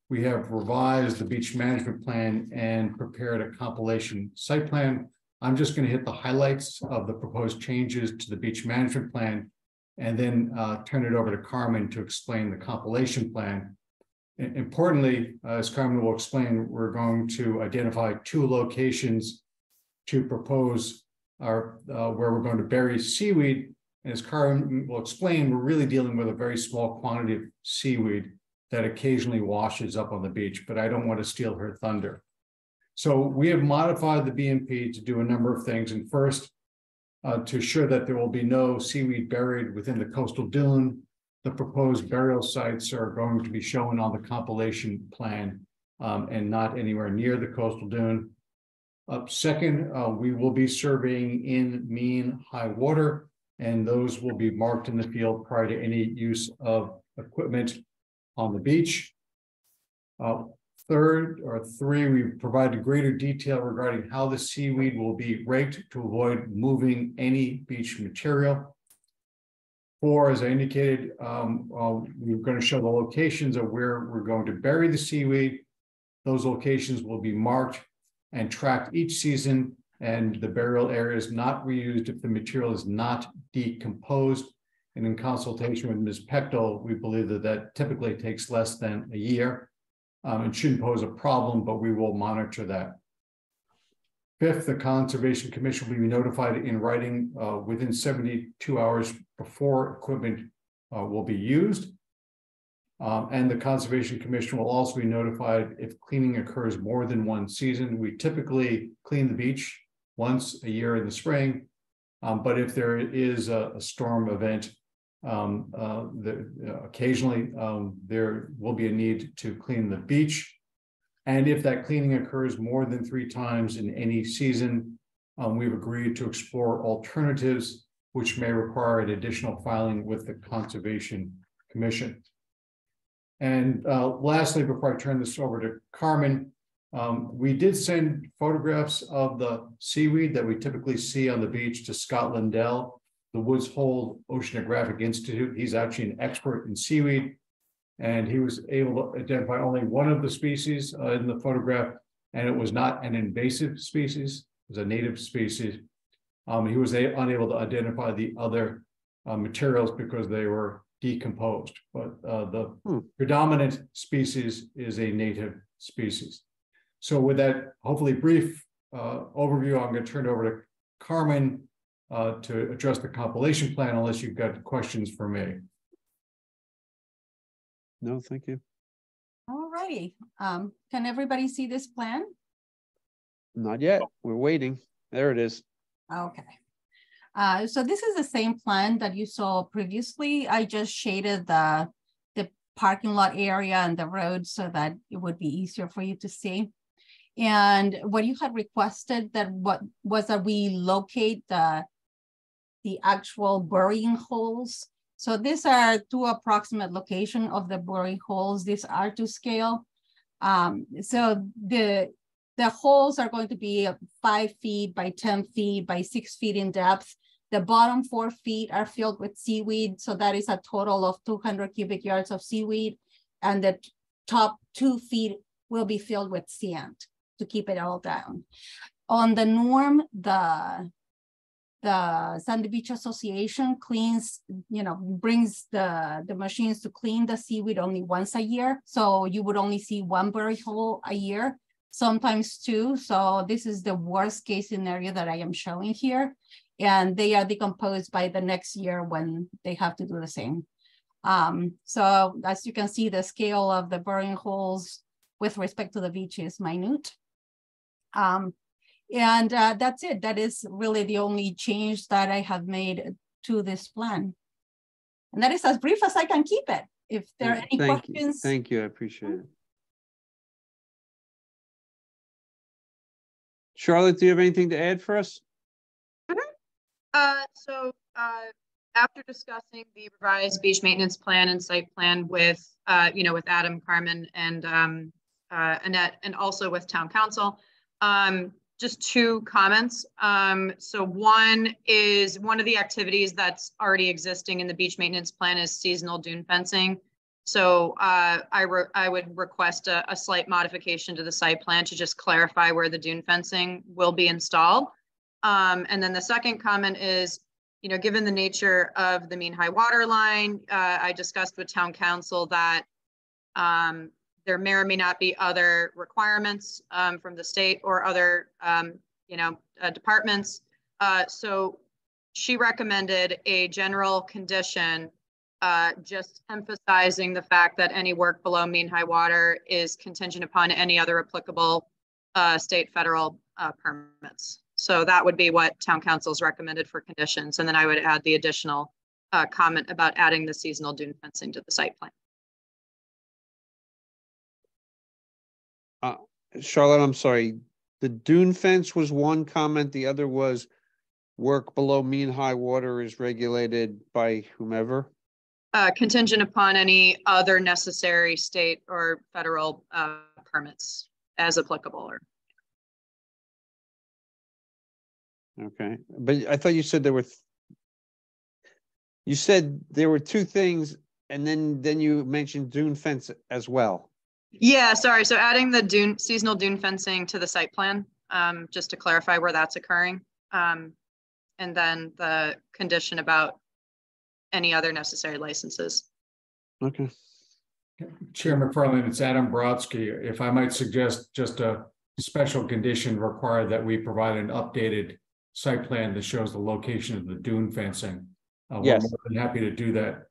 we have revised the beach management plan and prepared a compilation site plan. I'm just going to hit the highlights of the proposed changes to the beach management plan and then turn it over to Carmen to explain the compilation plan. Importantly, as Carmen will explain, we're going to identify 2 locations to propose where we're going to bury seaweed. And as Carmen will explain, we're really dealing with a very small quantity of seaweed that occasionally washes up on the beach, but I don't want to steal her thunder. So we have modified the BMP to do a number of things. And first, to ensure that there will be no seaweed buried within the coastal dune, the proposed burial sites are going to be shown on the compilation plan and not anywhere near the coastal dune. Second, we will be surveying in mean high water, and those will be marked in the field prior to any use of equipment on the beach. Third, or 3, we provided greater detail regarding how the seaweed will be raked to avoid moving any beach material. 4, as I indicated, we're going to show the locations of where we're going to bury the seaweed. Those locations will be marked and tracked each season, and the burial area is not reused if the material is not decomposed. And in consultation with Ms. Pechtel, we believe that that typically takes less than a year. It shouldn't pose a problem, but we will monitor that. 5th, the Conservation Commission will be notified in writing within 72 hours before equipment will be used. And the Conservation Commission will also be notified if cleaning occurs more than one season. We typically clean the beach once a year in the spring, but if there is a storm event, occasionally there will be a need to clean the beach. And if that cleaning occurs more than 3 times in any season, we've agreed to explore alternatives, which may require an additional filing with the Conservation Commission. And lastly, before I turn this over to Carmen, we did send photographs of the seaweed that we typically see on the beach to Scott Lindell, the Woods Hole Oceanographic Institute. He's actually an expert in seaweed, and he was able to identify only one of the species in the photograph, and it was not an invasive species. as a native species. He was unable to identify the other materials because they were decomposed, but the predominant species is a native species. So with that hopefully brief overview, I'm going to turn it over to Carmen to address the compilation plan, unless you've got questions for me. No, thank you. All righty. Can everybody see this plan? Not yet. We're waiting. There it is. Okay. So this is the same plan that you saw previously. I just shaded the parking lot area and the road so that it would be easier for you to see. And what you had requested that we locate the actual burying holes. So these are two approximate location of the burying holes. These are to scale. So the holes are going to be 5 feet by 10 feet by 6 feet in depth. The bottom 4 feet are filled with seaweed. So that is a total of 200 cubic yards of seaweed. And the top 2 feet will be filled with sand to keep it all down. On the norm, the Sandy Beach Association cleans, brings the machines to clean the seaweed only once a year. So you would only see 1 bury hole a year, sometimes 2. So this is the worst case scenario that I am showing here. And they are decomposed by the next year when they have to do the same. So as you can see, the scale of the burying holes with respect to the beach is minute. And that's it. That is really the only change that I have made to this plan. And that is as brief as I can keep it. If there are any questions. Thank you. I appreciate it. Charlotte, do you have anything to add for us? So after discussing the revised beach maintenance plan and site plan with, with Adam, Carmen, and Annette, and also with town council, just 2 comments. So one is one of the activities that's already existing in the beach maintenance plan is seasonal dune fencing. So I would request a slight modification to the site plan to just clarify where the dune fencing will be installed. And then the second comment is, given the nature of the mean high water line, I discussed with town council that there may or may not be other requirements from the state or other, departments. So she recommended a general condition, just emphasizing the fact that any work below mean high water is contingent upon any other applicable state, federal permits. So that would be what town council's recommended for conditions. And then I would add the additional comment about adding the seasonal dune fencing to the site plan. Charlotte, I'm sorry. The dune fence was one comment. The other was work below mean high water is regulated by whomever. Contingent upon any other necessary state or federal permits as applicable. Okay, but I thought you said there were. You said there were 2 things, and then you mentioned dune fence as well. Yeah, sorry. So adding the seasonal dune fencing to the site plan, just to clarify where that's occurring. And then the condition about any other necessary licenses. Okay. Chair McFarland, it's Adam Brodsky. If I might suggest just a special condition required that we provide an updated site plan that shows the location of the dune fencing. Yes. We're more than happy to do that.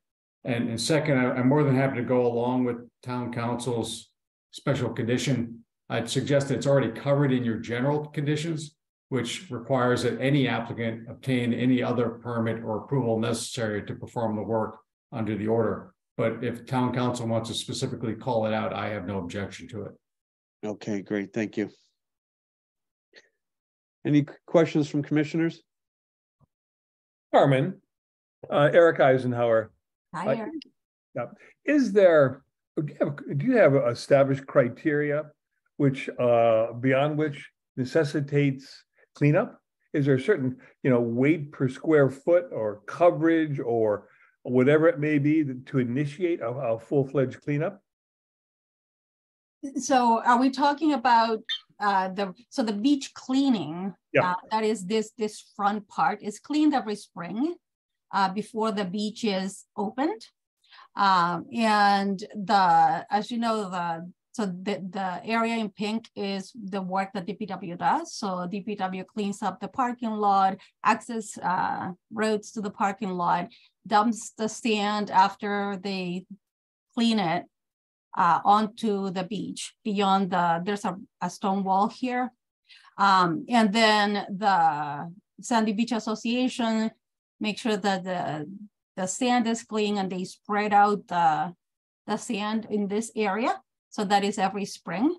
And second, I'm more than happy to go along with town council's special condition. I'd suggest that it's already covered in your general conditions, which requires that any applicant obtain any other permit or approval necessary to perform the work under the order. But if town council wants to specifically call it out, I have no objection to it. Okay, great. Thank you. Any questions from commissioners? Carmen, Eric Eisenhower. Hi, Eric. Do you have established criteria which beyond which necessitates cleanup? Is there a certain weight per square foot or coverage or whatever it may be to initiate a full-fledged cleanup? So are we talking about so the beach cleaning, that is this front part is cleaned every spring before the beach is opened. And as you know, the area in pink is the work that DPW does. So DPW cleans up the parking lot, access roads to the parking lot, dumps the sand after they clean it onto the beach beyond there's a stone wall here. And then the Sandy Beach Association make sure that the sand is clean, and they spread out the sand in this area. So that is every spring.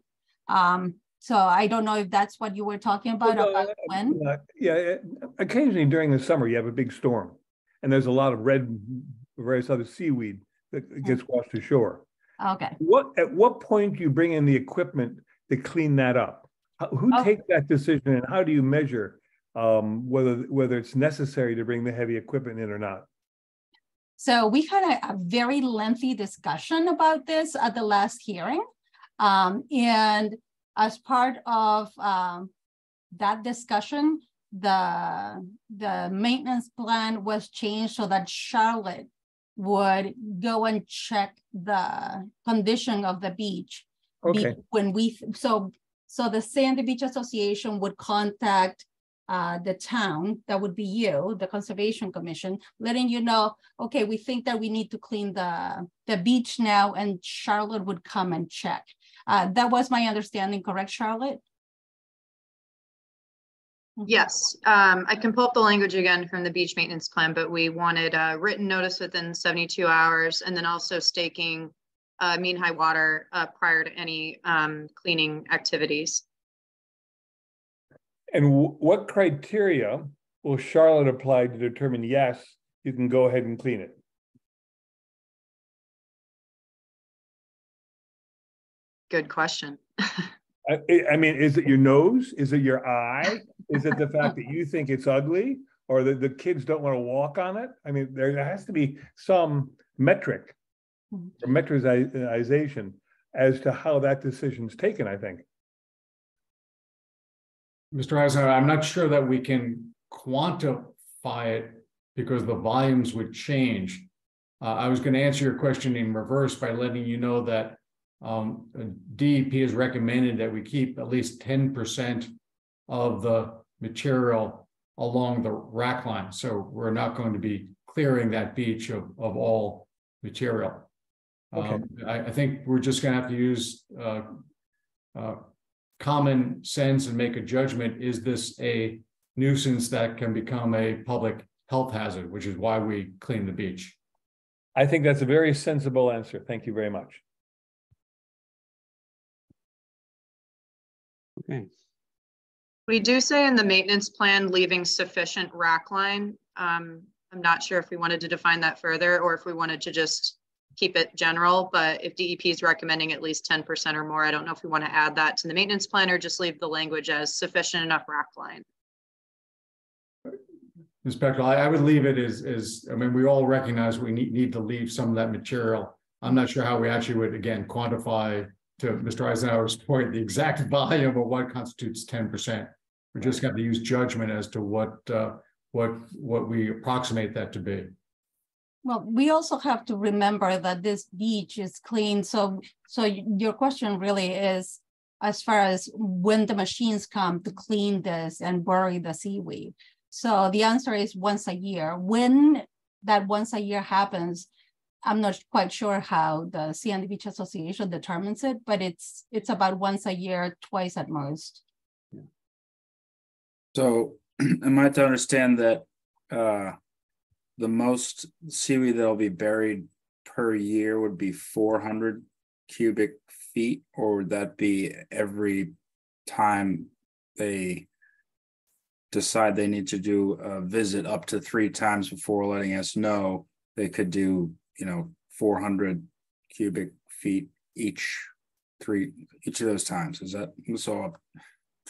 So I don't know if that's what you were talking about when. Yeah, occasionally during the summer, you have a big storm, and there's a lot of various other seaweed that gets washed ashore. Okay. At what point do you bring in the equipment to clean that up? Who takes that decision, and how do you measure whether it's necessary to bring the heavy equipment in or not? So we had a very lengthy discussion about this at the last hearing. And as part of that discussion, the maintenance plan was changed so that Charlotte would go and check the condition of the beach. Okay. So the Sandy Beach Association would contact the town, that would be you, the Conservation Commission, letting you know, okay, we think that we need to clean the beach now, and Charlotte would come and check. That was my understanding, correct, Charlotte? Yes, I can pull up the language again from the beach maintenance plan, but we wanted a written notice within 72 hours, and then also staking mean high water prior to any cleaning activities. And what criteria will Charlotte apply to determine, yes, you can go ahead and clean it? Good question. I mean, is it your nose? Is it your eye? Is it the fact that you think it's ugly, or that the kids don't want to walk on it? I mean, there has to be some metric or metrization as to how that decision's taken, I think. Mr. Eisenhower, I'm not sure that we can quantify it because the volumes would change. I was going to answer your question in reverse by letting you know that DEP has recommended that we keep at least 10% of the material along the rack line. So we're not going to be clearing that beach of all material. Okay. I think we're just going to have to use common sense and make a judgment. Is this a nuisance that can become a public health hazard, which is why we clean the beach? I think that's a very sensible answer. Thank you very much. Okay. We do say in the maintenance plan, leaving sufficient rack line. I'm not sure if we wanted to define that further or if we wanted to just keep it general, but if DEP is recommending at least 10% or more, I don't know if we want to add that to the maintenance plan or just leave the language as sufficient enough rack line. Ms. Bechtel, I would leave it as, I mean, we all recognize we need to leave some of that material. I'm not sure how we actually would, again, quantify, to Mr. Eisenhower's point, the exact volume of what constitutes 10%. We're just going to use judgment as to what we approximate that to be. Well, we also have to remember that this beach is clean. So your question really is as far as when the machines come to clean this and bury the seaweed. So the answer is once a year. When that once a year happens, I'm not quite sure how the Sandy Beach Association determines it, but it's about once a year, twice at most. So am I to understand that the most seaweed that'll be buried per year would be 400 cubic feet, or would that be every time they decide they need to do a visit up to 3 times before letting us know they could do, 400 cubic feet each of those times? Is that so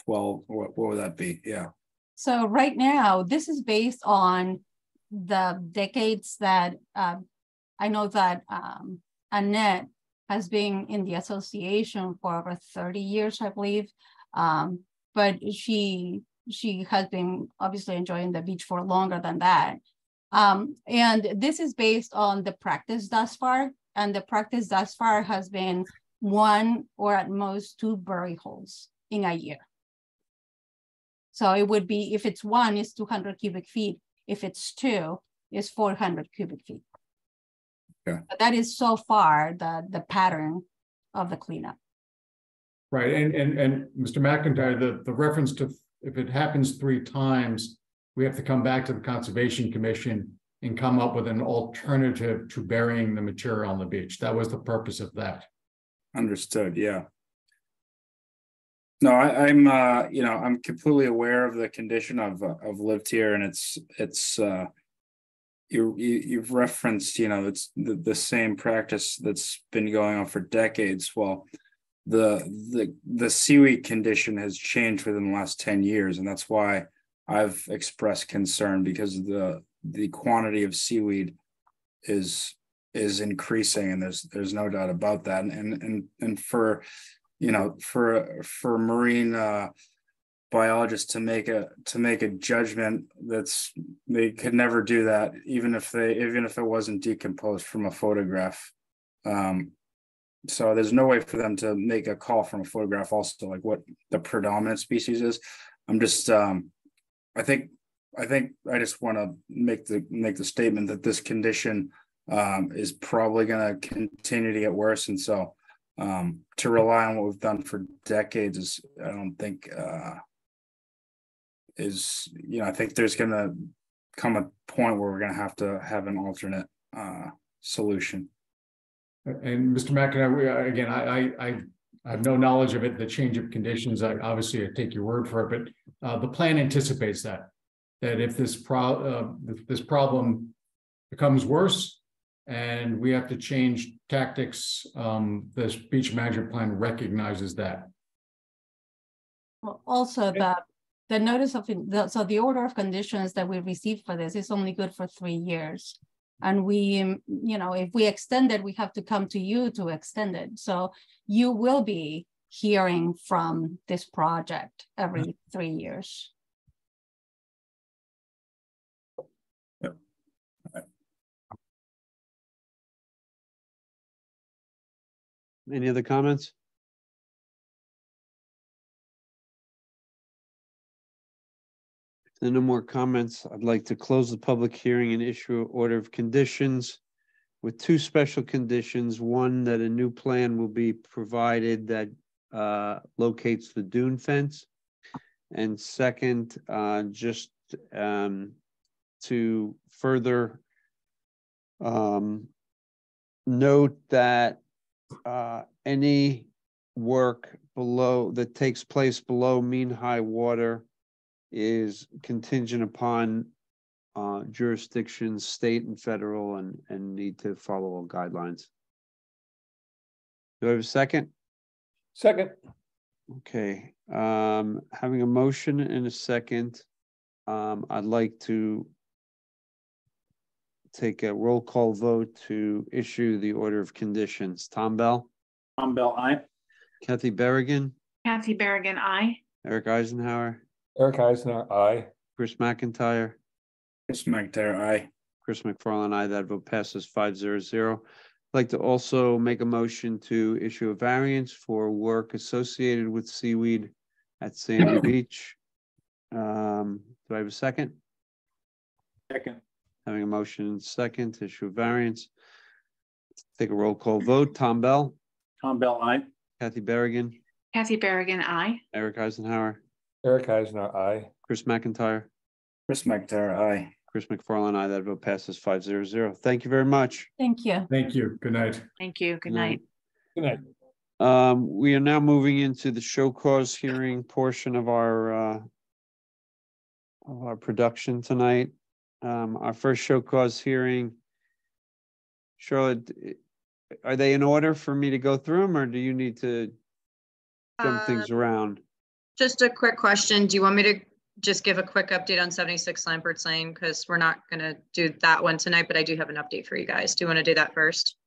12? What would that be? Yeah. So right now, this is based on the decades that I know that Annette has been in the association for over 30 years, I believe. But she has been obviously enjoying the beach for longer than that. And this is based on the practice thus far. And the practice thus far has been 1 or at most 2 bury holes in a year. So it would be, if it's 1, it's 200 cubic feet. If it's 2, it's 400 cubic feet. Okay. But that is so far the pattern of the cleanup. Right, and Mr. McIntyre, the reference to if it happens 3 times, we have to come back to the Conservation Commission and come up with an alternative to burying the material on the beach. That was the purpose of that. Understood. Yeah. No, I'm you know, I'm completely aware of the condition. I've lived here, and it's you've referenced, you know, it's the same practice that's been going on for decades. Well, the seaweed condition has changed within the last 10 years, and that's why I've expressed concern, because the quantity of seaweed is increasing, and there's no doubt about that. And for, you know, for marine biologists to make a judgment, they could never do that, even if it wasn't decomposed from a photograph. So there's no way for them to make a call from a photograph also, like what the predominant species is. I'm just I think I just want to make the statement that this condition is probably going to continue to get worse, and so to rely on what we've done for decades is, I don't think is, you know, I think there's going to come a point where we're going to have an alternate solution. And Mr. McIntyre, again, I have no knowledge of it, the change of conditions. I take your word for it, but the plan anticipates that if this problem becomes worse and we have to change tactics, this beach management plan recognizes that. Well, also the notice of so the order of conditions that we received for this is only good for 3 years. And we, you know, if we extend it, we have to come to you to extend it. So you will be hearing from this project every 3 years. Yep. Any other comments? If there are no more comments, I'd like to close the public hearing and issue an order of conditions with 2 special conditions. One, that a new plan will be provided that locates the dune fence. And second, just to further note that any work that takes place below mean high water is contingent upon jurisdictions, state and federal, and need to follow all guidelines. Do I have a second? Second. Okay, having a motion and a second, I'd like to take a roll call vote to issue the order of conditions. Tom Bell? Tom Bell, aye. Kathy Berrigan? Kathy Berrigan, aye. Eric Eisenhower? Eric Eisenhower, aye. Chris McIntyre? Chris McIntyre, aye. Chris McFarland, aye. That vote passes 5-0. I'd like to also make a motion to issue a variance for work associated with seaweed at Sandy Beach. Do I have a second? Second. Having a motion and second to issue a variance. Take a roll call vote. Tom Bell? Tom Bell, aye. Kathy Berrigan? Kathy Berrigan, aye. Eric Eisenhower? Eric Eisenhower, aye. Chris McIntyre? Chris McIntyre, aye. Chris McFarland, aye. That vote passes 5-0. Thank you very much. Thank you. Thank you. Good night. Thank you. Good night. Good night. We are now moving into the show cause hearing portion of our production tonight. Our first show cause hearing. Charlotte, are they in order for me to go through them, or do you need to jump things around? Just a quick question. Do you want me to just give a quick update on 76 Lambert's Lane? Because we're not going to do that one tonight, but I do have an update for you guys. Do you want to do that first?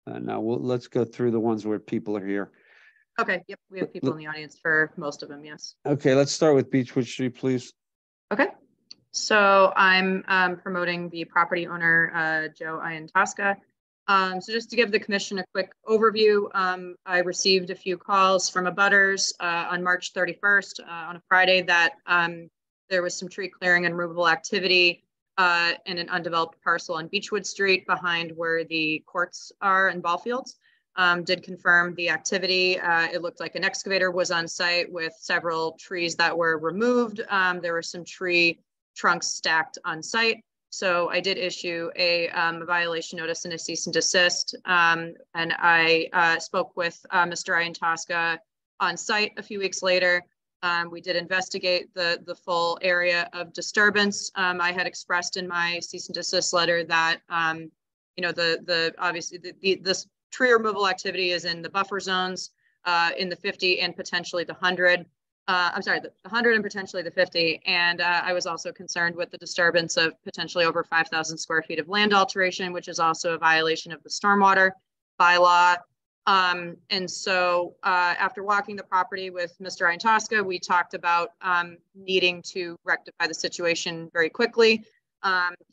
No, let's go through the ones where people are here. Okay, yep, we have people in the audience for most of them, yes. Okay, let's start with Beechwood Street, please. Okay, so I'm promoting the property owner, Joe Iantosca. So just to give the commission a quick overview, I received a few calls from abutters on March 31st on a Friday that there was some tree clearing and removal activity in an undeveloped parcel on Beechwood Street behind where the courts are and ball fields. Did confirm the activity. It looked like an excavator was on site with several trees that were removed. There were some tree trunks stacked on site. So I did issue a violation notice and a cease and desist. And I spoke with Mr. Iantosca on site a few weeks later. We did investigate the full area of disturbance. I had expressed in my cease and desist letter that, you know, obviously this tree removal activity is in the buffer zones, in the 50 and potentially the 100. I'm sorry, the 100 and potentially the 50. And I was also concerned with the disturbance of potentially over 5,000 square feet of land alteration, which is also a violation of the stormwater bylaw. And so after walking the property with Mr. Iantosca, we talked about needing to rectify the situation very quickly.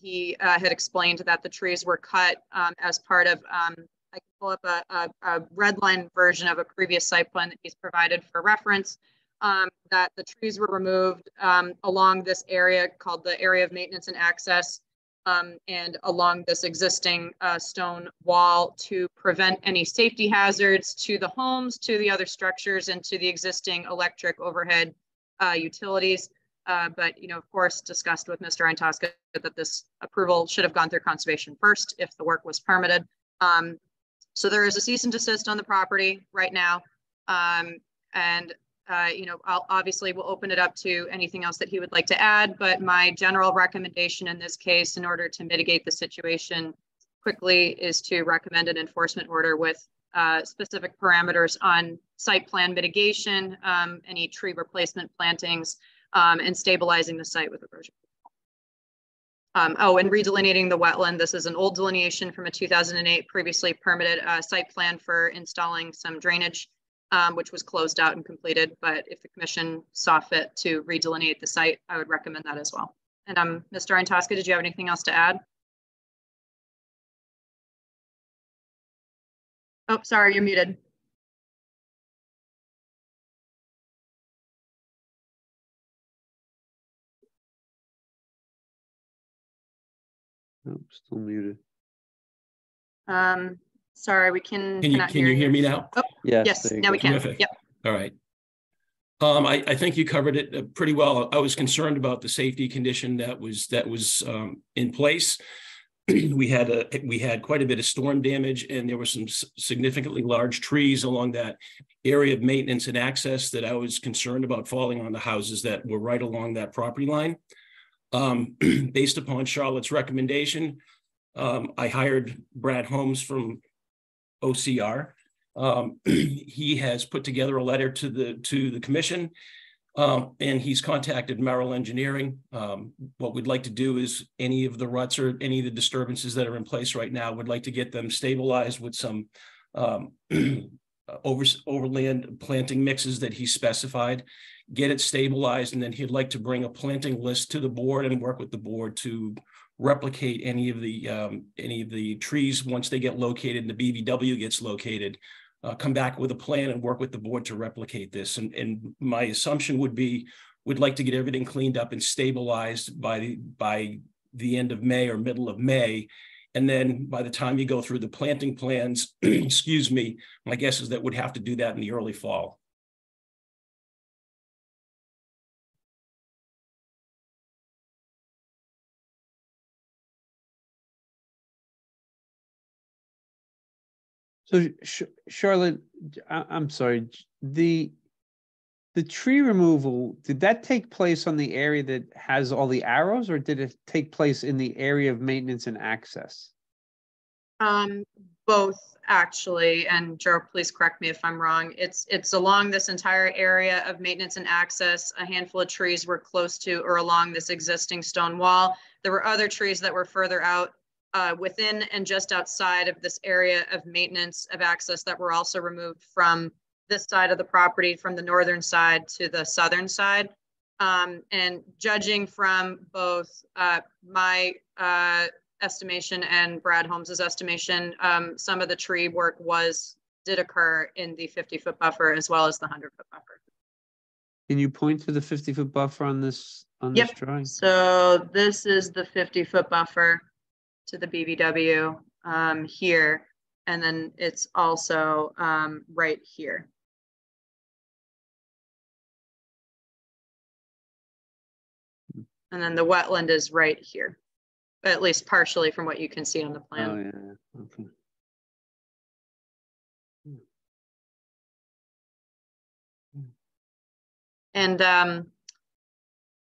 He had explained that the trees were cut as part of, I can pull up a red line version of a previous site plan that he's provided for reference, that the trees were removed along this area called the area of maintenance and access, and along this existing stone wall to prevent any safety hazards to the homes, to the other structures, and to the existing electric overhead utilities. But, you know, of course, discussed with Mr. Iantosca that this approval should have gone through conservation first if the work was permitted. So there is a cease and desist on the property right now. You know, obviously we'll open it up to anything else that he would like to add, but my general recommendation in this case, in order to mitigate the situation quickly, is to recommend an enforcement order with specific parameters on site plan mitigation, any tree replacement plantings, and stabilizing the site with erosion. Oh, and redelineating the wetland. This is an old delineation from a 2008 previously permitted site plan for installing some drainage, which was closed out and completed. But if the commission saw fit to redelineate the site, I would recommend that as well. And Mr. Iantosca, did you have anything else to add? Oh, sorry, you're muted. Oh, still muted. Sorry, we can. Can you hear me now? Oh, yes, now we can. Terrific. Yep. All right. I think you covered it pretty well. I was concerned about the safety condition that was in place. We had quite a bit of storm damage, and there were some significantly large trees along that area of maintenance and access that I was concerned about falling on the houses that were right along that property line. Based upon Charlotte's recommendation, I hired Brad Holmes from OCR. He has put together a letter to the commission, and he's contacted Merrill Engineering. What we'd like to do is any of the ruts or any of the disturbances that are in place right now, would like to get them stabilized with some overland planting mixes that he specified, get it stabilized, and then he'd like to bring a planting list to the board and work with the board to replicate any of the trees once they get located and the BVW gets located. Come back with a plan and work with the board to replicate this. And my assumption would be, we'd like to get everything cleaned up and stabilized by the end of May or middle of May. And then by the time you go through the planting plans, excuse me, my guess is that we'd have to do that in the early fall. So Charlotte, I'm sorry, the tree removal, did that take place on the area that has all the arrows, or did it take place in the area of maintenance and access? Both, actually, and Joe, please correct me if I'm wrong. It's along this entire area of maintenance and access. A handful of trees were close to or along this existing stone wall. There were other trees that were further out within and just outside of this area of maintenance of access that were also removed from this side of the property from the northern side to the southern side. And judging from both my estimation and Brad Holmes's estimation, some of the tree work did occur in the 50-foot buffer as well as the 100-foot buffer. Can you point to the 50-foot buffer on this drawing? So this is the 50-foot buffer to the BBW here, and then it's also right here. And then the wetland is right here, at least partially from what you can see on the plan. Oh, yeah. Okay. And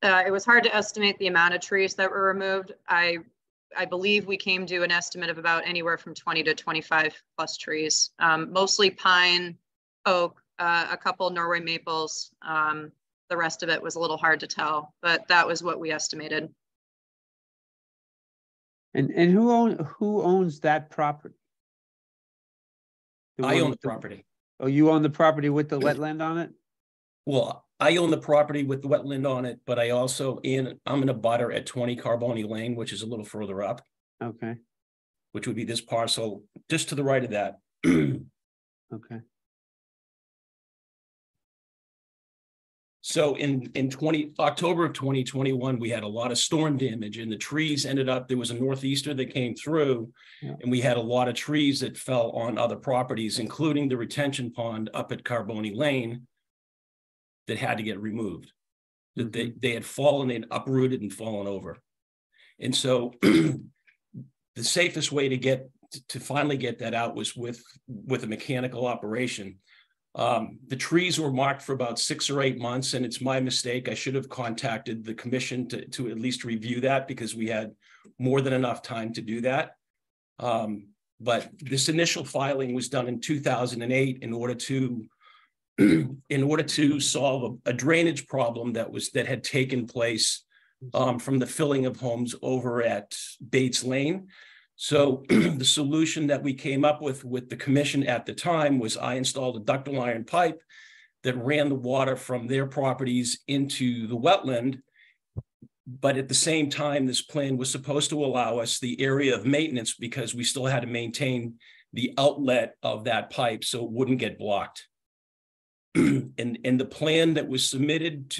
it was hard to estimate the amount of trees that were removed. I believe we came to an estimate of about anywhere from 20 to 25 plus trees, mostly pine, oak, a couple Norway maples. The rest of it was a little hard to tell, but that was what we estimated. And who owns that property? I own the property. Oh, you own the property with the wetland on it? Well, I own the property with the wetland on it, but I'm in a butter at 20 Carboni Lane, which is a little further up. Okay. Which would be this parcel just to the right of that. Okay. So in October of 2021, we had a lot of storm damage, and the trees ended up, there was a northeaster that came through, and we had a lot of trees that fell on other properties, including the retention pond up at Carboni Lane that had to get removed. That they had fallen, they'd uprooted and fallen over. And so the safest way to finally get that out was with a mechanical operation. The trees were marked for about 6 or 8 months, and it's my mistake. I should have contacted the commission to at least review that, because we had more than enough time to do that. But this initial filing was done in 2008 in order to solve a drainage problem that had taken place from the filling of homes over at Bates Lane. So the solution that we came up with the commission at the time was I installed a ductile iron pipe that ran the water from their properties into the wetland. But at the same time, this plan was supposed to allow us the area of maintenance, because we still had to maintain the outlet of that pipe so it wouldn't get blocked. And the plan that was submitted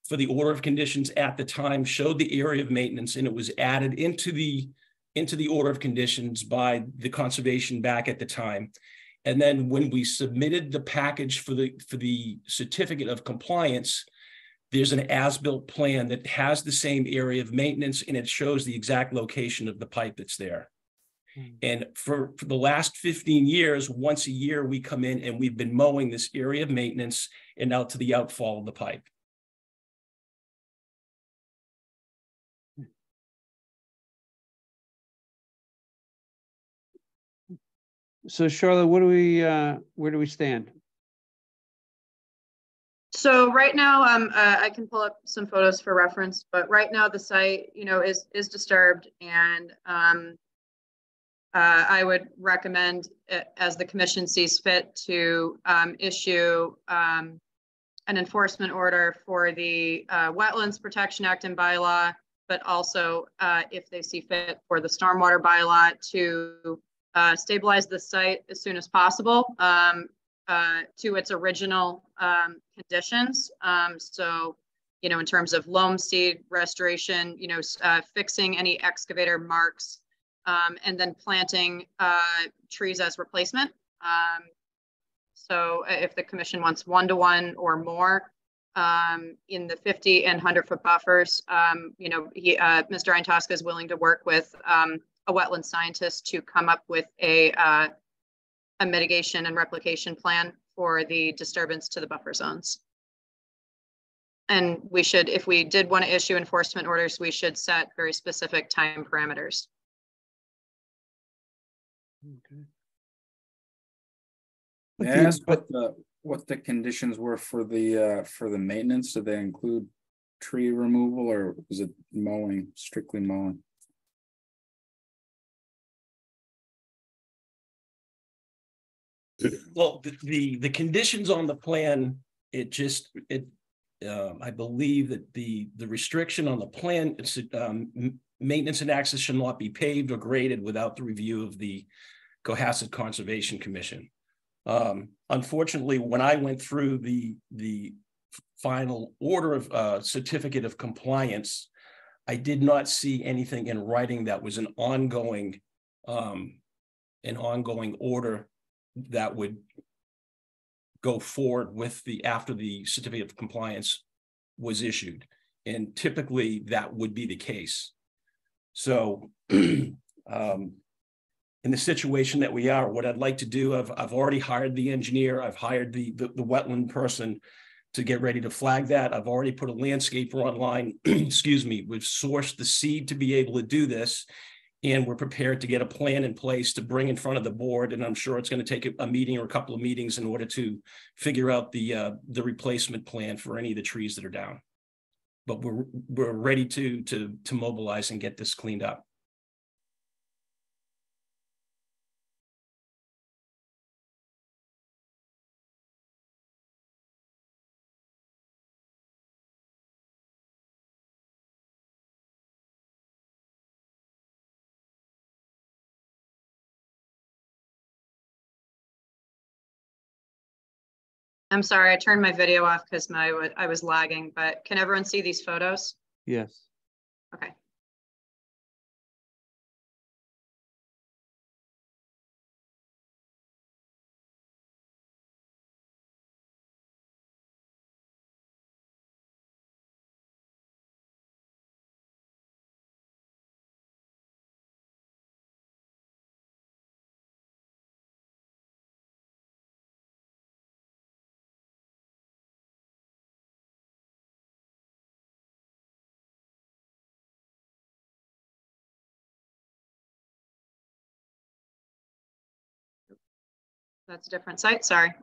for the order of conditions at the time showed the area of maintenance, and it was added into the order of conditions by the conservation back at the time. And then when we submitted the package for the certificate of compliance, there's an as-built plan that has the same area of maintenance, and it shows the exact location of the pipe that's there. And for the last 15 years, once a year, we come in and we've been mowing this area of maintenance and out to the outfall of the pipe. So Charlotte, where do we stand? So right now, I can pull up some photos for reference, but right now the site, is disturbed, and I would recommend, as the commission sees fit, to issue an enforcement order for the Wetlands Protection Act and bylaw, but also if they see fit for the stormwater bylaw to stabilize the site as soon as possible to its original conditions. So, in terms of loam seed restoration, fixing any excavator marks, and then planting trees as replacement. So if the commission wants 1-to-1 or more in the 50 and 100-foot buffers, Mr. Eintosca is willing to work with a wetland scientist to come up with a mitigation and replication plan for the disturbance to the buffer zones. And we should, if we did want to issue enforcement orders, we should set very specific time parameters. Okay. May I ask what the conditions were for the maintenance? Did they include tree removal, or was it mowing, strictly mowing? Well, the conditions on the plan, I believe that the restriction on the plan, maintenance and access shall not be paved or graded without the review of the Cohasset Conservation Commission. Unfortunately, when I went through the final order of certificate of compliance, I did not see anything in writing that was an ongoing order that would go forward with after the certificate of compliance was issued. And typically that would be the case. So in the situation that we are, what I'd like to do, I've already hired the engineer, I've hired the wetland person to get ready to flag that. I've already put a landscaper online, excuse me, we've sourced the seed to be able to do this. And we're prepared to get a plan in place to bring in front of the board. And I'm sure it's going to take a meeting or a couple of meetings in order to figure out the replacement plan for any of the trees that are down. But we're ready to mobilize and get this cleaned up. I'm sorry, I turned my video off because I was lagging, but can everyone see these photos? Yes. Okay. That's a different site, sorry.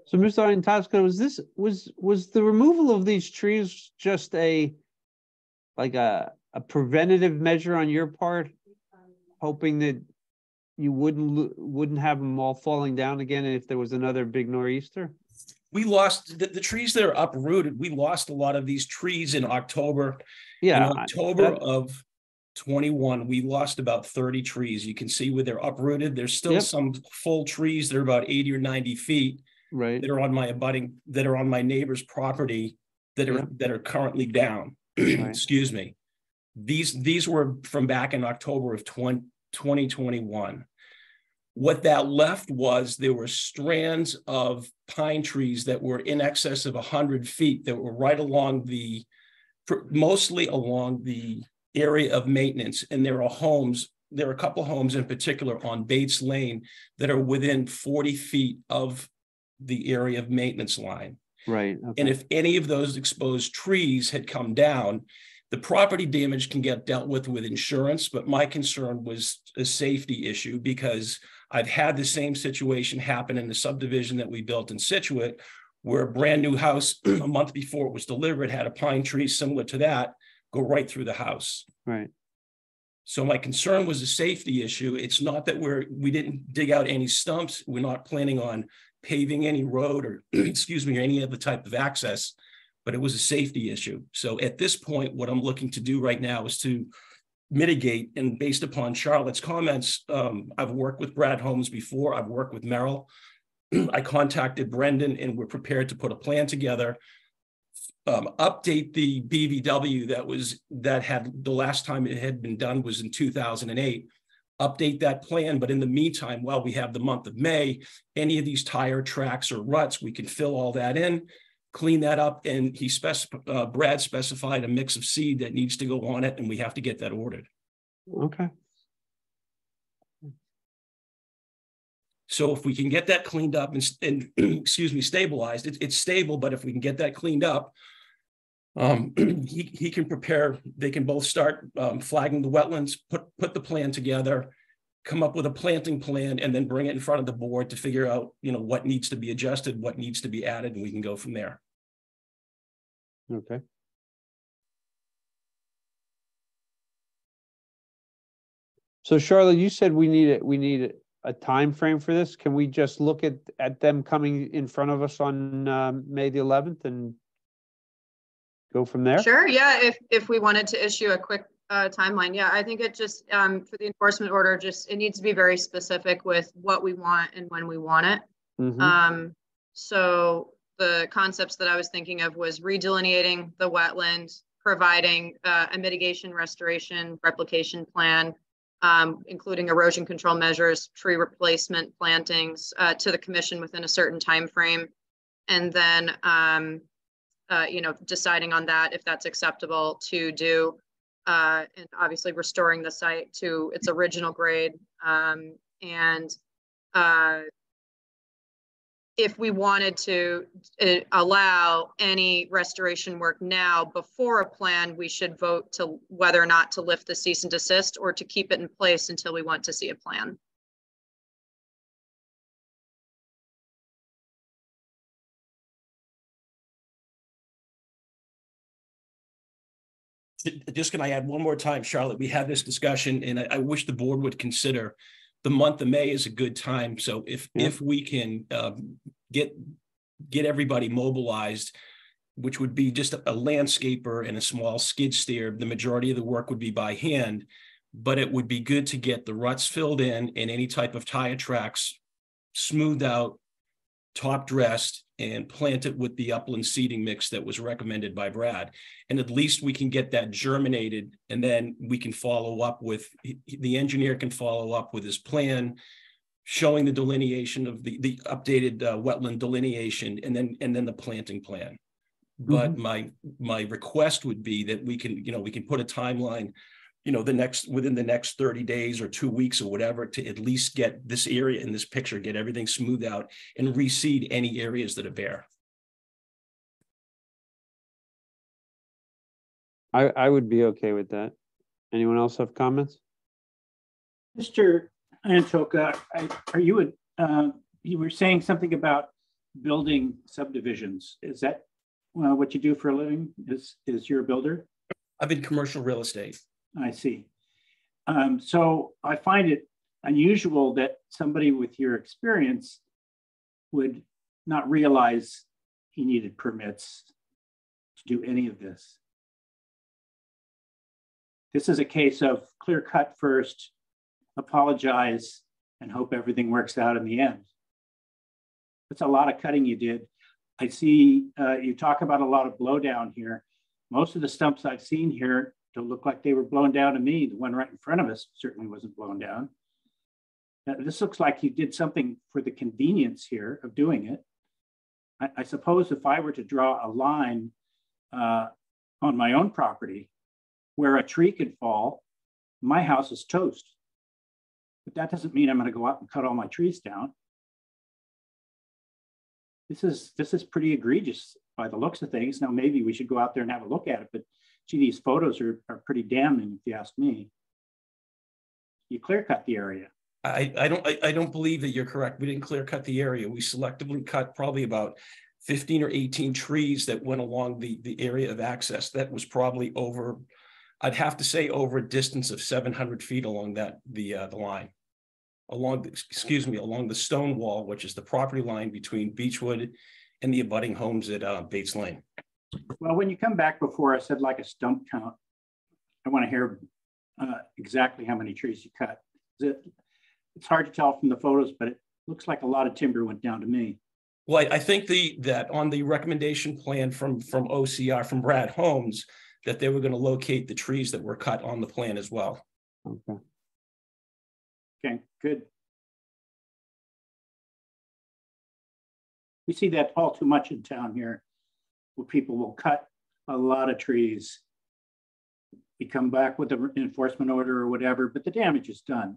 So, Mr. Iantosco, was the removal of these trees just a preventative measure on your part, hoping that you wouldn't have them all falling down again if there was another big nor'easter? We lost the trees that are uprooted. We lost a lot of these trees in October. Yeah, in October of 21, we lost about 30 trees. You can see where they're uprooted. There's still some full trees that are about 80 or 90 feet. Right. That are on my neighbor's property that are currently down. Excuse me. These were from back in October of 2021. What that left was there were strands of pine trees that were in excess of 100 feet that were right along mostly along the area of maintenance. And there are a couple homes in particular on Bates Lane that are within 40 feet of the area of maintenance line. Right. Okay. And if any of those exposed trees had come down, the property damage can get dealt with insurance, but my concern was a safety issue because I've had the same situation happen in the subdivision that we built in Scituate, where a brand new house a month before it was delivered had a pine tree similar to that go right through the house. Right. So my concern was a safety issue. It's not that we didn't dig out any stumps. We're not planning on paving any road or excuse me, or any other type of access, but it was a safety issue. So at this point, what I'm looking to do right now is to mitigate, and based upon Charlotte's comments, I've worked with Brad Holmes before, I've worked with Merrill. I contacted Brendan and we're prepared to put a plan together, update the BVW that had the last time it had been done was in 2008. Update that plan, but in the meantime, while we have the month of May, any of these tire tracks or ruts, we can fill all that in, clean that up, and Brad specified a mix of seed that needs to go on it, and we have to get that ordered. Okay. So if we can get that cleaned up and excuse me, stabilized, it's stable, but if we can get that cleaned up, he can prepare, they can both start flagging the wetlands, put the plan together, come up with a planting plan, and then bring it in front of the board to figure out, what needs to be adjusted, what needs to be added, and we can go from there. Okay. So Charlotte, you said we need a time frame for this. Can we just look at them coming in front of us on May the 11th and go from there? Sure. Yeah. If we wanted to issue a quick timeline, yeah, I think it just for the enforcement order, it needs to be very specific with what we want and when we want it. Mhm. So the concepts that I was thinking of was redelineating the wetland, providing a mitigation, restoration, replication plan, including erosion control measures, tree replacement, plantings to the commission within a certain time frame, and then deciding on that if that's acceptable to do, and obviously restoring the site to its original grade, and if we wanted to allow any restoration work now before a plan, we should vote to whether or not to lift the cease and desist or to keep it in place until we want to see a plan. Just can I add one more time, Charlotte? We had this discussion, and I wish the board would consider the month of May is a good time. So if we can get everybody mobilized, which would be just a landscaper and a small skid steer, the majority of the work would be by hand, but it would be good to get the ruts filled in and any type of tire tracks smoothed out, top dressed, and planted with the upland seeding mix that was recommended by Brad. And at least we can get that germinated, and then we can follow up with, the engineer can follow up with his plan, showing the delineation of the updated wetland delineation, and then the planting plan. But my request would be that we can put a timeline, within the next 30 days or 2 weeks or whatever, to at least get this area in this picture, get everything smoothed out and reseed any areas that are bare. I would be okay with that. Anyone else have comments? Mr. Antoka, are you you were saying something about building subdivisions. Is that what you do for a living? Is you're a builder? I've been commercial real estate. I see. So I find it unusual that somebody with your experience would not realize he needed permits to do any of this. This is a case of clear cut first, apologize, and hope everything works out in the end. That's a lot of cutting you did. I see you talk about a lot of blowdown here. Most of the stumps I've seen here don't look like they were blown down to me. The one right in front of us certainly wasn't blown down. This looks like you did something for the convenience here of doing it. I suppose if I were to draw a line on my own property where a tree could fall, my house is toast. But that doesn't mean I'm going to go out and cut all my trees down. This is pretty egregious by the looks of things. Now, maybe we should go out there and have a look at it, but gee, these photos are pretty damning, if you ask me. You clear cut the area. I don't believe that you're correct. We didn't clear cut the area. We selectively cut probably about 15 or 18 trees that went along the area of access. That was probably over, I'd have to say, over a distance of 700 feet along the line. Along the stone wall, which is the property line between Beechwood and the abutting homes at Bates Lane. Well, when you come back before, I said like a stump count. I want to hear exactly how many trees you cut. It's hard to tell from the photos, but it looks like a lot of timber went down to me. Well, I think that on the recommendation plan from OCR, from Brad Holmes, that they were going to locate the trees that were cut on the plan as well. Okay. Okay, good. We see that all too much in town here, where people will cut a lot of trees. We come back with an enforcement order or whatever, but the damage is done.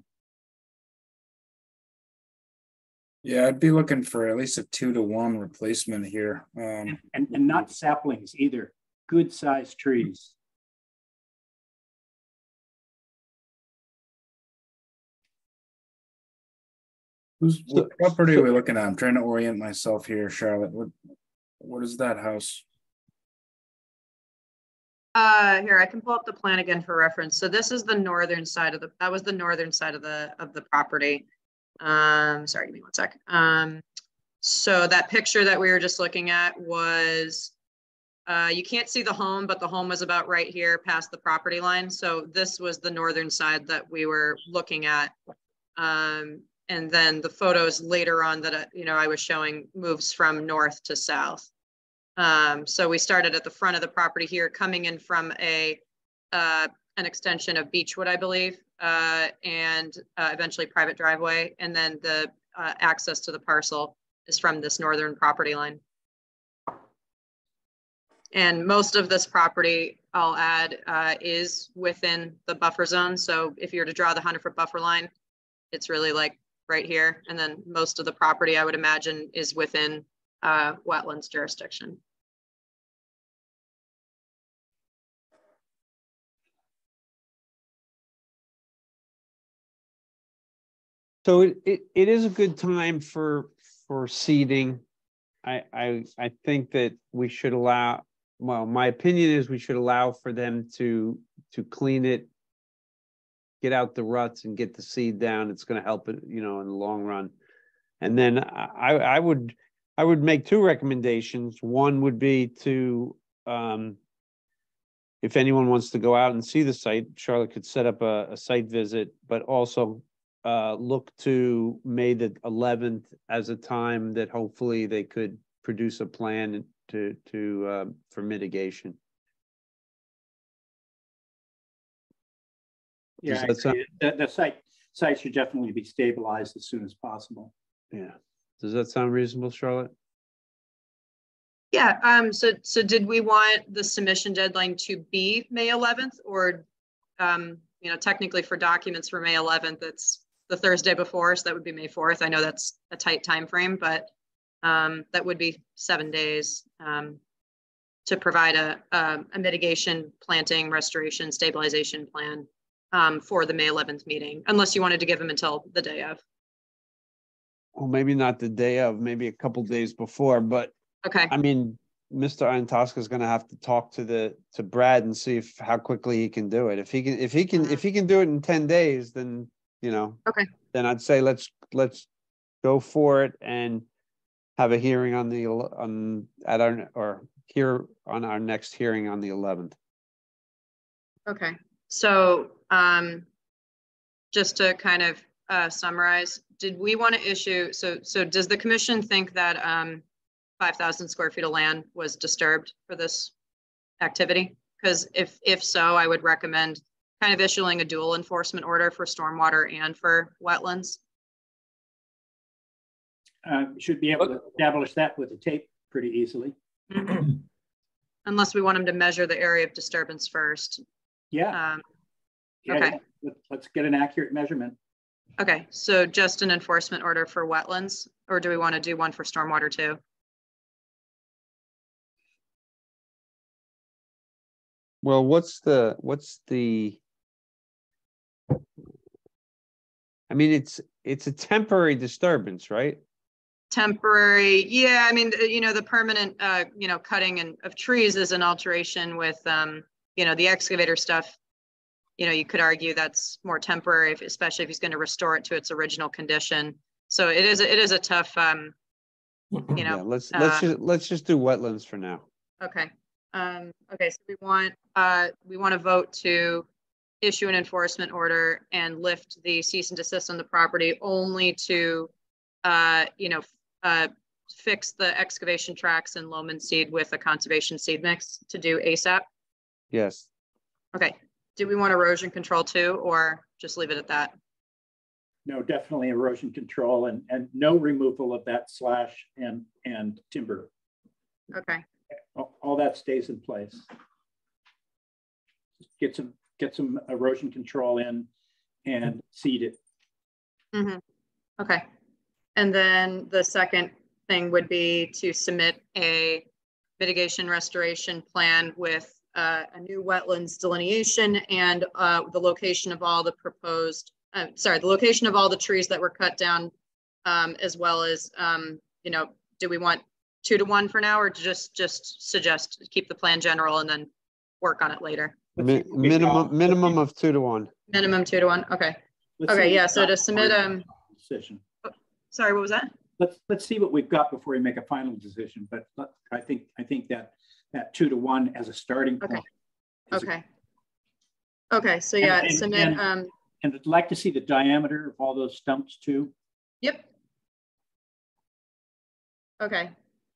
Yeah, I'd be looking for at least a 2-to-1 replacement here. And not saplings either, good sized trees. What property are we looking at? I'm trying to orient myself here, Charlotte. What is that house? Here, I can pull up the plan again for reference. So this is the northern side of that was the northern side of the property. Sorry, give me one sec. So that picture that we were just looking at was, you can't see the home, but the home was about right here past the property line. So this was the northern side that we were looking at. And then the photos later on that, I was showing moves from north to south. So we started at the front of the property here, coming in from an extension of Beechwood, I believe, and eventually private driveway. And then the access to the parcel is from this northern property line. And most of this property, I'll add, is within the buffer zone. So if you were to draw the 100-foot buffer line, it's really like right here. And then most of the property, I would imagine, is within wetlands jurisdiction. So it is a good time for seeding. I think that we should allow, well, my opinion is we should allow for them to clean it, get out the ruts and get the seed down. It's going to help it, in the long run. And then I would make two recommendations. One would be to, if anyone wants to go out and see the site, Charlotte could set up a site visit, but also look to May the 11th as a time that hopefully they could produce a plan for mitigation. Yeah, the site should definitely be stabilized as soon as possible. Yeah. Does that sound reasonable, Charlotte? Yeah. So did we want the submission deadline to be May 11th, or technically for documents for May 11th, it's the Thursday before, so that would be May 4th. I know that's a tight time frame, but that would be 7 days to provide a mitigation, planting, restoration, stabilization plan for the May 11th meeting, unless you wanted to give them until the day of. Well, maybe not the day of, maybe a couple days before, but okay. I mean, Mr. Antosca is going to have to talk to Brad and see how quickly he can do it. If he can do it in 10 days, then okay. Then I'd say let's go for it and have a hearing on our next hearing on the 11th. Okay. So just to kind of summarize, did we want to issue, so does the commission think that 5,000 square feet of land was disturbed for this activity? Because if so, I would recommend kind of issuing a dual enforcement order for stormwater and for wetlands. Should be able to establish that with a tape pretty easily. Unless we want them to measure the area of disturbance first. Yeah. Okay. Yeah. Let's get an accurate measurement. Okay, so just an enforcement order for wetlands, or do we want to do one for stormwater too? Well, what's the I mean, it's a temporary disturbance, right? Temporary, yeah. I mean, the permanent, cutting of trees is an alteration with, the excavator stuff. You could argue that's more temporary, especially if he's going to restore it to its original condition. So it is a tough, Yeah, let's just do wetlands for now. Okay. Okay. So we want to vote to issue an enforcement order and lift the cease and desist on the property only to, fix the excavation tracks and loam and seed with a conservation seed mix to do ASAP. Yes. Okay. Do we want erosion control too, or just leave it at that? No, definitely erosion control and no removal of that slash and timber. Okay. All that stays in place. Get some erosion control in and seed it. Mm-hmm. Okay. And then the second thing would be to submit a mitigation restoration plan with a new wetlands delineation and the location of all the proposed, the location of all the trees that were cut down, as well as, do we want 2 to 1 for now, or just suggest keep the plan general and then work on it later. Minimum of 2 to 1. Minimum 2 to 1. Okay. Okay. Yeah. So to submit decision. Sorry, what was that? Let's see what we've got before we make a final decision. But I think that 2 to 1 as a starting point. Okay. Okay. So yeah, submit. And I'd like to see the diameter of all those stumps too. Yep. Okay.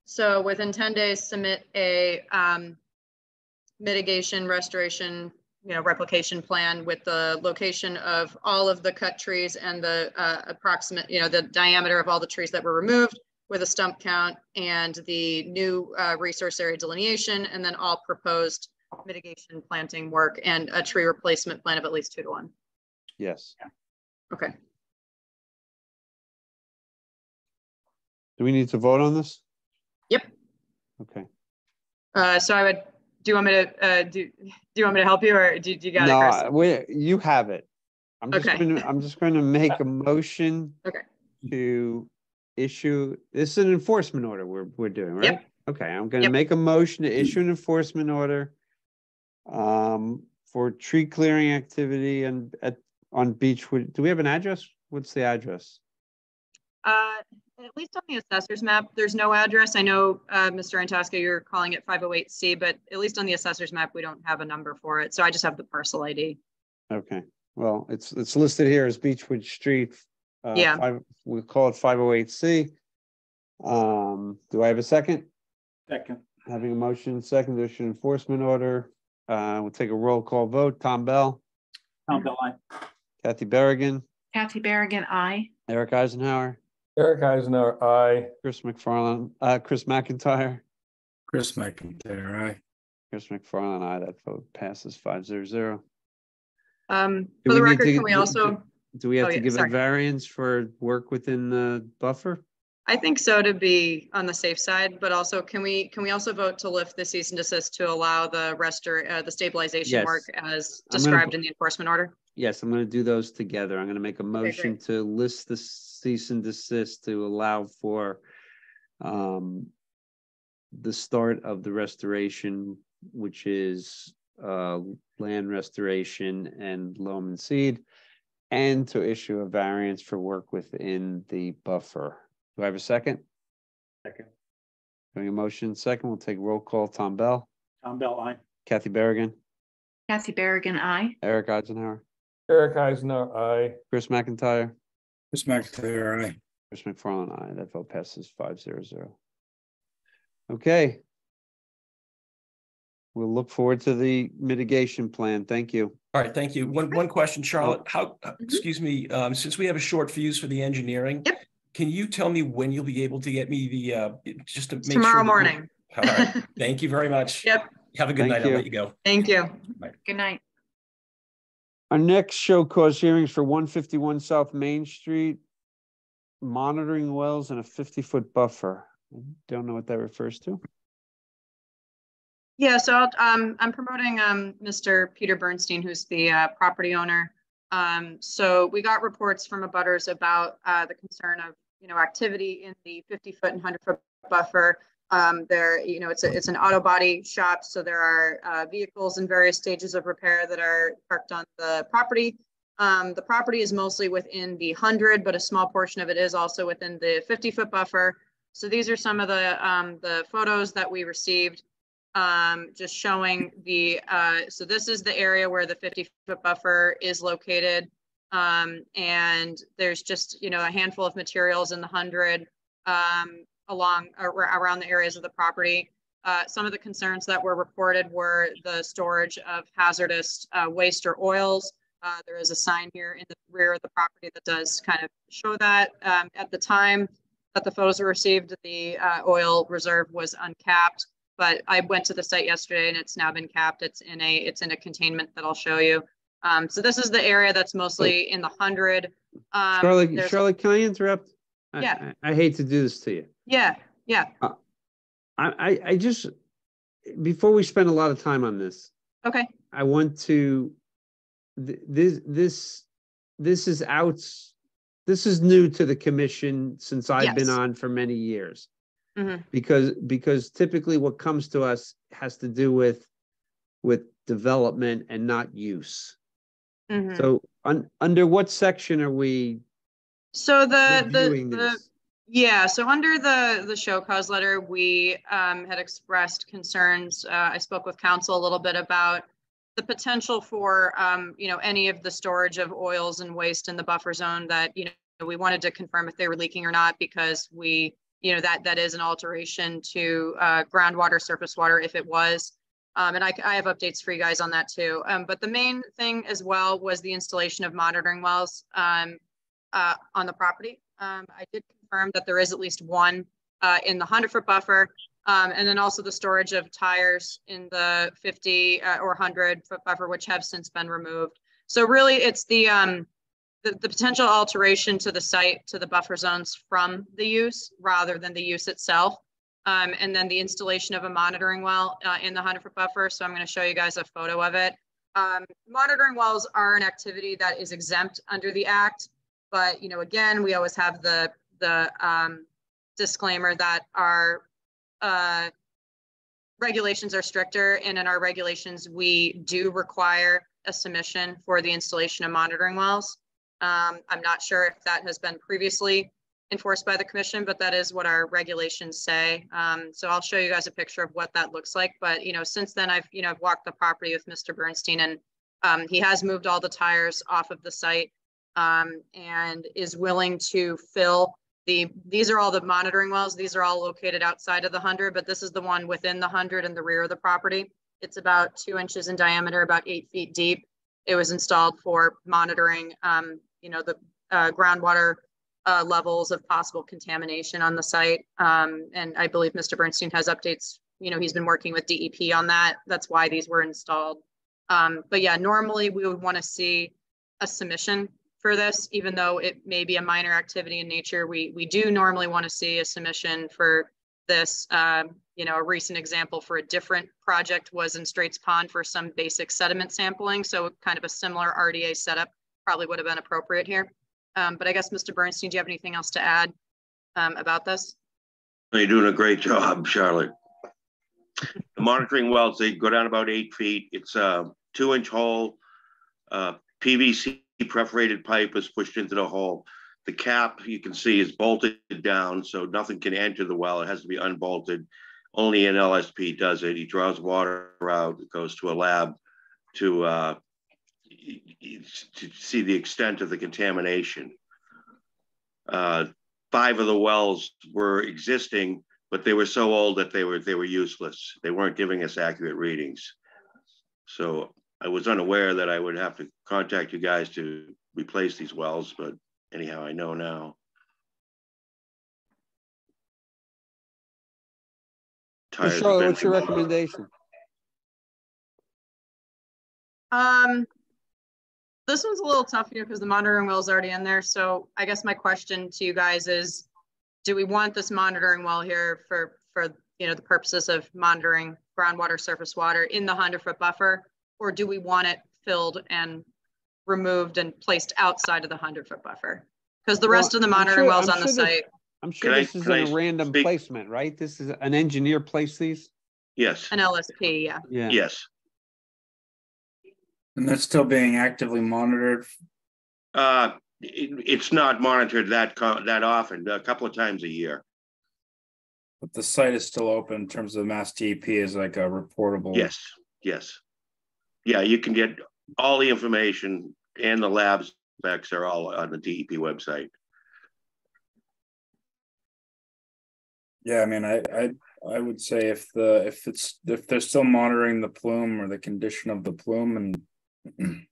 So within 10 days, submit a mitigation, restoration, replication plan with the location of all of the cut trees and the approximate, the diameter of all the trees that were removed, with a stump count and the new resource area delineation, and then all proposed mitigation planting work and a tree replacement plan of at least 2 to 1. Yes. Okay. Do we need to vote on this? Yep. Okay. So I would. Do you want me to do you want me to help you, or do you got it, Chris? You have it. I'm just going to make a motion. Okay. To issue. This is an enforcement order we're doing, right? Yep. Okay. I'm going to make a motion to issue an enforcement order for tree clearing activity and on Beechwood. Do we have an address? What's the address? At least on the assessor's map, there's no address. I know, Mr. Antosca, you're calling it 508C, but at least on the assessor's map, we don't have a number for it. So I just have the parcel ID. Okay. Well, it's listed here as Beechwood Street. We call it 508C. Do I have a second? Second. Having a motion, second to issue an enforcement order. We'll take a roll call vote. Tom Bell. Tom Bell, aye. Kathy Berrigan. Kathy Berrigan, aye. Eric Eisenhower. Eric Eisenhower, aye. Chris McFarland, Chris McIntyre. Chris McIntyre, aye. Chris McFarland, aye. That vote passes 5-0. For the record, can we also? Do we have to give a variance for work within the buffer? I think so, to be on the safe side, but also can we also vote to lift the cease and desist to allow the the stabilization work as described in the enforcement order? Yes, I'm going to do those together. I'm going to make a motion to list the cease and desist to allow for the start of the restoration, which is land restoration and loam and seed, and to issue a variance for work within the buffer. Do I have a second? Second. Doing a motion second, we'll take roll call. Tom Bell. Tom Bell, aye. Kathy Berrigan. Kathy Berrigan, aye. Eric Eisenhower. Eric Eisenhower, aye. Chris McIntyre. Chris McIntyre, aye. Chris McFarland, aye. That vote passes 5-0. Okay. We'll look forward to the mitigation plan. Thank you. All right, thank you. One question, Charlotte. How? Excuse me. Since we have a short fuse for the engineering, can you tell me when you'll be able to get me the just to make tomorrow morning? All right. Thank you very much. Yep. Have a good night. I'll let you go. Thank you. Bye. Good night. Our next show cause hearings for 151 South Main Street, monitoring wells and a 50-foot buffer. I don't know what that refers to. Yeah, so I'm promoting Mr. Peter Bernstein, who's the property owner. So we got reports from abutters about the concern of activity in the 50-foot and 100-foot buffer. There, it's an auto body shop, so there are vehicles in various stages of repair that are parked on the property. The property is mostly within the 100, but a small portion of it is also within the 50-foot buffer. So these are some of the photos that we received, just showing the. So this is the area where the 50-foot buffer is located, and there's just a handful of materials in the 100. Around the areas of the property. Some of the concerns that were reported were the storage of hazardous waste or oils. There is a sign here in the rear of the property that does kind of show that. At the time that the photos were received, the oil reserve was uncapped, but I went to the site yesterday and it's now been capped. It's in a containment that I'll show you. So this is the area that's mostly in the 100. Charlotte, can I interrupt? Yeah. I hate to do this to you. Yeah. I just, before we spend a lot of time on this, okay, I want to, this is new to the commission since I've been on for many years. Mm-hmm. Because typically what comes to us has to do with development and not use. Mhm. So under what section are we So reviewing this? yeah, so under the show cause letter, we had expressed concerns. I spoke with council a little bit about the potential for any of the storage of oils and waste in the buffer zone that we wanted to confirm if they were leaking or not, because we that is an alteration to groundwater, surface water if it was. And I have updates for you guys on that too. But the main thing as well was the installation of monitoring wells on the property. I did confirm that there is at least one in the 100-foot buffer, and then also the storage of tires in the 50 or 100-foot buffer, which have since been removed. So really, it's the potential alteration to the site, to the buffer zones from the use rather than the use itself. And then the installation of a monitoring well in the 100-foot buffer. So I'm going to show you guys a photo of it. Monitoring wells are an activity that is exempt under the Act. But, again, we always have the disclaimer that our regulations are stricter, and in our regulations, we do require a submission for the installation of monitoring wells. I'm not sure if that has been previously enforced by the commission, but that is what our regulations say. So I'll show you guys a picture of what that looks like. But, since then I've walked the property with Mr. Bernstein, and he has moved all the tires off of the site. And is willing to fill these are all the monitoring wells. These are all located outside of the 100, but this is the one within the 100 in the rear of the property. It's about 2 inches in diameter, about 8 feet deep. It was installed for monitoring, the groundwater levels of possible contamination on the site. And I believe Mr. Bernstein has updates. He's been working with DEP on that. That's why these were installed. But yeah, normally we would want to see a submission for this, even though it may be a minor activity in nature. We do normally want to see a submission for this. A recent example for a different project was in Straits Pond for some basic sediment sampling. So kind of a similar RDA setup probably would have been appropriate here. But I guess, Mr. Bernstein, do you have anything else to add about this? You're doing a great job, Charlotte. The monitoring wells, they go down about 8 feet. It's a 2-inch hole, PVC perforated pipe is pushed into the hole. The cap, you can see, is bolted down, so nothing can enter the well. It has to be unbolted. Only an LSP does it. He draws water out. It goes to a lab to see the extent of the contamination. 5 of the wells were existing, but they were so old that they were useless. They weren't giving us accurate readings. So I was unaware that I would have to contact you guys to replace these wells, but anyhow, I know now. So Charlotte, what's your recommendation? This one's a little tough here because the monitoring well is already in there. So I guess my question to you guys is, do we want this monitoring well here for the purposes of monitoring groundwater, surface water in the 100-foot buffer? Or do we want it filled and removed and placed outside of the 100-foot buffer? Because the rest of the monitoring wells on the site. I'm sure this isn't a random placement, right? This is an engineer placed these? Yes. An LSP, yeah. Yes. And that's still being actively monitored? It's not monitored that often, a couple of times a year. But the site is still open in terms of Mass DEP is like a reportable. Yes, yes. Yeah, you can get all the information, and the lab specs are all on the DEP website. Yeah, I mean, I would say if they're still monitoring the plume or the condition of the plume, and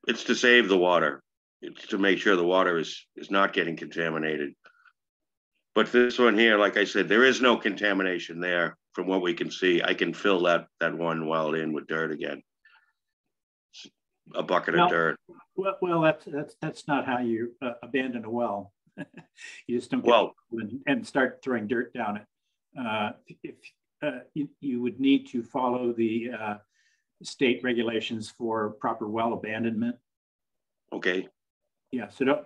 it's to save the water. It's to make sure the water is not getting contaminated. But this one here, like I said, there is no contamination there from what we can see. I can fill that one well in with dirt again. A bucket of dirt. Well, that's not how you abandon a well. You just don't get and start throwing dirt down it. You would need to follow the state regulations for proper well abandonment. Okay. Yeah. So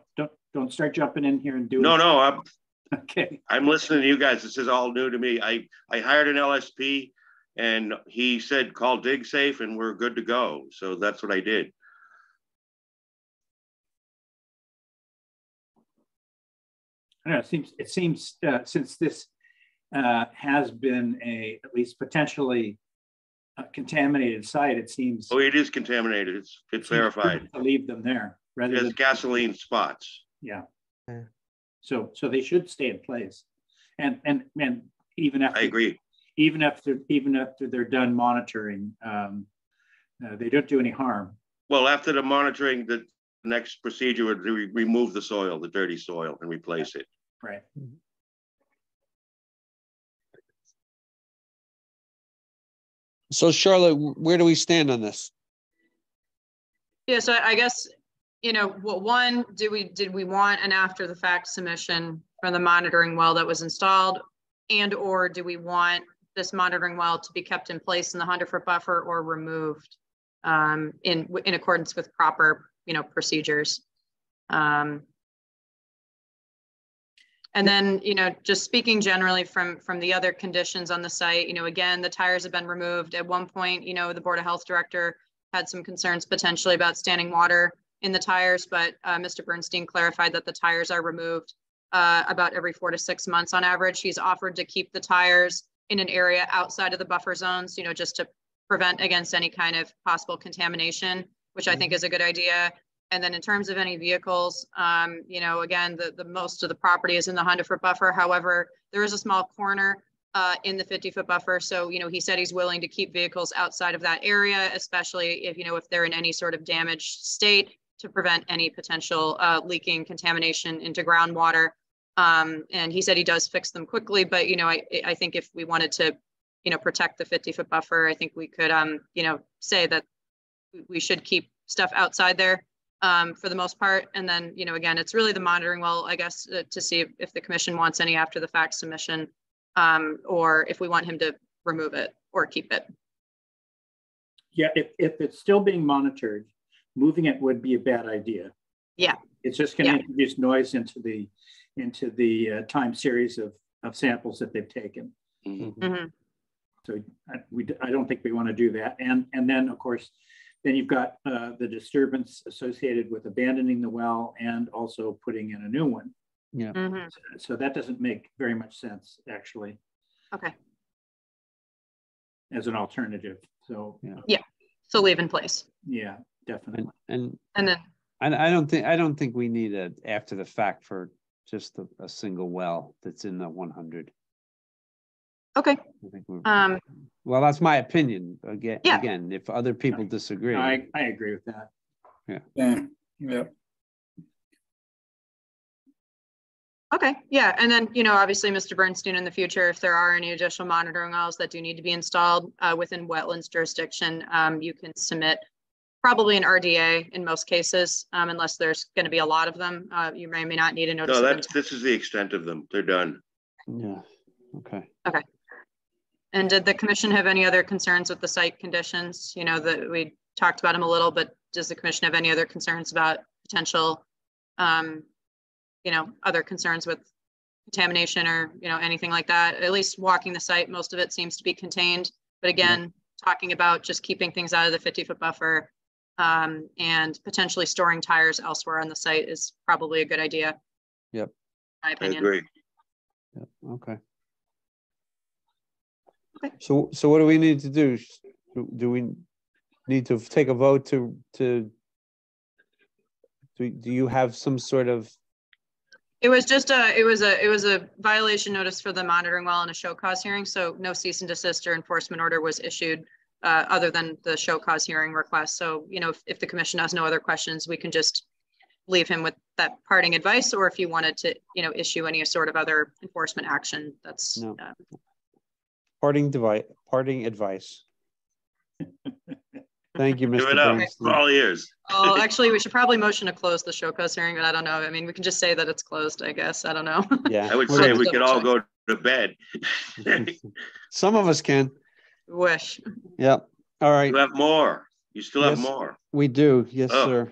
don't start jumping in here and doing. No. Okay. I'm listening to you guys. This is all new to me. I hired an LSP And he said, call DigSafe and we're good to go. So that's what I did. I don't know, it seems since this has been at least potentially contaminated site, it seems. Oh, it is contaminated. It's verified. To leave them there rather There's than gasoline spots. Yeah. So they should stay in place, and even after I agree. Even after they're done monitoring, they don't do any harm. Well, after the monitoring, the next procedure would be remove the soil, the dirty soil, and replace it. Right. So Charlotte, where do we stand on this? Yeah, so I guess, you know, what one, did we want an after the fact submission from the monitoring well that was installed, and or do we want this monitoring well to be kept in place in the 100-foot buffer or removed in accordance with proper, you know, procedures? And then, you know, just speaking generally from the other conditions on the site, you know, again, the tires have been removed. At one point, you know, the Board of Health director had some concerns potentially about standing water in the tires, but Mr. Bernstein clarified that the tires are removed about every 4 to 6 months on average. He's offered to keep the tires in an area outside of the buffer zones, you know, just to prevent against any kind of possible contamination, which I think is a good idea. And then in terms of any vehicles, you know, again, the most of the property is in the 100-foot buffer. However, there is a small corner in the 50-foot buffer. So, you know, he said he's willing to keep vehicles outside of that area, especially if, you know, if they're in any sort of damaged state, to prevent any potential leaking contamination into groundwater. And he said he does fix them quickly, but, you know, I think if we wanted to, you know, protect the 50-foot buffer, I think we could, you know, say that we should keep stuff outside there. For the most part. And then, you know, again, it's really the monitoring well, I guess, to see if the commission wants any after the fact submission, or if we want him to remove it or keep it. Yeah, if it's still being monitored, moving it would be a bad idea. Yeah. It's just going to introduce noise into the time series of samples that they've taken. Mm-hmm. So I don't think we want to do that. And then, of course, then you've got the disturbance associated with abandoning the well and also putting in a new one. Yeah. Mm-hmm. So that doesn't make very much sense, actually. Okay. As an alternative. So yeah. So leave in place. Yeah, definitely. And then I don't think we need a after the fact for just a single well that's in the 100. Okay. I think well, that's my opinion. Again, if other people disagree. I agree with that. Yeah. Yeah. Okay. Yeah. And then, you know, obviously, Mr. Bernstein, in the future, if there are any additional monitoring wells that do need to be installed within wetlands jurisdiction, you can submit probably an RDA in most cases, unless there's going to be a lot of them. You may or may not need a notice. No, this is the extent of them. They're done. Yeah. Okay. Okay. And did the commission have any other concerns with the site conditions? You know, that we talked about them a little, but does the commission have any other concerns about potential, you know, other concerns with contamination or, you know, anything like that? At least walking the site, most of it seems to be contained. But again, talking about just keeping things out of the 50-foot buffer and potentially storing tires elsewhere on the site is probably a good idea. Yep. In my opinion. I agree. Yep. Okay. So what do we need to do? Do we need to take a vote to do you have some sort of? It was just it was a violation notice for the monitoring well and a show cause hearing. So no cease and desist or enforcement order was issued other than the show cause hearing request. So, you know, if the commission has no other questions, we can just leave him with that parting advice, or if you wanted to, you know, issue any sort of other enforcement action, that's no. Parting advice. Thank you, Mr. Give it up. Bernstein. All ears. Oh, actually, we should probably motion to close the show cause hearing, but I don't know. I mean, we can just say that it's closed, I guess. I don't know. Yeah. I would say we could all go to bed. Some of us can. Wish. Yep. All right. You have more. You still have more. We do. Yes, sir.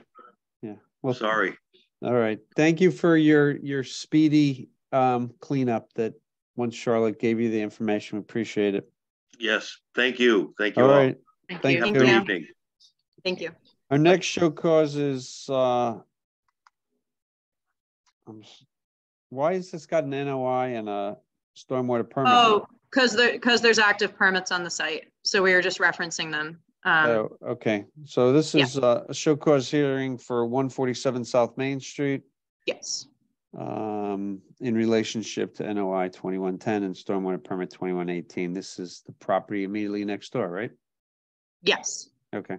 Yeah. Well, sorry. All right. Thank you for your speedy cleanup that once Charlotte gave you the information. We appreciate it. Yes, thank you. Thank you All all. right. Thank you. Have a good evening. Thank you. Our next show cause is, why has this got an NOI and a stormwater permit? Oh, because there's active permits on the site. So we were just referencing them. Oh, okay. So this is a show cause hearing for 147 South Main Street. Yes. In relationship to NOI 2110 and stormwater permit 2118. This is the property immediately next door, right? Yes. Okay.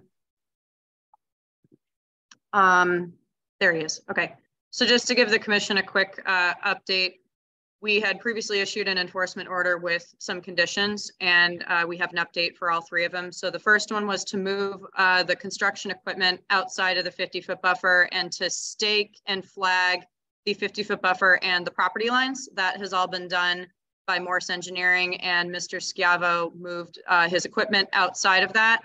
There he is. Okay. So just to give the commission a quick update, we had previously issued an enforcement order with some conditions, and we have an update for all three of them. So the first one was to move the construction equipment outside of the 50-foot buffer and to stake and flag the 50-foot buffer and the property lines. That has all been done by Morse Engineering, and Mr. Schiavo moved his equipment outside of that.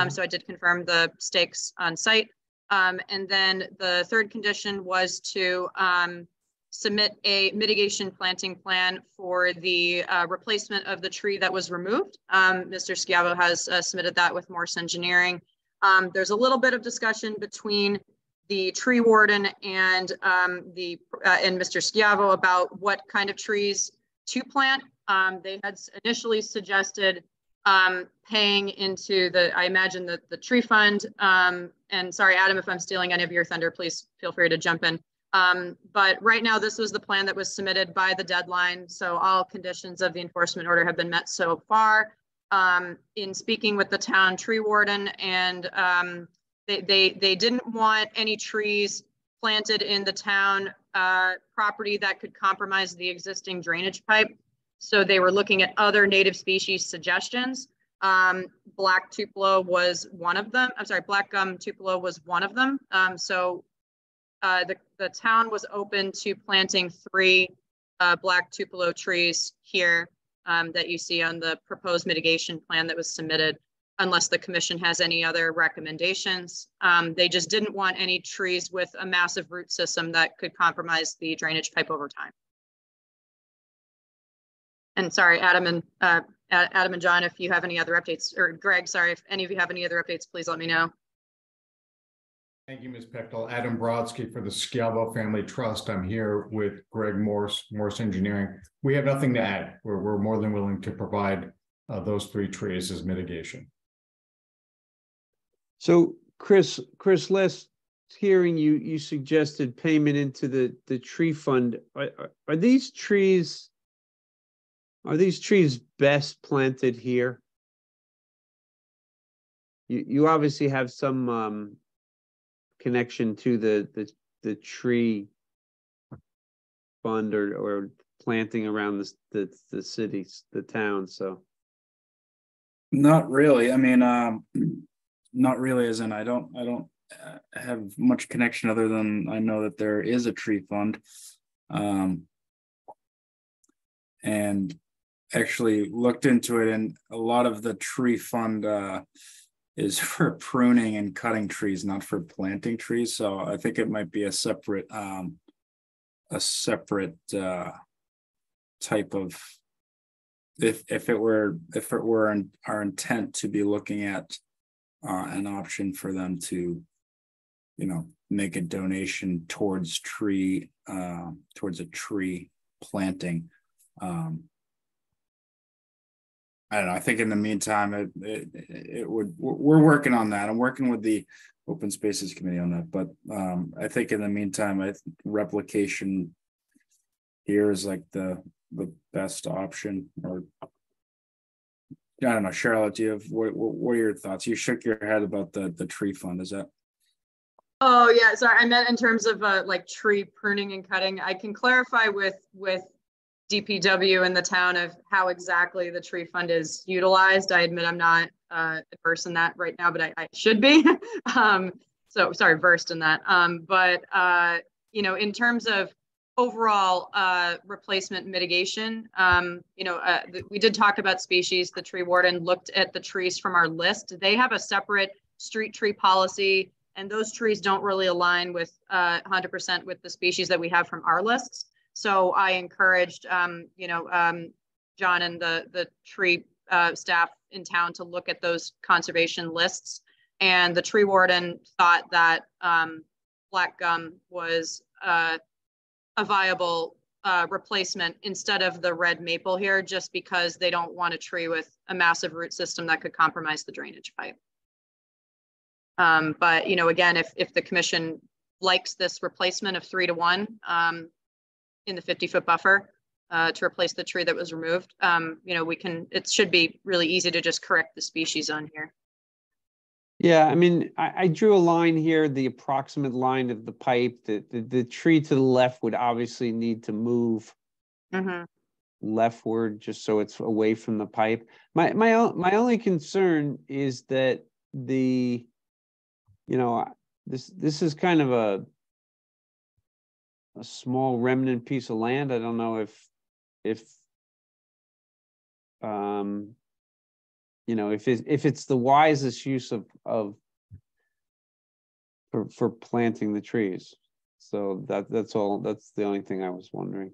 So I did confirm the stakes on site. And then the third condition was to submit a mitigation planting plan for the replacement of the tree that was removed. Mr. Schiavo has submitted that with Morse Engineering. There's a little bit of discussion between the tree warden and Mr. Schiavo about what kind of trees to plant. They had initially suggested paying into I imagine the tree fund. And sorry, Adam, if I'm stealing any of your thunder, please feel free to jump in. But right now, this was the plan that was submitted by the deadline. So all conditions of the enforcement order have been met so far. In speaking with the town tree warden, and they didn't want any trees planted in the town property that could compromise the existing drainage pipe. So they were looking at other native species suggestions. Black tupelo was one of them. I'm sorry, black gum tupelo was one of them. So the town was open to planting 3 black tupelo trees here that you see on the proposed mitigation plan that was submitted, unless the commission has any other recommendations. They just didn't want any trees with a massive root system that could compromise the drainage pipe over time. And sorry, Adam and John, if you have any other updates, or Greg, sorry, if any of you have any other updates, please let me know. Thank you, Ms. Pechtel. Adam Brodsky for the Schiavo Family Trust. I'm here with Greg Morse Engineering. We have nothing to add. We're more than willing to provide those 3 trees as mitigation. So Chris, last hearing you suggested payment into the tree fund. Are these trees best planted here? You obviously have some connection to the tree fund or planting around the cities, the town. So not really. I mean, not really, as in I don't have much connection other than I know that there is a tree fund, and actually looked into it, and a lot of the tree fund is for pruning and cutting trees, not for planting trees. So I think it might be a separate type of, if it were our intent to be looking at an option for them to, make a donation towards towards a tree planting. I don't know. I think in the meantime, we're working on that. I'm working with the Open Spaces Committee on that. But I think in the meantime, replication here is like the best option. Or I don't know, Charlotte, do you have what are your thoughts? You shook your head about the tree fund. Is that? Oh yeah, sorry. I meant in terms of like tree pruning and cutting. I can clarify with DPW in the town of how exactly the tree fund is utilized. I admit I'm not versed in that right now, but I should be. So sorry, versed in that. But in terms of overall replacement mitigation, we did talk about species. The tree warden looked at the trees from our list. They have a separate street tree policy, and those trees don't really align with 100% with the species that we have from our lists. So I encouraged, John and the tree staff in town to look at those conservation lists. And the tree warden thought that black gum was a viable replacement instead of the red maple here, just because they don't want a tree with a massive root system that could compromise the drainage pipe. But, you know, again, if the commission likes this replacement of 3 to 1 in the 50-foot buffer to replace the tree that was removed, you know, it should be really easy to just correct the species on here. Yeah, I mean, I drew a line here, the approximate line of the pipe. The tree to the left would obviously need to move leftward just so it's away from the pipe. My only concern is that the, you know, this is kind of a small remnant piece of land. I don't know if you know, if it's the wisest use for planting the trees. So that's all. That's the only thing I was wondering.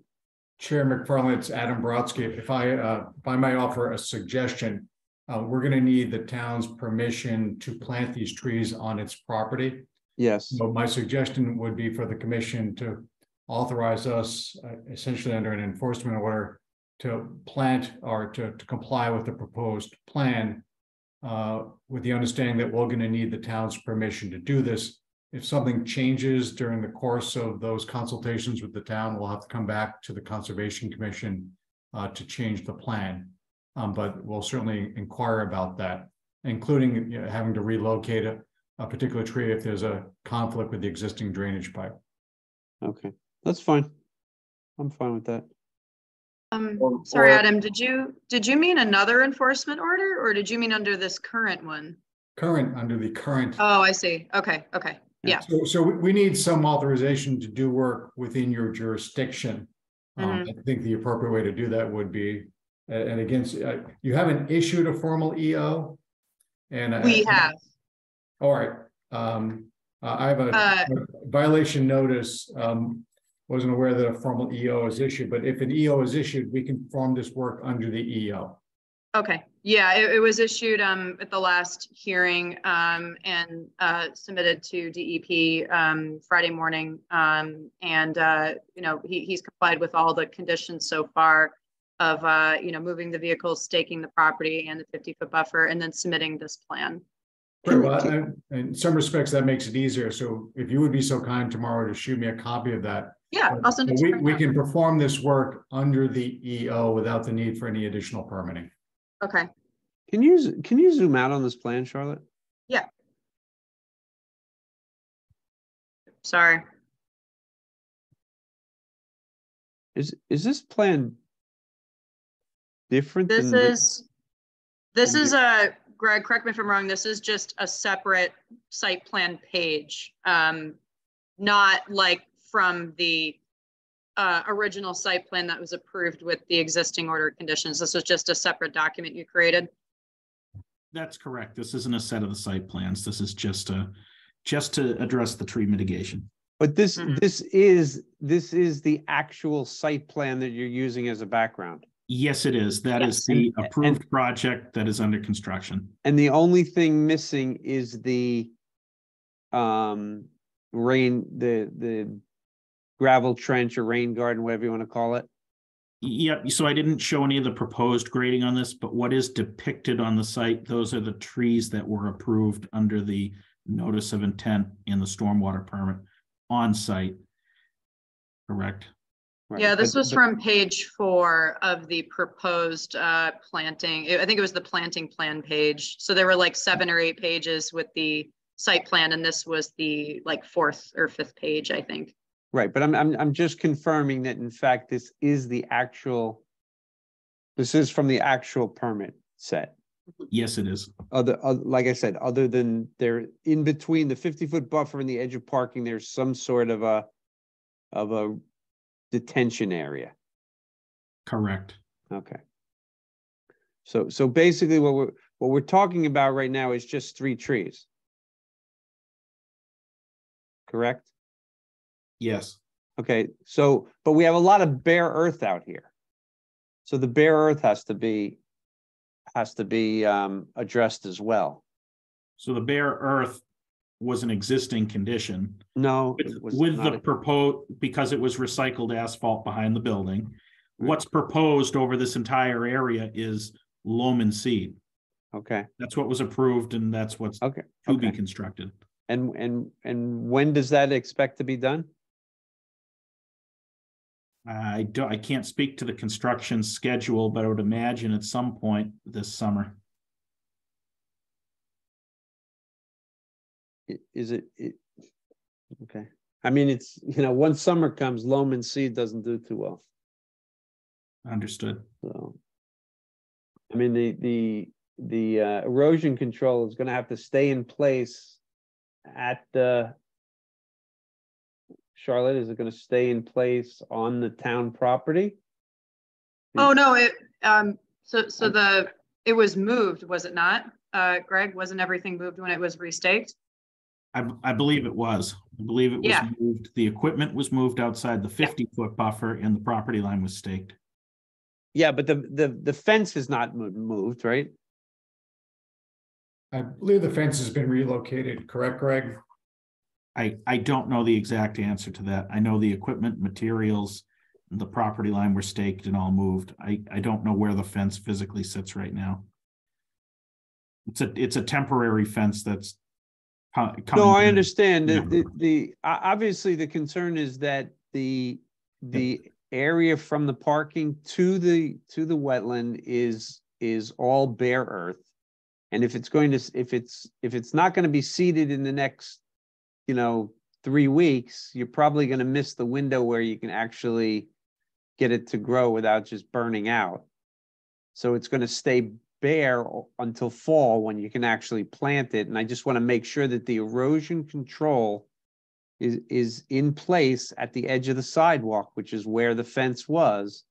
Chair McFarland, it's Adam Brodsky. If I might offer a suggestion, we're going to need the town's permission to plant these trees on its property. Yes. So my suggestion would be for the commission to authorize us, essentially under an enforcement order, to plant or to comply with the proposed plan, with the understanding that we're going to need the town's permission to do this. If something changes during the course of those consultations with the town, we'll have to come back to the Conservation Commission to change the plan. But we'll certainly inquire about that, including, you know, having to relocate a particular tree if there's a conflict with the existing drainage pipe. Okay, that's fine. I'm fine with that. Sorry, Adam, did you mean another enforcement order, or did you mean under this current one? Current, under the current. Oh, I see. Okay. Yeah. So we need some authorization to do work within your jurisdiction. I think the appropriate way to do that would be, and again, you haven't issued a formal EO, and we have. All right. I have a violation notice. Wasn't aware that a formal EO is issued, but if an EO is issued, we can perform this work under the EO. Okay. Yeah, it was issued at the last hearing and submitted to DEP Friday morning. And you know, he's complied with all the conditions so far of you know, moving the vehicles, staking the property and the 50-foot buffer, and then submitting this plan. Great. Well, in some respects, that makes it easier. So if you would be so kind tomorrow to shoot me a copy of that. Yeah, I'll send it to you. We can perform this work under the EO without the need for any additional permitting. Okay. Can you zoom out on this plan, Charlotte? Yeah. Sorry. Is this plan different? This is a, Greg, correct me if I'm wrong, this is just a separate site plan page, not like from the original site plan that was approved with the existing order of conditions. This was just a separate document you created. That's correct. This isn't a set of the site plans. This is just to address the tree mitigation. But this is the actual site plan that you're using as a background. Yes, it is. That is the approved project that is under construction. And the only thing missing is the the gravel trench or rain garden, whatever you want to call it. Yep. So I didn't show any of the proposed grading on this, but what is depicted on the site, those are the trees that were approved under the notice of intent in the stormwater permit on site. Correct. Right. Yeah, this was from page 4 of the proposed planting. I think it was the planting plan page. So there were like 7 or 8 pages with the site plan, and this was the like 4th or 5th page, I think. Right, but I'm just confirming that in fact this is from the actual permit set. Yes, it is. Like I said, other than there in between the 50-foot buffer and the edge of parking, there's some sort of a detention area. Correct. Okay. So basically what we're talking about right now is just 3 trees. Correct? Yes. Okay. So, but we have a lot of bare earth out here. So the bare earth has to be has to be addressed as well. So the bare earth was an existing condition. No, With the proposed, because it was recycled asphalt behind the building. What's proposed over this entire area is loam and seed. Okay. That's what was approved, and that's what's to be constructed. And when does that expect to be done? I can't speak to the construction schedule, but I would imagine at some point this summer. Is it okay? I mean, it's, once summer comes, loam and seed doesn't do too well. Understood. So, I mean, the erosion control is going to have to stay in place at the, Charlotte, is it going to stay in place on the town property? Oh, no, it, it was moved, was it not? Greg, wasn't everything moved when it was restaked? I believe it was. I believe it was moved. The equipment was moved outside the 50-foot buffer and the property line was staked. Yeah, but the fence is not moved, right? I believe the fence has been relocated, correct, Greg? I don't know the exact answer to that. I know the equipment, materials, and the property line were staked and all moved. I don't know where the fence physically sits right now. It's a temporary fence that's no, I understand. The obviously the concern is that the area from the parking to the wetland is all bare earth, and if it's not going to be seeded in the next 3 weeks, you're probably going to miss the window where you can actually get it to grow without just burning out. So it's going to stay bare until fall when you can actually plant it. And I just want to make sure that the erosion control is in place at the edge of the sidewalk, which is where the fence was,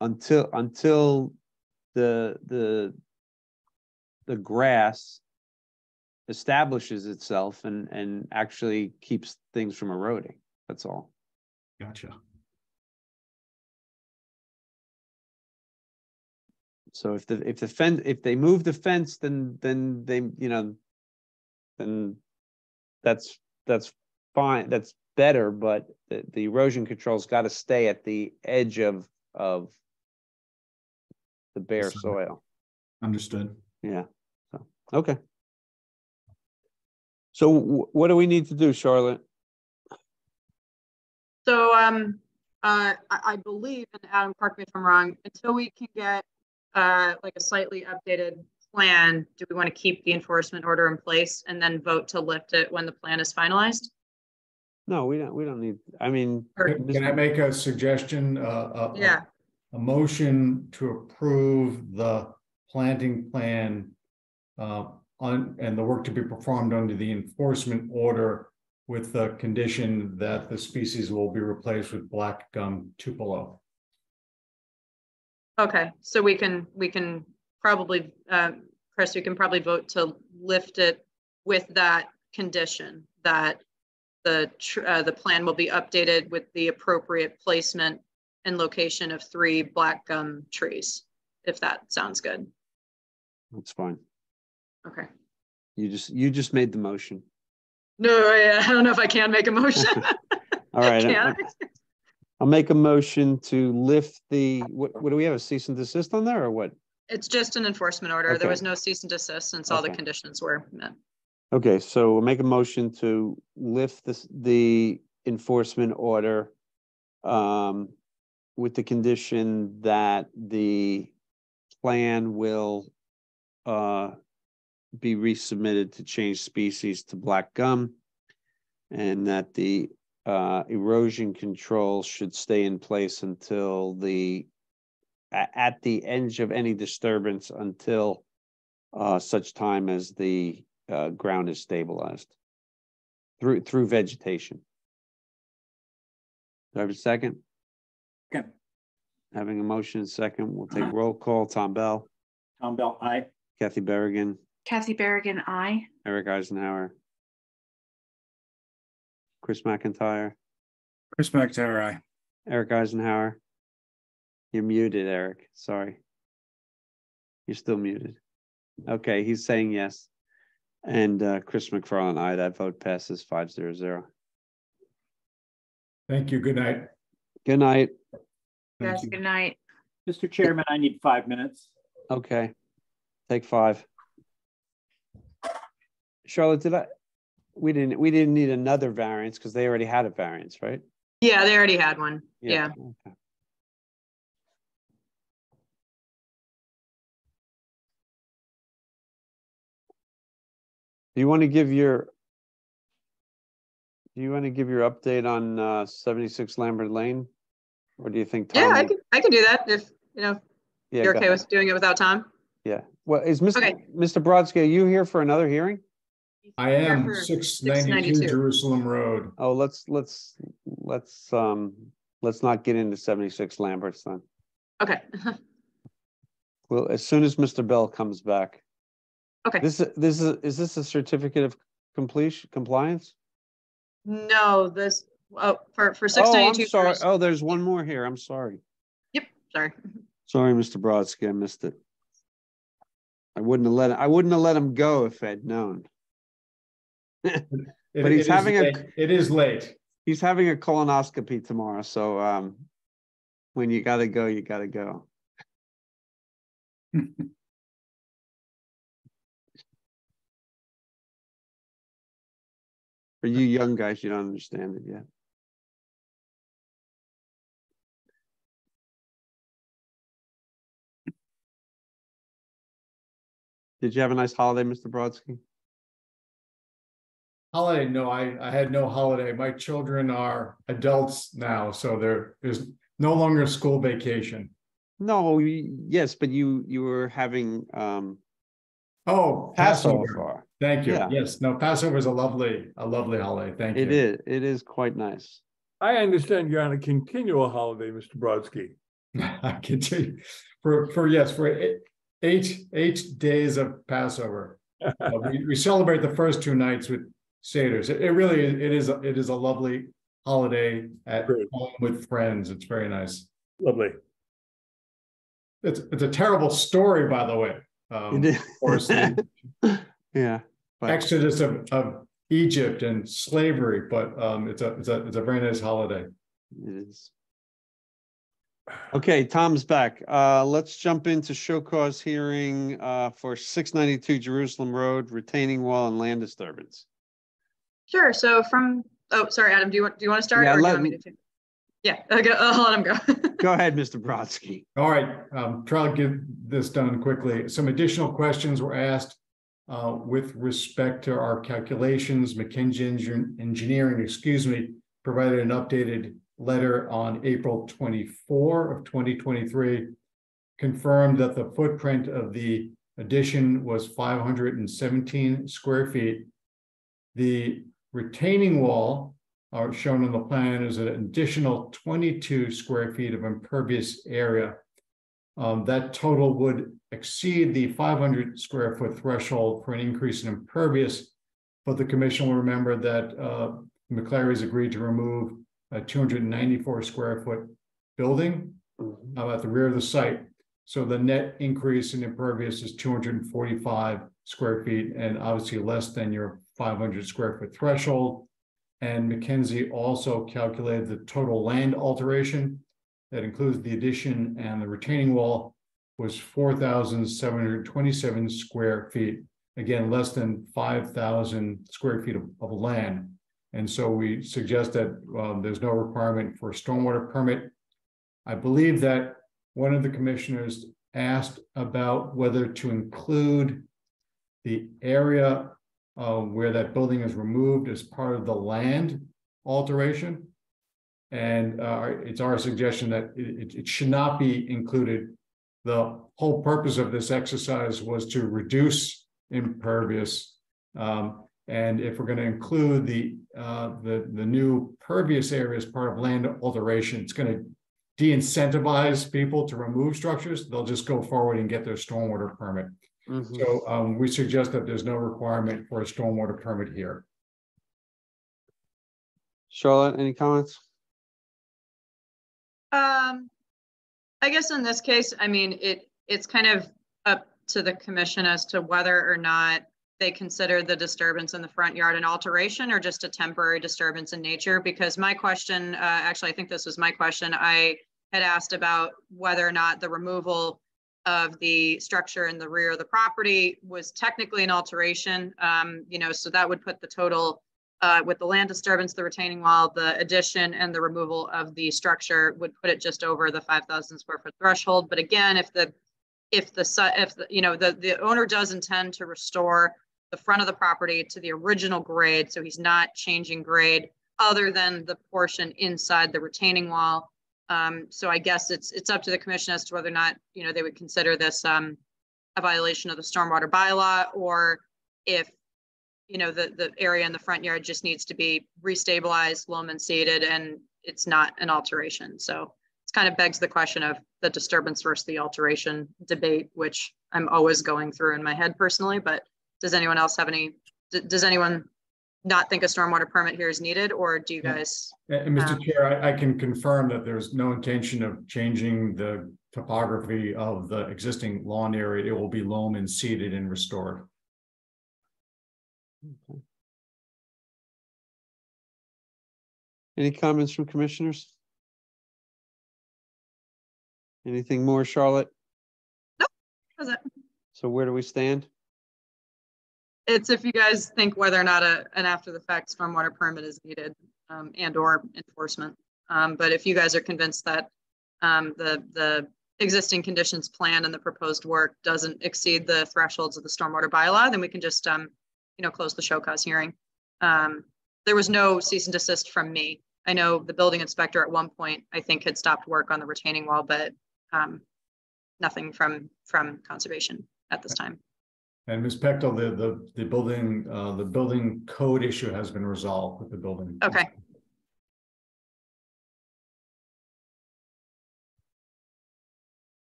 until the grass establishes itself and actually keeps things from eroding. That's all. Gotcha. So if they move the fence, then they, then that's fine. That's better, but the erosion control's got to stay at the edge of the bare soil. Understood. Yeah. So, okay. So what do we need to do, Charlotte? So I believe, and Adam, correct me if I'm wrong, until we can get like a slightly updated plan, do we want to keep the enforcement order in place and then vote to lift it when the plan is finalized? No, we don't need, I mean. Can I make a suggestion? Yeah. A motion to approve the planting plan and the work to be performed under the enforcement order with the condition that the species will be replaced with black gum tupelo. Okay, so we can probably, Chris, we can probably vote to lift it with that condition that the plan will be updated with the appropriate placement and location of 3 black gum trees, if that sounds good. That's fine. Okay. You just made the motion. No, I don't know if I can make a motion. All right. I'll make a motion to lift the, what do we have, a cease and desist on there or what? It's just an enforcement order. Okay. There was no cease and desist since all the conditions were met. Okay, so we'll make a motion to lift the enforcement order with the condition that the plan will be resubmitted to change species to black gum, and that the erosion control should stay in place until at the edge of any disturbance until such time as the ground is stabilized through vegetation. Do I have a second? Okay. Having a motion second, we'll take roll call. Tom Bell. Tom Bell, aye. Kathy Berrigan. Kathy Berrigan, aye. Eric Eisenhower. Chris McIntyre. Chris McIntyre, aye. Eric Eisenhower. You're muted, Eric. Sorry. You're still muted. Okay, he's saying yes. And Chris McFarland, aye. That vote passes 5-0. Thank you. Good night. Good night. Yes, good night. Mr. Chairman, I need 5 minutes. Okay, take 5. Charlotte, we didn't need another variance because they already had a variance, right? Yeah, they already had one. Yeah. Okay. Do you want to give your update on 76 Lambert Lane? Or do you think Tom? Yeah, I can do that if you're okay go with doing it without Tom. Yeah. Well, is Mr. Brodsky, are you here for another hearing? I am 692 Jerusalem Road. Oh, let's not get into 76 Lambert's then. Okay. Well, as soon as Mr. Bell comes back. Okay. Is this a certificate of compliance? No, this for 692. Oh, I'm sorry. Oh, there's one more here. I'm sorry. Yep. Sorry. Sorry, Mr. Brodsky, I missed it. I wouldn't have let him go if I'd known. But it is late. He's having a colonoscopy tomorrow, so when you gotta go, you gotta go. For you young guys, you don't understand it yet. Did you have a nice holiday, Mr. Brodsky? Holiday? No, I had no holiday. My children are adults now, so there's no longer school vacation. No, yes, but you were having Passover. Thank you. Yeah. Yes, no, Passover is a lovely holiday. Thank you. It is quite nice. I understand you're on a continual holiday, Mr. Brodsky. I continue for 8 days of Passover. We celebrate the first 2 nights with Seders. It really is a lovely holiday at home with friends. It's very nice. Lovely. It's a terrible story, by the way. Of course, yeah. Exodus of Egypt and slavery, but it's a very nice holiday. It is. Okay, Tom's back. Let's jump into show cause hearing for 692 Jerusalem Road, retaining wall and land disturbance. Sure. So sorry, Adam, do you want to start? Yeah, or do you want me to? Yeah, okay, I'll let him go. Go ahead, Mr. Brodsky. All right, try to get this done quickly. Some additional questions were asked with respect to our calculations. McKinsey Engineering, provided an updated letter on April 24 of 2023, confirmed that the footprint of the addition was 517 square feet. The retaining wall shown on the plan is an additional 22 square feet of impervious area. That total would exceed the 500 square foot threshold for an increase in impervious, but the commission will remember that McClary's agreed to remove a 294 square foot building at the rear of the site. So the net increase in impervious is 245 square feet, and obviously less than your 500 square foot threshold. And McKinsey also calculated the total land alteration that includes the addition and the retaining wall was 4,727 square feet. Again, less than 5,000 square feet of land. And so we suggest that there's no requirement for a stormwater permit. I believe that one of the commissioners asked about whether to include the area where that building is removed as part of the land alteration. And it's our suggestion that it should not be included. The whole purpose of this exercise was to reduce impervious. And if we're going to include the new pervious area as part of land alteration, it's going to de-incentivize people to remove structures. They'll just go forward and get their stormwater permit. Mm-hmm. So we suggest that there's no requirement for a stormwater permit here. Charlotte, any comments? I guess in this case, I mean, it's kind of up to the commission as to whether or not they consider the disturbance in the front yard an alteration or just a temporary disturbance in nature. Because my question, actually, I think this was my question. I had asked about whether or not the removal of the structure in the rear of the property was technically an alteration. You know, so that would put the total with the land disturbance, the retaining wall, the addition, and the removal of the structure would put it just over the 5,000 square foot threshold. But again, if the you know, the owner does intend to restore the front of the property to the original grade, so he's not changing grade other than the portion inside the retaining wall. So I guess it's up to the commission as to whether or not, you know, they would consider this a violation of the stormwater bylaw, or if, you know, the area in the front yard just needs to be restabilized, loam and seeded, and it's not an alteration. So it kind of begs the question of the disturbance versus the alteration debate, which I'm always going through in my head personally. But does anyone else have any, does anyone not think a stormwater permit here is needed, or do you guys? And Mr. Chair, I can confirm that there's no intention of changing the topography of the existing lawn area. It will be loam and seeded and restored. Okay. Any comments from commissioners? Anything more, Charlotte? Nope, that's it. So where do we stand? It's if you guys think whether or not an after the fact stormwater permit is needed and or enforcement. But if you guys are convinced that the existing conditions plan and the proposed work doesn't exceed the thresholds of the stormwater bylaw, then we can just you know, close the show cause hearing. There was no cease and desist from me. I know the building inspector at one point, I think, had stopped work on the retaining wall, but nothing from conservation at this time. And Ms. Pechtel, the building code issue has been resolved with the building. Okay.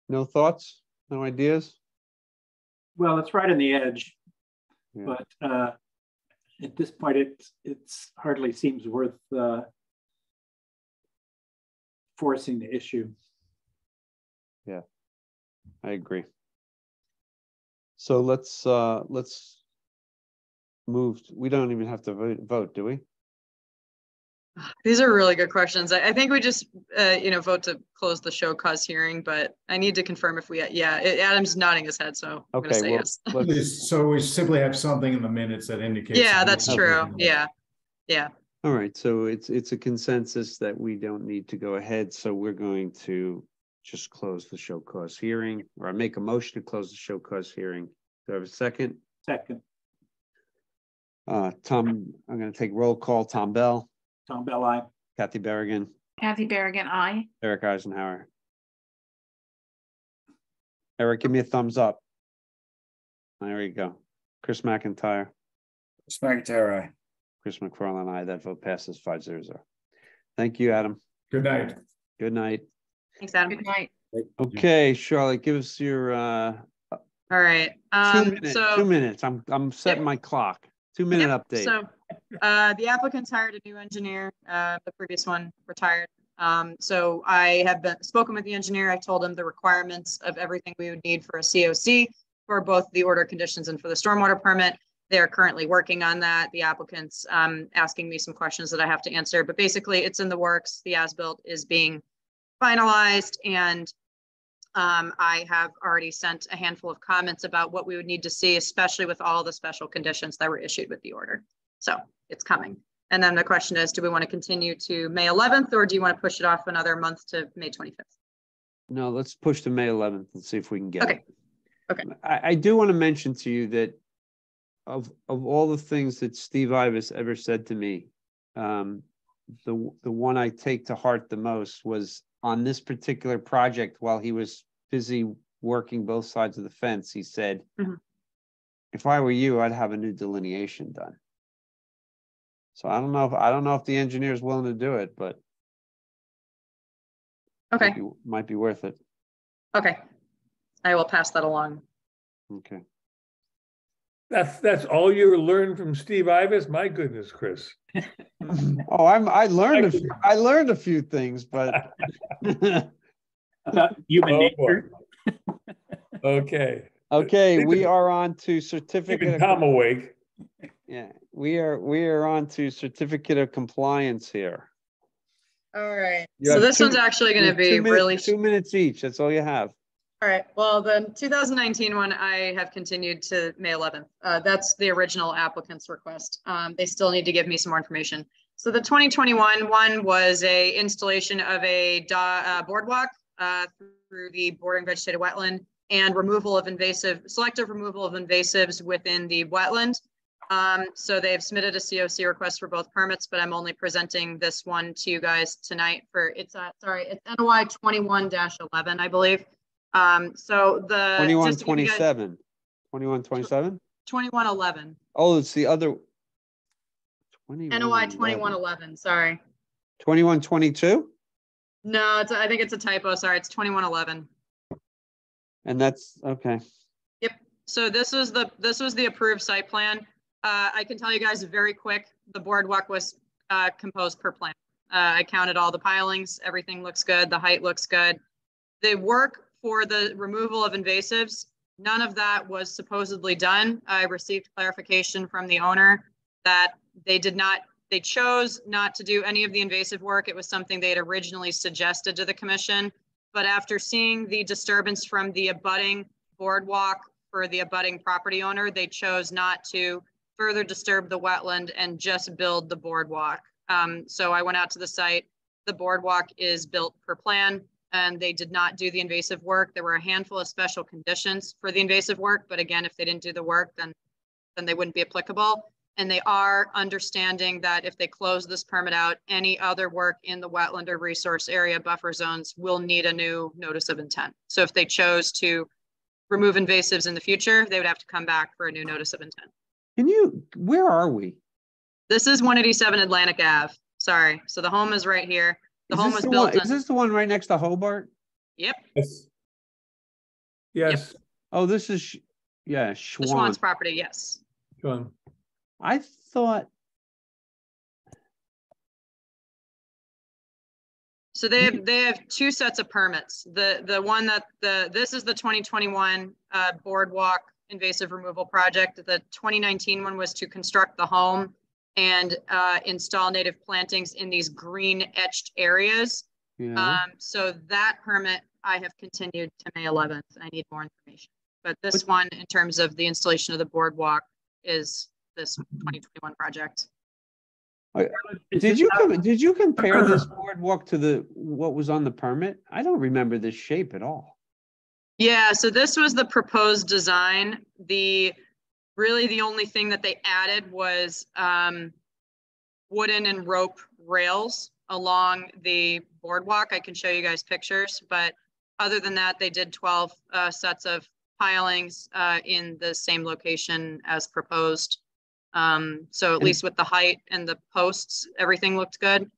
No thoughts? No ideas? Well, it's right on the edge, yeah. But at this point, it's hardly seems worth forcing the issue. Yeah, I agree. So let's move. We don't even have to vote, do we? These are really good questions. I think we just, you know, vote to close the show cause hearing, but I need to confirm if we, Adam's nodding his head, so I'm going to say yes. So we simply have something in the minutes that indicates. Yeah, that's true. Yeah. Yeah. All right. So it's a consensus that we don't need to go ahead. So we're going to just close the show cause hearing, or I make a motion to close the show cause hearing. Do I have a second? Second. Tom, I'm going to take roll call. Tom Bell. Tom Bell, aye. Kathy Berrigan. Kathy Berrigan, aye. Eric Eisenhower. Eric, give me a thumbs up. There you go. Chris McIntyre. Chris McIntyre, aye. Chris McFarland, aye. That vote passes 5-0. Thank you, Adam. Good night. Good night. Thanks, Adam. Good night. Okay, Charlotte, give us your all right. 2 minutes. I'm setting my clock. 2 minute update. So the applicants hired a new engineer. The previous one retired. So I have spoken with the engineer. I told him the requirements of everything we would need for a COC for both the order conditions and for the stormwater permit. They are currently working on that. The applicant's asking me some questions that I have to answer, but basically it's in the works. The as-built is being finalized, and I have already sent a handful of comments about what we would need to see, especially with all the special conditions that were issued with the order. So it's coming. And then the question is, do we want to continue to May 11th, or do you want to push it off another month to May 25th? No, let's push to May 11th and see if we can get it. Okay. I do want to mention to you that of all the things that Steve Ivas ever said to me, the one I take to heart the most was on this particular project. While he was busy working both sides of the fence, he said, if I were you, I'd have a new delineation done. So I don't know if the engineer is willing to do it, but okay, might be worth it. Okay, I will pass that along. Okay. That's all you learned from Steve Ivas? My goodness, Chris. Oh, I learned a few things, but about human nature. Okay. Okay, we are on to certificate. Keeping Tom awake. Yeah, we are on to certificate of compliance here. All right. You So have this one's actually going to be really 2 minutes each. That's all you have. All right. Well, the 2019 one I have continued to May 11th. That's the original applicant's request. They still need to give me some more information. So the 2021 one was a installation of a boardwalk through the bordering vegetated wetland and selective removal of invasives within the wetland. So they've submitted a COC request for both permits, but I'm only presenting this one to you guys tonight for it's NOI 21-11, I believe. So the 2127. 2127? 2111. Oh, it's the other NOI 2111, sorry. 2122? No, I think it's a typo. Sorry, it's 2111. And that's okay. Yep. So this was the approved site plan. I can tell you guys very quick. The boardwalk was composed per plan. I counted all the pilings. Everything looks good. The height looks good. The work for the removal of invasives, none of that was supposedly done. I received clarification from the owner that they chose not to do any of the invasive work. It was something they had originally suggested to the commission. But after seeing the disturbance from the abutting boardwalk for the abutting property owner, they chose not to further disturb the wetland and just build the boardwalk. So I went out to the site. The boardwalk is built per plan, and they did not do the invasive work. There were a handful of special conditions for the invasive work, but again, if they didn't do the work, then they wouldn't be applicable. And they are understanding that if they close this permit out, any other work in the wetland or resource area buffer zones will need a new notice of intent. So if they chose to remove invasives in the future, they would have to come back for a new notice of intent. Where are we? This is 187 Atlantic Ave. Sorry. So the home is right here. The home was built. Is this the one right next to Hobart? Yep. Yes. Yes. Yep. Oh, this is, yeah, Schwann. The Schwann's property, yes. Schwann. I thought. So they have two sets of permits. The one that this is the 2021 boardwalk invasive removal project. The 2019 one was to construct the home and install native plantings in these green etched areas. Yeah. So that permit I have continued to May 11th. I need more information. But this one, in terms of the installation of the boardwalk, is this 2021 project. Did you compare this boardwalk to what was on the permit? I don't remember this shape at all. Yeah, so this was the proposed design. Really the only thing that they added was wooden and rope rails along the boardwalk. I can show you guys pictures, but other than that, they did 12 sets of pilings in the same location as proposed. So at least with the height and the posts, everything looked good.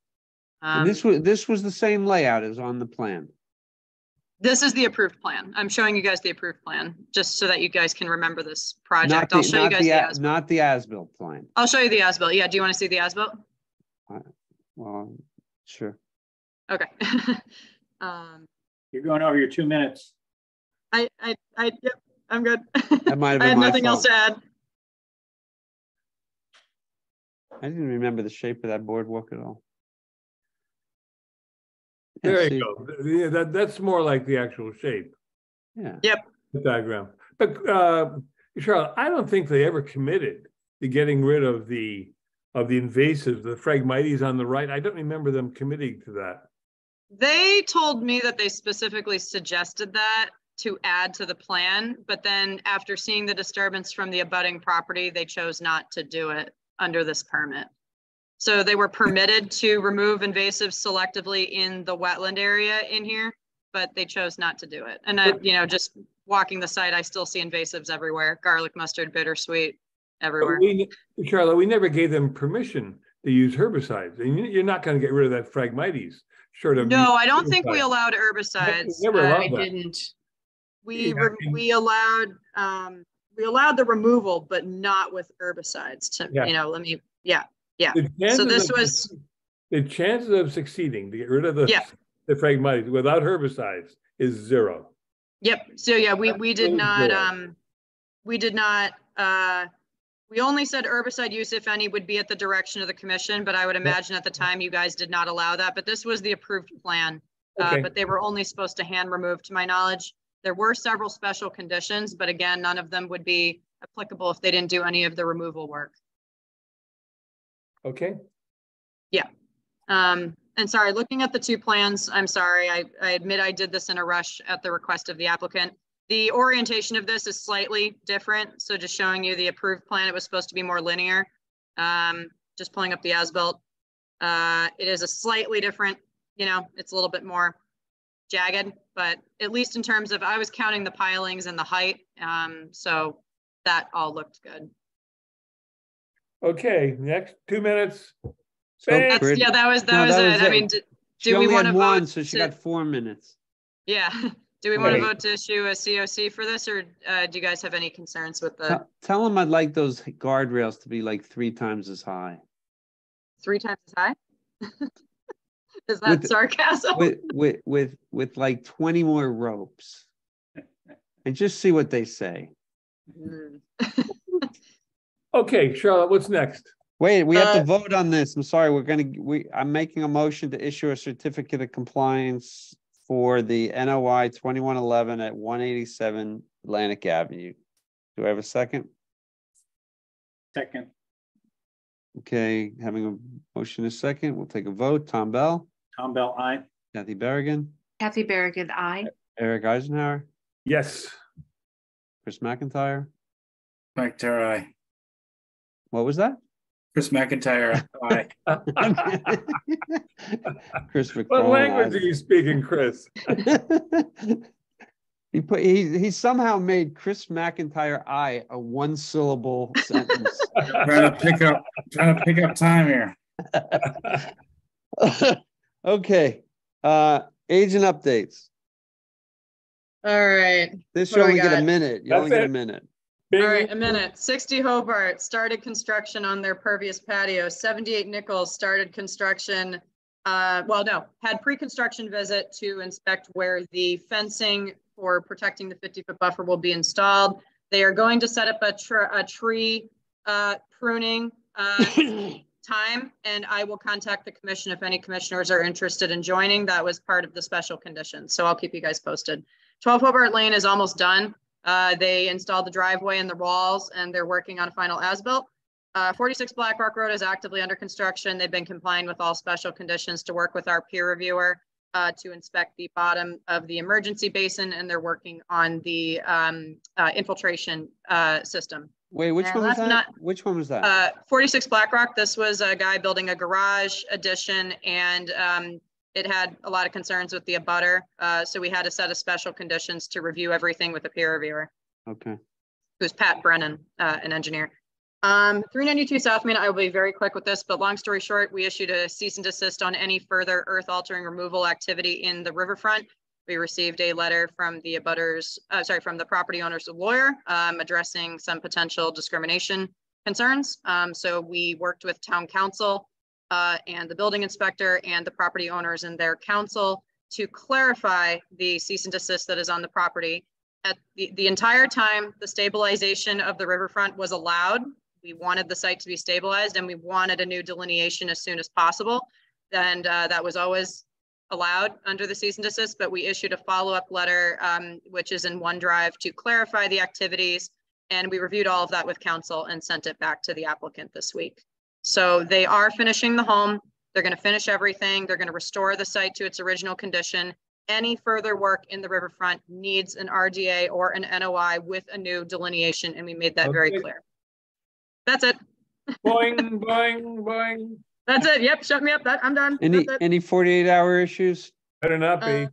And this was the same layout as on the plan. This is the approved plan. I'm showing you guys the approved plan, just so that you guys can remember this project. I'll show you guys the as-built. Not the as-built plan. I'll show you the as-built. Yeah, do you want to see the as-built? Well, sure. Okay. You're going over your 2 minutes. Yep, I'm good. That might have been I had my nothing else fault. to add. I didn't remember the shape of that boardwalk at all. There you go. Yeah, that's more like the actual shape. Yeah. Yep. The diagram. But Charlotte, I don't think they ever committed to getting rid of the invasives, the Phragmites on the right. I don't remember them committing to that. They told me that they specifically suggested that to add to the plan, but then after seeing the disturbance from the abutting property, they chose not to do it under this permit. So they were permitted to remove invasives selectively in the wetland area in here, but they chose not to do it. And just walking the site, I still see invasives everywhere. Garlic, mustard, bittersweet, everywhere. Charlotte, we never gave them permission to use herbicides. And you're not going to get rid of that Phragmites. Short of no, I don't think we allowed herbicides. Never allowed I that. didn't. We allowed the removal, but not with herbicides. So this was the chances of succeeding to get rid of the Phragmites without herbicides is 0. Yep. So yeah, we did not we did not, we only said herbicide use, if any, would be at the direction of the commission, but I would imagine at the time you guys did not allow that, but this was the approved plan. Okay. But they were only supposed to hand remove, to my knowledge. There were several special conditions, but again, none of them would be applicable if they didn't do any of the removal work. Okay. Yeah. And sorry, looking at the two plans, I'm sorry, I admit I did this in a rush at the request of the applicant. The orientation of this is slightly different. So just showing you the approved plan, it was supposed to be more linear. Just pulling up the as-built. It is a slightly different, you know, it's a little bit more jagged, but at least in terms of, I was counting the pilings and the height. So that all looked good. Okay, next 2 minutes. Yeah, that was it. I mean, do we want to vote? So she got 4 minutes. Yeah. Do we want to vote to issue a COC for this, or do you guys have any concerns with the? Tell them I'd like those guardrails to be like 3 times as high. 3 times as high? Is that sarcasm? With like 20 more ropes, and just see what they say. Okay, Charlotte, what's next? Wait, we have to vote on this. I'm sorry. I'm making a motion to issue a certificate of compliance for the NOI 2111 at 187 Atlantic Avenue. Do I have a second? Second. Okay, having a motion a second, we'll take a vote. Tom Bell. Tom Bell, aye. Kathy Berrigan. Kathy Berrigan, aye. Eric Eisenhower. Yes. Chris McIntyre. McIntyre, aye. What was that? Chris McIntyre, aye. Chris McFarland. What language are you speaking, Chris? He somehow made Chris McIntyre aye a 1-syllable sentence. Trying to pick up time here. Okay. Agent updates. All right. This What you do we only get a got? minute. You only get a minute. All right, a minute. 60 Hobart started construction on their pervious patio. 78 Nichols started construction. Had pre-construction visit to inspect where the fencing for protecting the 50-foot buffer will be installed. They are going to set up a tree pruning time, and I will contact the commission if any commissioners are interested in joining. That was part of the special conditions, so I'll keep you guys posted. 12 Hobart Lane is almost done. They installed the driveway and the walls, and they're working on a final as-built. 46 Black Rock Road is actively under construction. They've been complying with all special conditions to work with our peer reviewer to inspect the bottom of the emergency basin, and they're working on the infiltration system. Wait, which one was that? Which one was that? 46 Black Rock. This was a guy building a garage addition, and it had a lot of concerns with the abutter. So we had a set of special conditions to review everything with a peer reviewer. Okay. Who's Pat Brennan, an engineer. 392 South Main, I will be very quick with this, but long story short, we issued a cease and desist on any further earth altering removal activity in the riverfront. We received a letter from the abutters, from the property owner's lawyer addressing some potential discrimination concerns. So we worked with town council and the building inspector and the property owners and their council to clarify the cease and desist that is on the property. At the entire time, the stabilization of the riverfront was allowed. We wanted the site to be stabilized, and we wanted a new delineation as soon as possible. And that was always allowed under the cease and desist, but we issued a follow-up letter, which is in OneDrive, to clarify the activities. And we reviewed all of that with council and sent it back to the applicant this week. So they are finishing the home. They're going to finish everything. They're going to restore the site to its original condition. Any further work in the riverfront needs an RDA or an NOI with a new delineation, and we made that very clear. That's it. Boing, boing, boing. That's it. Yep, shut me up. I'm done. Any 48-hour issues? Better not be.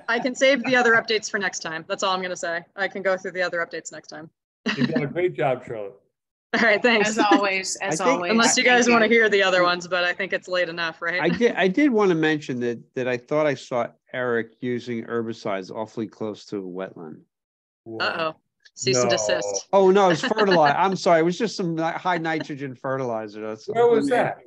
I can save the other updates for next time. That's all I'm going to say. I can go through the other updates next time. You've done a great job, Charlotte. All right, thanks. As always, always. Unless you guys want to hear the other ones, but I think it's late enough, right? I did want to mention that I thought I saw Eric using herbicides awfully close to a wetland. Uh-oh. Cease and desist. Oh, no, it's fertilizer. I'm sorry. It was just some high nitrogen fertilizer. Where was that?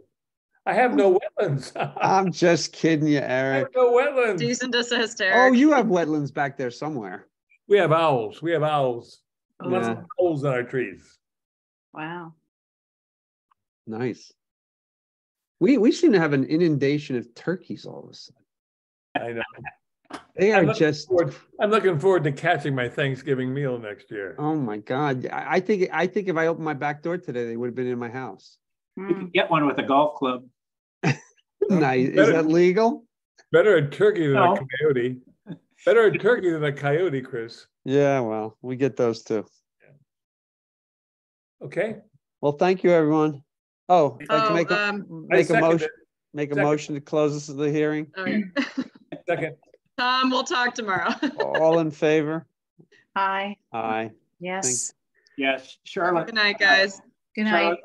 I have no wetlands. I'm just kidding you, Eric. I have no wetlands. Cease and desist, Eric. Oh, you have wetlands back there somewhere. We have owls. We have owls. Lots of holes in our trees. Wow. Nice. We seem to have an inundation of turkeys all of a sudden. I know. They are I'm looking forward to catching my Thanksgiving meal next year. Oh my God. I think if I opened my back door today, they would have been in my house. You could get one with a golf club. Nice. Is that legal? Better a turkey than a coyote. Better a turkey than a coyote, Chris. Yeah, well, we get those too. Okay. Well, thank you, everyone. Oh, I'd like to make a motion to close the hearing. Okay. Second. We'll talk tomorrow. All in favor? Aye. Aye. Yes. Yes, Charlotte. Good night, guys. Good night.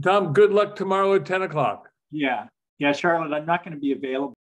Tom, good luck tomorrow at 10 o'clock. Yeah, Charlotte, I'm not going to be available.